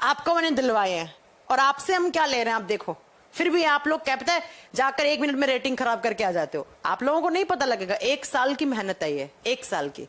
आपको मैंने दिलवाए हैं। और आपसे हम क्या ले रहे हैं आप देखो, फिर भी आप लोग क्या पता है, जाकर 1 मिनट में रेटिंग खराब करके आ जाते हो। आप लोगों को नहीं पता लगेगा, 1 साल की मेहनत है ये, 1 साल की।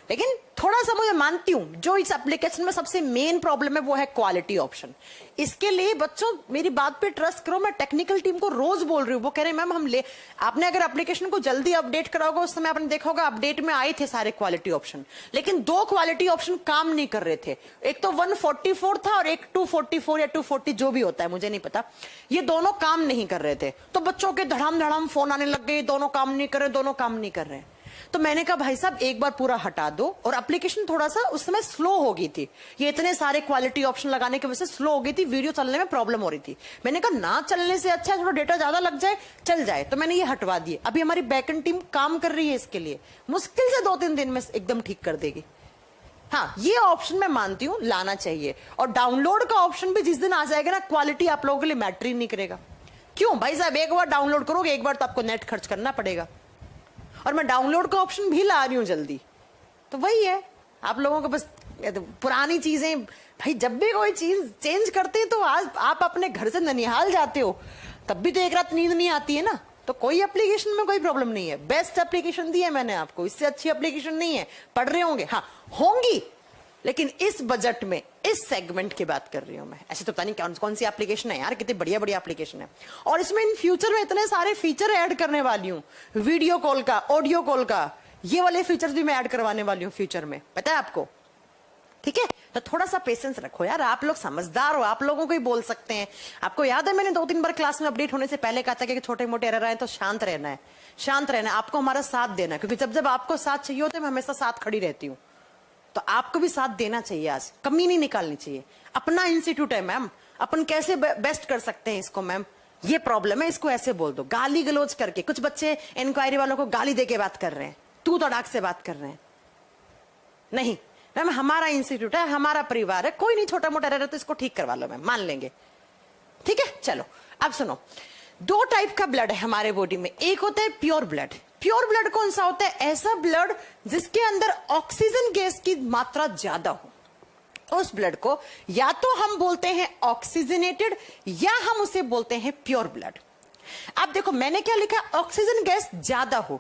लेकिन थोड़ा सा मुझे मानती हूं, जो इस एप्लीकेशन में सबसे मेन प्रॉब्लम है वो है क्वालिटी ऑप्शन। इसके लिए बच्चों मेरी बात पे ट्रस्ट करो, मैं टेक्निकल टीम को रोज बोल रही हूँ, वो कह रहे हैं मैम आपने अगर एप्लीकेशन को जल्दी अपडेट करा होगा, उस समय आपने देखा होगा अपडेट में आए थे सारे क्वालिटी ऑप्शन, लेकिन 2 क्वालिटी ऑप्शन काम नहीं कर रहे थे। एक तो 144 था और एक 244 या 240 जो भी होता है मुझे नहीं पता, ये दोनों काम नहीं कर रहे थे। तो बच्चों के धड़ाम फोन आने लग गए, दोनों काम नहीं कर रहे। तो मैंने कहा भाई साहब एक बार पूरा हटा दो। और एप्लीकेशन थोड़ा सा उस समय स्लो हो गई थी, ये इतने सारे क्वालिटी ऑप्शन लगाने की वजह से स्लो हो गई थी, वीडियो चलने में प्रॉब्लम हो रही थी। मैंने कहा ना चलने से अच्छा थोड़ा डेटा ज्यादा लग जाए, चल जाए, तो मैंने ये हटवा दिए। अभी हमारी बैकएंड टीम काम कर रही है इसके लिए, मुश्किल से 2-3 दिन में एकदम ठीक कर देगी। हाँ, ये ऑप्शन मैं मानती हूँ लाना चाहिए। और डाउनलोड का ऑप्शन भी जिस दिन आ जाएगा ना, क्वालिटी आप लोगों के लिए मैटर ही नहीं करेगा। क्यों भाई साहब, एक बार डाउनलोड करोगे, एक बार तो आपको नेट खर्च करना पड़ेगा। और मैं डाउनलोड का ऑप्शन भी ला रही हूं जल्दी। तो वही है, आप लोगों को बस पुरानी चीजें, भाई जब भी कोई चीज चेंज करते हैं तो आज आप अपने घर से ननिहाल जाते हो तब भी तो एक रात नींद नहीं आती है ना। तो कोई एप्लीकेशन में कोई प्रॉब्लम नहीं है, बेस्ट एप्लीकेशन दी है मैंने आपको, इससे अच्छी एप्लीकेशन नहीं है। पढ़ रहे होंगे, हाँ होंगी, लेकिन इस बजट में इस सेगमेंट की बात कर रही हूं मैं। ऐसे तो पता नहीं कौन सी एप्लीकेशन है यार, कितनी बढ़िया बढ़िया एप्लीकेशन है। और इसमें इन फ्यूचर में इतने सारे फीचर ऐड करने वाली हूं, वीडियो कॉल का, ऑडियो कॉल का, ये वाले फीचर्स भी मैं ऐड करवाने वाली हूं फ्यूचर में, पता है आपको, ठीक है। तो थोड़ा सा पेशेंस रखो यार, आप लोग समझदार हो, आप लोगों को ही बोल सकते हैं। आपको याद है मैंने 2-3 बार क्लास में अपडेट होने से पहले कहा था कि छोटे मोटे एरर आए तो शांत रहना है, शांत रहना है, आपको हमारा साथ देना है। क्योंकि जब जब आपको साथ चाहिए होता है मैं हमेशा साथ खड़ी रहती हूँ। तो आपको भी साथ देना चाहिए, आज कमी नहीं निकालनी चाहिए। अपना इंस्टीट्यूट है मैम, अपन कैसे बेस्ट कर सकते हैं इसको मैम, ये प्रॉब्लम है, इसको ऐसे बोल दो। गाली गलोच करके कुछ बच्चे इंक्वायरी वालों को गाली देके बात कर रहे हैं, तू तड़ाक से बात कर रहे हैं। नहीं, मैम हमारा इंस्टीट्यूट है, हमारा परिवार है, कोई नहीं छोटा मोटा रह रहा तो इसको ठीक करवा लो मैम, मान लेंगे। ठीक है, चलो अब सुनो, दो टाइप का ब्लड है हमारे बॉडी में। एक होता है प्योर ब्लड। प्योर ब्लड कौन सा होता है? ऐसा ब्लड जिसके अंदर ऑक्सीजन गैस की मात्रा ज्यादा हो। उस ब्लड को या तो हम बोलते हैं ऑक्सीजनेटेड या हम उसे बोलते हैं प्योर ब्लड। आप देखो मैंने क्या लिखा, ऑक्सीजन गैस ज्यादा हो।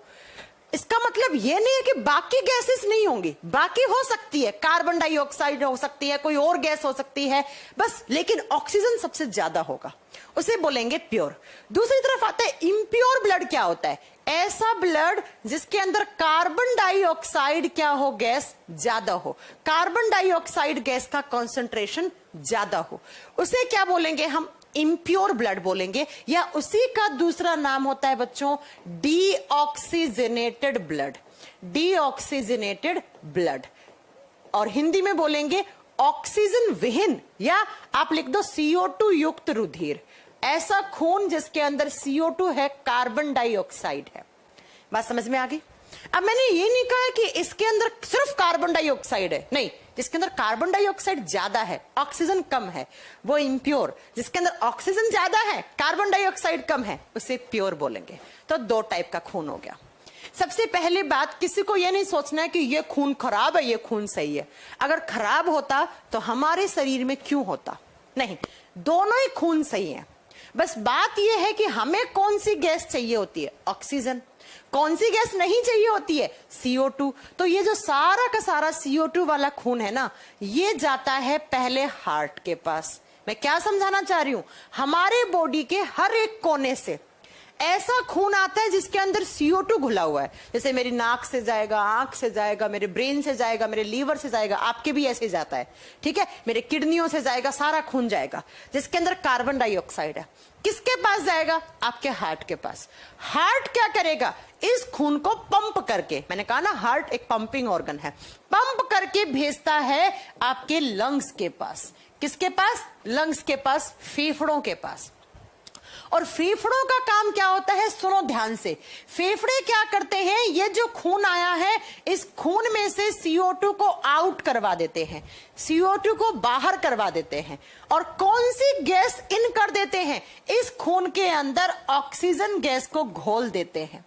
इसका मतलब यह नहीं है कि बाकी गैसेस नहीं होंगी, बाकी हो सकती है, कार्बन डाइऑक्साइड हो सकती है, कोई और गैस हो सकती है बस, लेकिन ऑक्सीजन सबसे ज्यादा होगा, उसे बोलेंगे प्योर। दूसरी तरफ आता है इम्प्योर ब्लड। क्या होता है? ऐसा ब्लड जिसके अंदर कार्बन डाइऑक्साइड क्या हो, गैस ज्यादा हो, कार्बन डाइऑक्साइड गैस का कॉन्सेंट्रेशन ज्यादा हो, उसे क्या बोलेंगे हम? इम्प्योर ब्लड बोलेंगे, या उसी का दूसरा नाम होता है बच्चों डीऑक्सीजनेटेड ब्लड। डीऑक्सीजनेटेड ब्लड, और हिंदी में बोलेंगे ऑक्सीजन विहीन, या आप लिख दो CO2 युक्त रुधिर। ऐसा खून जिसके अंदर CO2 है, कार्बन डाइऑक्साइड है। बात समझ में आ गई? अब मैंने ये नहीं कहा कि इसके अंदर सिर्फ कार्बन डाइऑक्साइड है, नहीं, जिसके अंदर कार्बन डाइऑक्साइड ज्यादा है, ऑक्सीजन कम है, वो इम्प्योर। जिसके अंदर ऑक्सीजन ज्यादा है, कार्बन डाइऑक्साइड कम है, उसे प्योर बोलेंगे। तो दो टाइप का खून हो गया। सबसे पहली बात, किसी को यह नहीं सोचना है कि ये खून खराब है, ये खून सही है। अगर खराब होता तो हमारे शरीर में क्यों होता? नहीं, दोनों ही खून सही है। बस बात यह है कि हमें कौन सी गैस चाहिए होती है? ऑक्सीजन। कौन सी गैस नहीं चाहिए होती है? CO2। तो ये जो सारा का सारा CO2 वाला खून है ना, ये जाता है पहले हार्ट के पास। मैं क्या समझाना चाह रही हूं, हमारे बॉडी के हर एक कोने से ऐसा खून आता है जिसके अंदर CO2 घुला हुआ है। जैसे मेरी नाक से जाएगा, आंख से जाएगा, मेरे ब्रेन से जाएगा, मेरे लीवर से जाएगा, आपके भी ऐसे जाता है, ठीक है, मेरे किडनियों से जाएगा, सारा खून जाएगा जिसके अंदर कार्बन डाइऑक्साइड है। किसके पास जाएगा? आपके हार्ट के पास। हार्ट क्या करेगा? इस खून को पंप करके, मैंने कहा ना हार्ट एक पंपिंग ऑर्गन है, पंप करके भेजता है आपके लंग्स के पास। किसके पास? लंग्स के पास, फेफड़ों के पास। और फेफड़ों का काम क्या होता है? सुनो ध्यान से, फेफड़े क्या करते हैं? ये जो खून आया है, इस खून में से CO2 को आउट करवा देते हैं, CO2 को बाहर करवा देते हैं, और कौन सी गैस इन कर देते हैं? इस खून के अंदर ऑक्सीजन गैस को घोल देते हैं।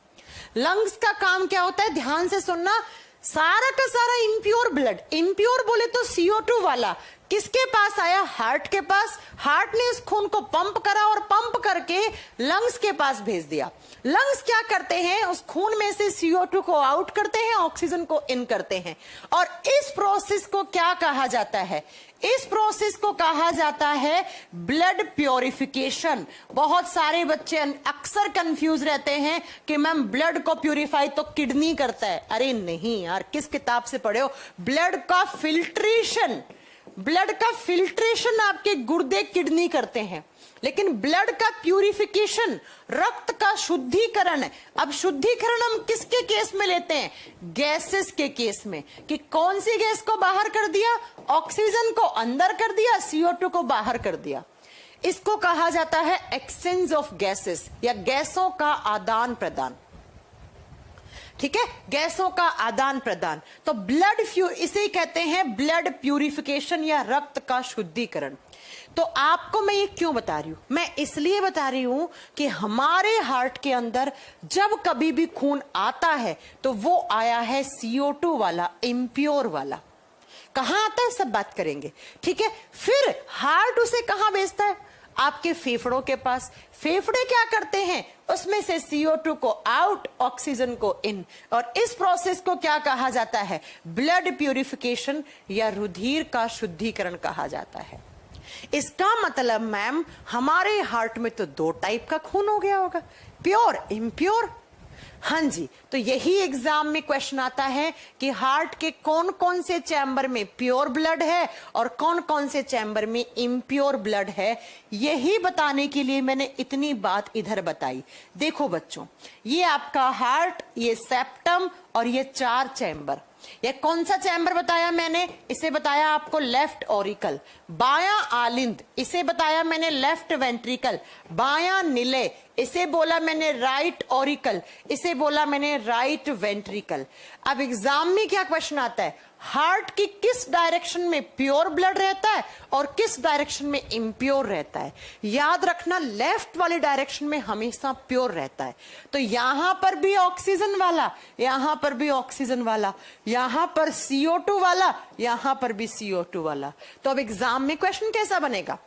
लंग्स का काम क्या होता है? ध्यान से सुनना, सारा का सारा इम्प्योर ब्लड, इम्प्योर बोले तो CO2 वाला, किसके पास आया? हार्ट के पास। हार्ट ने इस खून को पंप करा और पंप करके लंग्स के पास भेज दिया। लंग्स क्या करते हैं? उस खून में से CO2 को आउट करते हैं, ऑक्सीजन को इन करते हैं। और इस प्रोसेस को क्या कहा जाता है? इस प्रोसेस को कहा जाता है ब्लड प्योरिफिकेशन। बहुत सारे बच्चे अक्सर कंफ्यूज रहते हैं कि मैम ब्लड को प्यूरिफाई तो किडनी करता है। अरे नहीं यार, किस किताब से पढ़े हो? ब्लड का फिल्ट्रेशन, ब्लड का फिल्ट्रेशन आपके गुर्दे किडनी करते हैं, लेकिन ब्लड का प्यूरिफिकेशन, रक्त का शुद्धिकरण है। अब शुद्धिकरण हम किसके केस में लेते हैं? गैसेस के केस में। कि कौन सी गैस को बाहर कर दिया? ऑक्सीजन को अंदर कर दिया, CO2 को बाहर कर दिया। इसको कहा जाता है एक्सचेंज ऑफ गैसेस, या गैसों का आदान प्रदान। ठीक है, गैसों का आदान प्रदान। तो ब्लड इसे कहते हैं ब्लड प्यूरिफिकेशन या रक्त का शुद्धिकरण। तो आपको मैं ये क्यों बता रही हूं? मैं इसलिए बता रही हूं कि हमारे हार्ट के अंदर जब कभी भी खून आता है तो वो आया है CO2 वाला, इम्प्योर वाला। कहां आता है सब बात करेंगे, ठीक है। फिर हार्ट उसे कहां भेजता है? आपके फेफड़ों के पास। फेफड़े क्या करते हैं? उसमें से CO2 को आउट, ऑक्सीजन को इन। और इस प्रोसेस को क्या कहा जाता है? ब्लड प्यूरिफिकेशन या रुधिर का शुद्धिकरण कहा जाता है। इसका मतलब मैम हमारे हार्ट में तो दो टाइप का खून हो गया होगा, प्योर, इम्प्योर। हाँ जी, तो यही एग्जाम में क्वेश्चन आता है कि हार्ट के कौन कौन से चैम्बर में प्योर ब्लड है और कौन कौन से चैम्बर में इम्प्योर ब्लड है। यही बताने के लिए मैंने इतनी बात इधर बताई। देखो बच्चों, ये आपका हार्ट, ये सेप्टम और ये चार चैम्बर। ये कौन सा चैम्बर बताया मैंने? इसे बताया आपको लेफ्ट ऑरिकल। बायां आलिंद, इसे बताया मैंने लेफ्ट वेंट्रिकल। बायां निलय, इसे बोला मैंने राइट ऑरिकल। इसे बोला मैंने राइट वेंट्रिकल। अब एग्जाम में क्या क्वेश्चन आता है? हार्ट की किस डायरेक्शन में प्योर ब्लड रहता है और किस डायरेक्शन में इम्प्योर रहता है। याद रखना, लेफ्ट वाली डायरेक्शन में हमेशा प्योर रहता है। तो यहां पर भी ऑक्सीजन वाला, यहां पर भी ऑक्सीजन वाला, यहां पर CO2 वाला, यहां पर भी CO2 वाला। तो अब एग्जाम में क्वेश्चन कैसा बनेगा?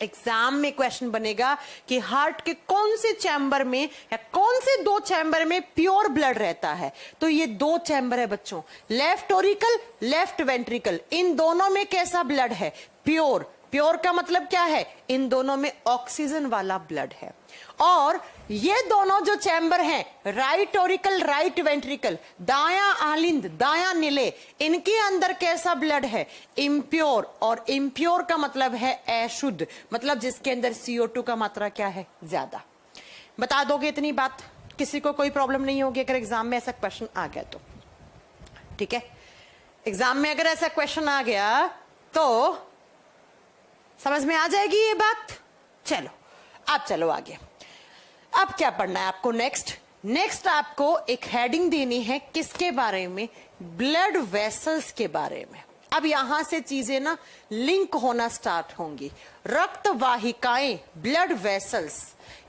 एग्जाम में क्वेश्चन बनेगा कि हार्ट के कौन से चैम्बर में या कौन से दो चैम्बर में प्योर ब्लड रहता है। तो ये दो चैम्बर है बच्चों, लेफ्ट ऑरिकल, लेफ्ट वेंट्रिकल, इन दोनों में कैसा ब्लड है? प्योर। प्योर का मतलब क्या है? इन दोनों में ऑक्सीजन वाला ब्लड है। और ये दोनों जो चैम्बर हैं, राइट ऑरिकल, राइट वेंट्रिकल, दायां आलिंद, दायां निले, इनके अंदर कैसा ब्लड है? इम्प्योर। और इम्प्योर का मतलब है अशुद्ध, मतलब जिसके अंदर CO2 का मात्रा क्या है? ज्यादा। बता दोगे इतनी बात? किसी को कोई प्रॉब्लम नहीं होगी अगर एग्जाम में ऐसा क्वेश्चन आ गया तो? ठीक है, एग्जाम में अगर ऐसा क्वेश्चन आ गया तो समझ में आ जाएगी ये बात। चलो अब चलो आगे। अब क्या पढ़ना है आपको? नेक्स्ट आपको एक हेडिंग देनी है किसके बारे में? ब्लड वेसल्स के बारे में। अब यहां से चीजें ना लिंक होना स्टार्ट होंगी। रक्त वाहिकाएं, ब्लड वेसल्स,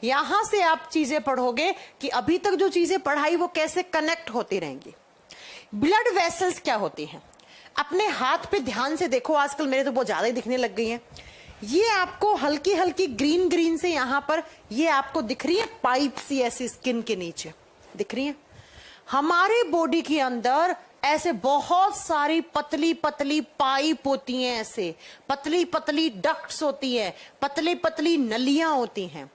यहां से आप चीजें पढ़ोगे कि अभी तक जो चीजें पढ़ाई वो कैसे कनेक्ट होती रहेंगी। ब्लड वेसल्स क्या होती हैं? अपने हाथ पे ध्यान से देखो, आजकल मेरे तो बहुत ज्यादा ही दिखने लग गई हैं। ये आपको हल्की हल्की ग्रीन ग्रीन से यहां पर ये आपको दिख रही है पाइप सी, ऐसी स्किन के नीचे दिख रही है। हमारे बॉडी के अंदर ऐसे बहुत सारी पतली पतली पाइप होती हैं, ऐसे पतली पतली डक्ट्स होती है, पतली पतली नलियां होती हैं।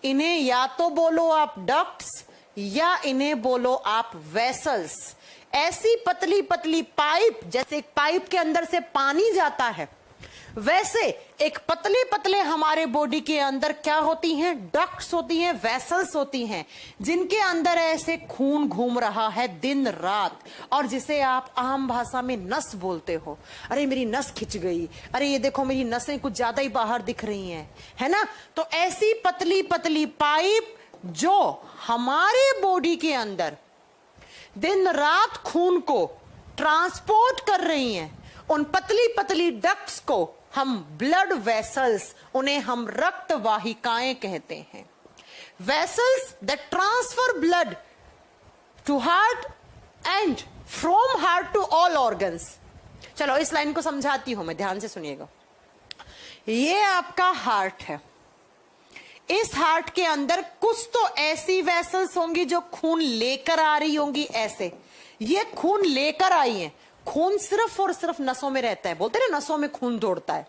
इन्हें या तो बोलो आप डक्ट्स या इन्हें बोलो आप वेसल्स। ऐसी पतली पतली पाइप, जैसे एक पाइप के अंदर से पानी जाता है, वैसे एक पतले पतले हमारे बॉडी के अंदर क्या होती हैं? डक्ट्स होती हैं, वेसल्स होती हैं, जिनके अंदर ऐसे खून घूम रहा है दिन रात, और जिसे आप आम भाषा में नस बोलते हो। अरे मेरी नस खिंच गई, अरे ये देखो मेरी नसें कुछ ज्यादा ही बाहर दिख रही हैं, है ना। तो ऐसी पतली पतली पाइप जो हमारे बॉडी के अंदर दिन रात खून को ट्रांसपोर्ट कर रही हैं, उन पतली पतली डक्ट्स को हम ब्लड वेसल्स, उन्हें हम रक्त वाहिकाएं कहते हैं। Vessels that transfer blood to heart and from heart to all organs. चलो इस लाइन को समझाती हूं मैं, ध्यान से सुनिएगा। ये आपका हार्ट है, इस हार्ट के अंदर कुछ तो ऐसी वेसल्स होंगी जो खून लेकर आ रही होंगी। ऐसे ये खून लेकर आई हैं। खून सिर्फ और सिर्फ नसों में रहता है, बोलते हैं ना नसों में खून दौड़ता है।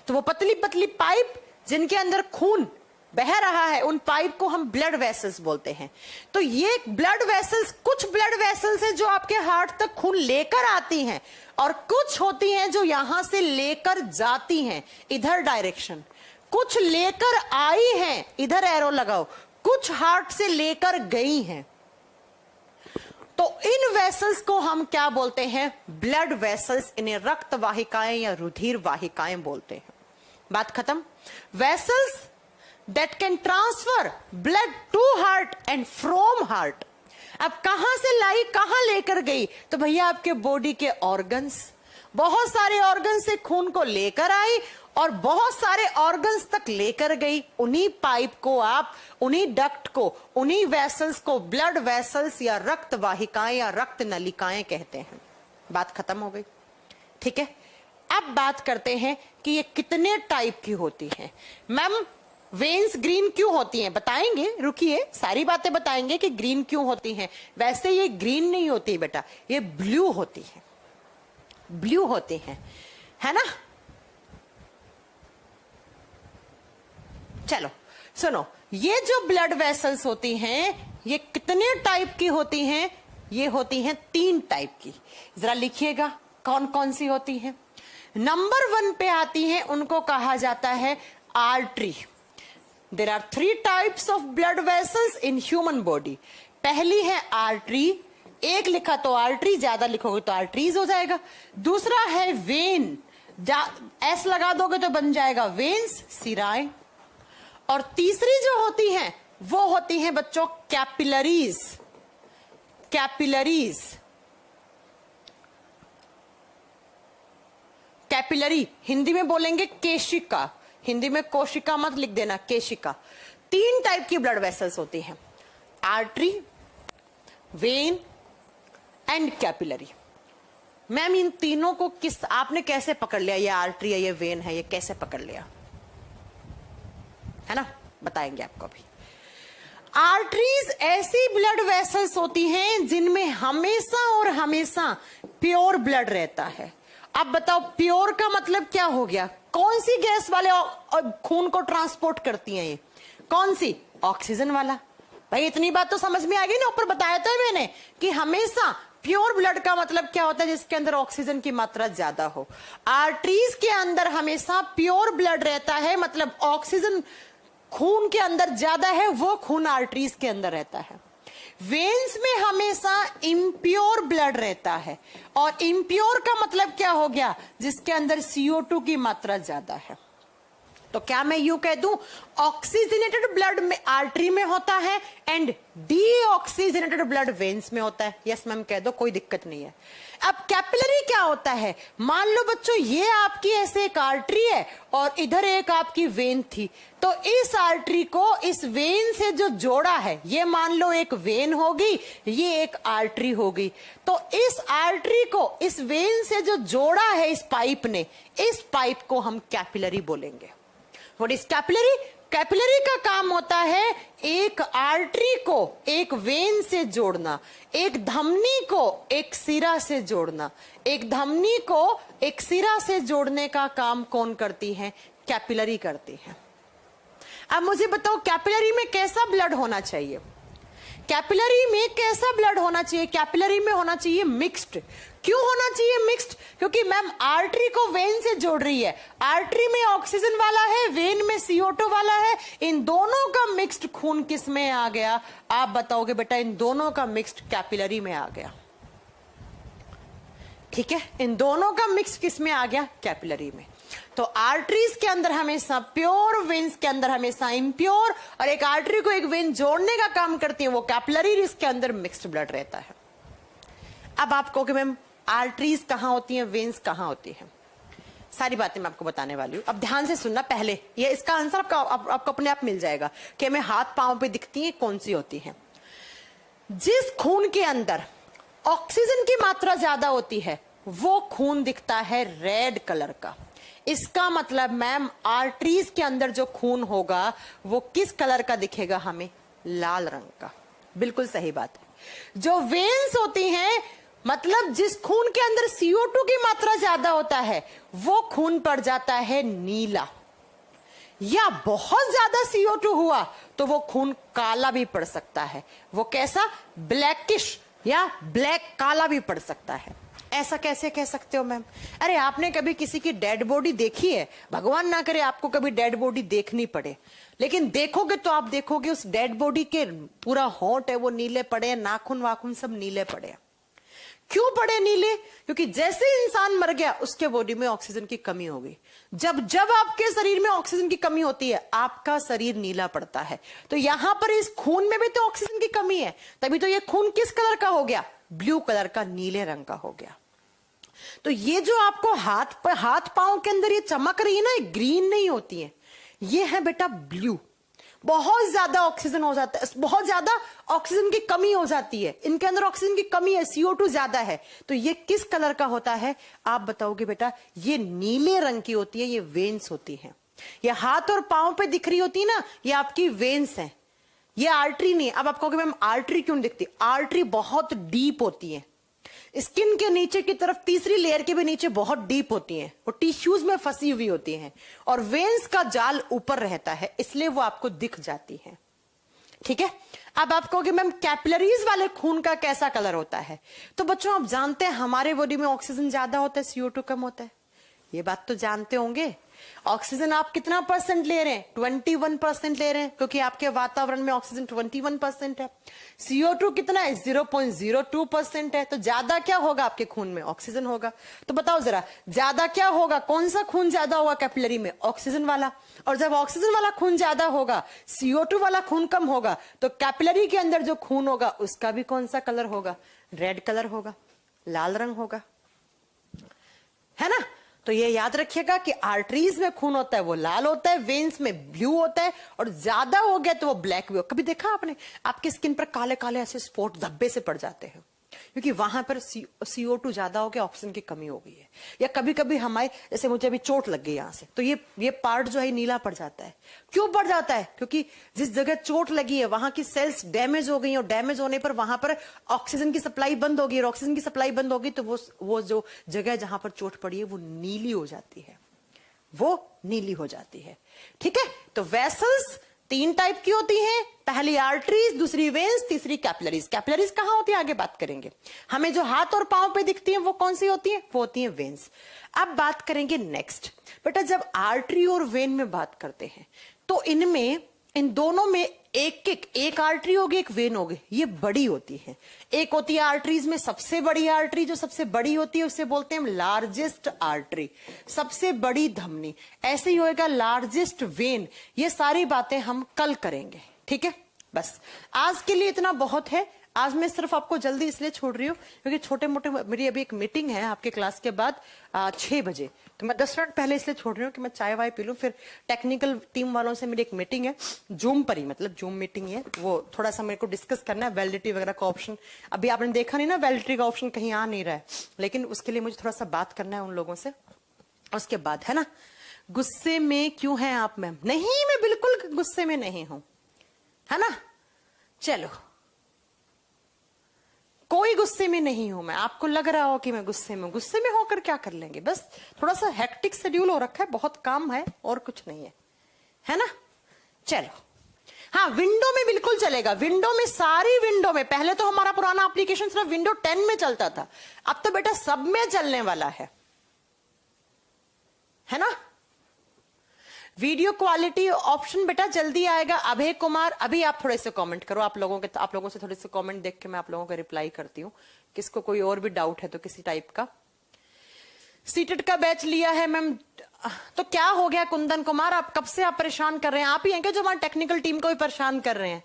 तो वो पतली पतली पाइप जिनके अंदर खून बह रहा है, उन पाइप को हम ब्लड वेसल्स बोलते हैं। तो ये ब्लड वेसल्स, कुछ ब्लड वेसल्स है जो आपके हार्ट तक खून लेकर आती हैं, और कुछ होती हैं जो यहां से लेकर जाती हैं इधर डायरेक्शन। कुछ लेकर आई हैं, इधर एरो लगाओ, कुछ हार्ट से लेकर गई हैं। तो इन वेसल्स को हम क्या बोलते हैं? Blood vessels. इन्हें रक्त वाहिकाएं या रुधिर वाहिकाएं बोलते हैं। बात खत्म। Vessels that can transfer blood to heart and from heart. अब कहां से लाई, कहां लेकर गई? तो भैया आपके बॉडी के ऑर्गन्स, बहुत सारे ऑर्गन से खून को लेकर आई और बहुत सारे ऑर्गन्स तक लेकर गई। उन्हीं पाइप को आप, उन्हीं डक्ट को, उन्हीं वेसल्स को ब्लड वेसल्स या रक्त वाहिकाएं या रक्त नलिकाएं कहते हैं। बात खत्म हो गई, ठीक है। अब बात करते हैं कि ये कितने टाइप की होती हैं। मैम वेन्स ग्रीन क्यों होती हैं? बताएंगे, रुकिए, सारी बातें बताएंगे कि ग्रीन क्यों होती हैं। वैसे ये ग्रीन नहीं होती बेटा, ये ब्लू होती है, ब्लू होती हैं, है ना। चलो सुनो, ये जो ब्लड वेसल्स होती हैं ये कितने टाइप की होती हैं? ये होती हैं 3 टाइप की। जरा लिखिएगा कौन कौन सी होती हैं। नंबर 1 पे आती हैं, उनको कहा जाता है artery. There are 3 types of blood vessels in human body. पहली है आर्टरी, एक लिखा तो आर्टरी, ज्यादा लिखोगे तो आर्टरीज हो जाएगा। दूसरा है वेन, एस लगा दोगे तो बन जाएगा वेन्स, सिराएं। और तीसरी जो होती हैं वो होती हैं बच्चों कैपिलरीज। कैपिलरीज कैपिलरी हिंदी में बोलेंगे केशिका, हिंदी में कोशिका मत लिख देना, केशिका। 3 टाइप की ब्लड वेसल्स होती हैं, artery, vein and capillary. Ma'am इन तीनों को किस आपने कैसे पकड़ लिया, ये आर्टरी है ये वेन है, ये कैसे पकड़ लिया, है ना, बताएंगे आपको अभी। आर्टरीज ऐसी ब्लड वेसल्स होती हैं जिनमें हमेशा और हमेशा प्योर ब्लड रहता है। अब बताओ प्योर का मतलब क्या हो गया, कौन सी गैस वाले खून को ट्रांसपोर्ट करती हैं ये, कौन सी, ऑक्सीजन वाला। भाई इतनी बात तो समझ में आ गई ना, ऊपर बताया था मैंने कि हमेशा प्योर ब्लड का मतलब क्या होता है, जिसके अंदर ऑक्सीजन की मात्रा ज्यादा हो। आर्टरीज के अंदर हमेशा प्योर ब्लड रहता है, मतलब ऑक्सीजन खून के अंदर ज्यादा है, वो खून आर्टरीज के अंदर रहता है। वेन्स में हमेशा इम्प्योर ब्लड रहता है, और इम्प्योर का मतलब क्या हो गया, जिसके अंदर CO2 की मात्रा ज्यादा है। तो क्या मैं यूं कह दूं, ऑक्सीजनेटेड ब्लड में आर्टरी में होता है एंड डीऑक्सीजनेटेड ब्लड वेन्स में होता है। यस मैम कह दो, कोई दिक्कत नहीं है। अब कैपिलरी क्या होता है, मान लो बच्चों ये आपकी ऐसे एक आर्टरी है और इधर एक आपकी वेन थी, तो इस आर्टरी को इस वेन से जो जोड़ा है, ये मान लो एक वेन होगी, ये एक आर्टरी होगी, तो इस आर्टरी को इस वेन से जो जोड़ा है इस पाइप ने, इस पाइप को हम कैपिलरी बोलेंगे। What is capillary? कैपिलरी का काम होता है एक आर्टरी को एक वेन से जोड़ना, एक धमनी को एक सिरा से जोड़ना। एक धमनी को एक सिरा से जोड़ने का काम कौन करती है? कैपिलरी करती है। अब मुझे बताओ कैपिलरी में कैसा ब्लड होना चाहिए? कैपिलरी में कैसा ब्लड होना चाहिए? कैपिलरी में होना चाहिए मिक्स्ड। क्यों होना चाहिए मिक्स्ड? क्योंकि मैम आर्टरी को वेन से जोड़ रही है, आर्टरी में ऑक्सीजन वाला है, वेन में CO2 वाला है, इन दोनों का मिक्स्ड खून किस में आ गया? आप बताओगे बेटा, इन दोनों का मिक्स्ड कैपिलरी में आ गया। ठीक है, इन दोनों का मिक्स किस में आ गया? कैपिलरी में। तो आर्टरीज के अंदर हमेशा प्योर, वेन्स के अंदर हमेशा इम्प्योर, और एक आर्टरी को एक वेन जोड़ने का काम करती है वो कैपिलरी, जिसके अंदर मिक्स्ड ब्लड रहता है। अब आप कहोगे मैम आर्टरीज कहां होती हैं, वेन्स कहां होती हैं? सारी बातें मैं आपको बताने वाली हूं, अब ध्यान से सुनना। पहले ये इसका आंसर आपको अपने आप मिल जाएगा कि हमें हाथ पांव पे दिखती है कौन सी होती है। जिस खून के अंदर ऑक्सीजन की मात्रा ज्यादा होती है वो खून दिखता है रेड कलर का। इसका मतलब मैम आर्टरीज के अंदर जो खून होगा वो किस कलर का दिखेगा हमें? लाल रंग का। बिल्कुल सही बात है। जो वेन्स होती हैं, मतलब जिस खून के अंदर CO2 की मात्रा ज्यादा होता है वो खून पड़ जाता है नीला, या बहुत ज्यादा CO2 हुआ तो वो खून काला भी पड़ सकता है। वो कैसा? ब्लैकिश या ब्लैक काला भी पड़ सकता है। ऐसा कैसे कह सकते हो मैम? अरे आपने कभी किसी की डेड बॉडी देखी है? भगवान ना करे आपको कभी डेड बॉडी देखनी पड़े, लेकिन देखोगे तो आप देखोगे उस डेड बॉडी के पूरा होंठ है वो नीले पड़े, नाखून वाखून सब नीले पड़े। क्यों पड़े नीले? क्योंकि जैसे इंसान मर गया उसके बॉडी में ऑक्सीजन की कमी हो गई। जब जब आपके शरीर में ऑक्सीजन की कमी होती है आपका शरीर नीला पड़ता है। तो यहां पर इस खून में भी तो ऑक्सीजन की कमी है, तभी तो ये खून किस कलर का हो गया? ब्लू कलर का, नीले रंग का हो गया। तो ये जो आपको हाथ पांव के अंदर ये चमक रही है ना, ग्रीन नहीं होती है, ये है बेटा ब्लू। बहुत ज्यादा ऑक्सीजन हो जाता है, बहुत ज्यादा ऑक्सीजन की कमी हो जाती है, इनके अंदर ऑक्सीजन की कमी है, CO2 ज्यादा है, तो ये किस कलर का होता है? आप बताओगे बेटा, ये नीले रंग की होती है, ये वेन्स होती है। ये हाथ और पांव पे दिख रही होती है ना, ये आपकी वेन्स है, ये आर्टरी नहीं है। अब आप कहोगे मैम आर्टरी क्यों दिखती? आर्टरी बहुत डीप होती है, स्किन के नीचे की तरफ तीसरी लेयर के भी नीचे बहुत डीप होती हैं, वो टिश्यूज में फंसी हुई होती हैं, और वेन्स का जाल ऊपर रहता है, इसलिए वो आपको दिख जाती है। ठीक है, अब आप कहोगे मैम कैपिलरीज वाले खून का कैसा कलर होता है? तो बच्चों आप जानते हैं हमारे बॉडी में ऑक्सीजन ज्यादा होता है, CO2 कम होता है, ये बात तो जानते होंगे। ऑक्सीजन आप कितना % ले रहे हैं? 21% ले रहे हैं, क्योंकि आपके वातावरण में ऑक्सीजन 21% है। CO2 कितना है? 0.02% है। तो ज्यादा क्या होगा आपके खून में? ऑक्सीजन होगा। तो बताओ जरा ज्यादा क्या होगा? कौन सा खून ज्यादा होगा कैपिलरी में? ऑक्सीजन वाला। और जब ऑक्सीजन वाला खून ज्यादा होगा, CO2 वाला खून कम होगा, तो कैपिलरी के अंदर जो खून होगा उसका भी कौन सा कलर होगा? रेड कलर होगा, लाल रंग होगा, है ना? तो ये याद रखिएगा कि आर्टरीज में खून होता है वो लाल होता है, वेन्स में ब्लू होता है, और ज्यादा हो गया तो वो ब्लैक भी हो। कभी देखा आपने आपकी स्किन पर काले काले ऐसे स्पॉट धब्बे से पड़ जाते हैं, क्योंकि वहां पर CO2 ज्यादा हो गया, ऑक्सीजन की कमी हो गई है। या कभी कभी हमारे, जैसे मुझे अभी चोट लग गई यहां से, तो ये पार्ट जो है नीला पड़ जाता है। क्यों पड़ जाता है? क्योंकि जिस जगह चोट लगी है वहां की सेल्स डैमेज हो गई, और डैमेज होने पर वहां पर ऑक्सीजन की सप्लाई बंद होगी, और ऑक्सीजन की सप्लाई बंद होगी तो वो जो जगह जहां पर चोट पड़ी है वो नीली हो जाती है, वो नीली हो जाती है। ठीक है, तो वेसल्स 3 टाइप की होती हैं, पहली आर्टरीज, दूसरी वेन्स, तीसरी कैपिलरीज। कैपिलरीज कहां होती है आगे बात करेंगे। हमें जो हाथ और पांव पे दिखती हैं वो कौन सी होती हैं? वो होती हैं वेन्स। अब बात करेंगे नेक्स्ट। बेटा जब आर्टरी और वेन में बात करते हैं तो इनमें, इन दोनों में एक आर्टरी होगी, एक वेन होगी, ये बड़ी होती है। एक होती है आर्टरीज में सबसे बड़ी आर्टरी, जो सबसे बड़ी होती है उसे बोलते हैं लार्जेस्ट आर्टरी, सबसे बड़ी धमनी। ऐसे ही होएगा लार्जेस्ट वेन। ये सारी बातें हम कल करेंगे, ठीक है। बस आज के लिए इतना बहुत है। आज मैं सिर्फ आपको जल्दी इसलिए छोड़ रही हूँ क्योंकि छोटे मोटे, मेरी अभी एक मीटिंग है आपके क्लास के बाद 6 बजे, तो मैं 10 मिनट पहले इसलिए छोड़ रही हूँ कि मैं चाय वाय पी लूँ। फिर टेक्निकल टीम वालों से मेरी एक मीटिंग है, जूम पर ही, मतलब जूम मीटिंग है, वो थोड़ा सा मेरे को डिस्कस करना है। वैलिडिटी वगैरह का ऑप्शन अभी आपने देखा नहीं ना, वैलिडिटी का ऑप्शन कहीं आ नहीं रहा है, लेकिन उसके लिए मुझे थोड़ा सा बात करना है उन लोगों से। उसके बाद, है ना, गुस्से में क्यों है आप मैम? नहीं, मैं बिल्कुल गुस्से में नहीं हूं, है ना। चलो, कोई गुस्से में नहीं हूं मैं। आपको लग रहा हो कि मैं गुस्से में होकर क्या कर लेंगे? बस थोड़ा सा हेक्टिक शेड्यूल हो रखा है, बहुत काम है और कुछ नहीं है ना। चलो, हाँ, विंडो में बिल्कुल चलेगा। विंडो में, सारी विंडो में, पहले तो हमारा पुराना एप्लीकेशन सिर्फ विंडो 10 में चलता था, अब तो बेटा सब में चलने वाला है ना। वीडियो क्वालिटी ऑप्शन बेटा जल्दी आएगा। अभय कुमार, अभी आप थोड़े से कमेंट करो। आप लोगों से थोड़े से कमेंट देख के मैं आप लोगों को रिप्लाई करती हूँ। किसको कोई और भी डाउट है तो किसी टाइप का। सीटेड का बैच लिया है मैम, तो क्या हो गया कुंदन कुमार? आप कब से आप परेशान कर रहे हैं? आप ही हैं क्या जो हमारी टेक्निकल टीम को भी परेशान कर रहे हैं?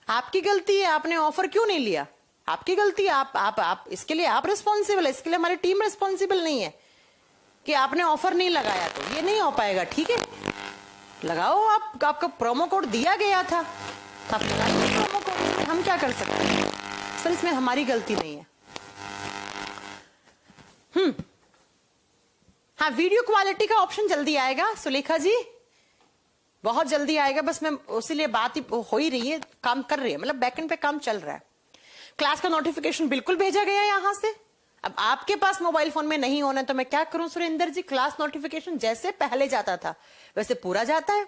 आपकी गलती है, आपने ऑफर क्यों नहीं लिया? आपकी गलती है, आप इसके लिए आप रिस्पॉन्सिबल है, इसके लिए हमारी टीम रिस्पॉन्सिबल नहीं है कि आपने ऑफर नहीं लगाया। तो ये नहीं हो पाएगा, ठीक है। लगाओ, आपका प्रोमो कोड दिया गया था, आप लगाइए प्रोमो कोड, हम क्या कर सकते हैं सर, इसमें हमारी गलती नहीं है। हाँ, वीडियो क्वालिटी का ऑप्शन जल्दी आएगा सुलेखा जी, बहुत जल्दी आएगा। बस मैं उसीलिए बात ही हो ही रही है, काम कर रही है, मतलब बैकएंड पे काम चल रहा है। क्लास का नोटिफिकेशन बिल्कुल भेजा गया यहां से। अब आपके पास मोबाइल फोन में नहीं होना तो मैं क्या करूं सुरेंद्र जी? क्लास नोटिफिकेशन जैसे पहले जाता था वैसे पूरा जाता है।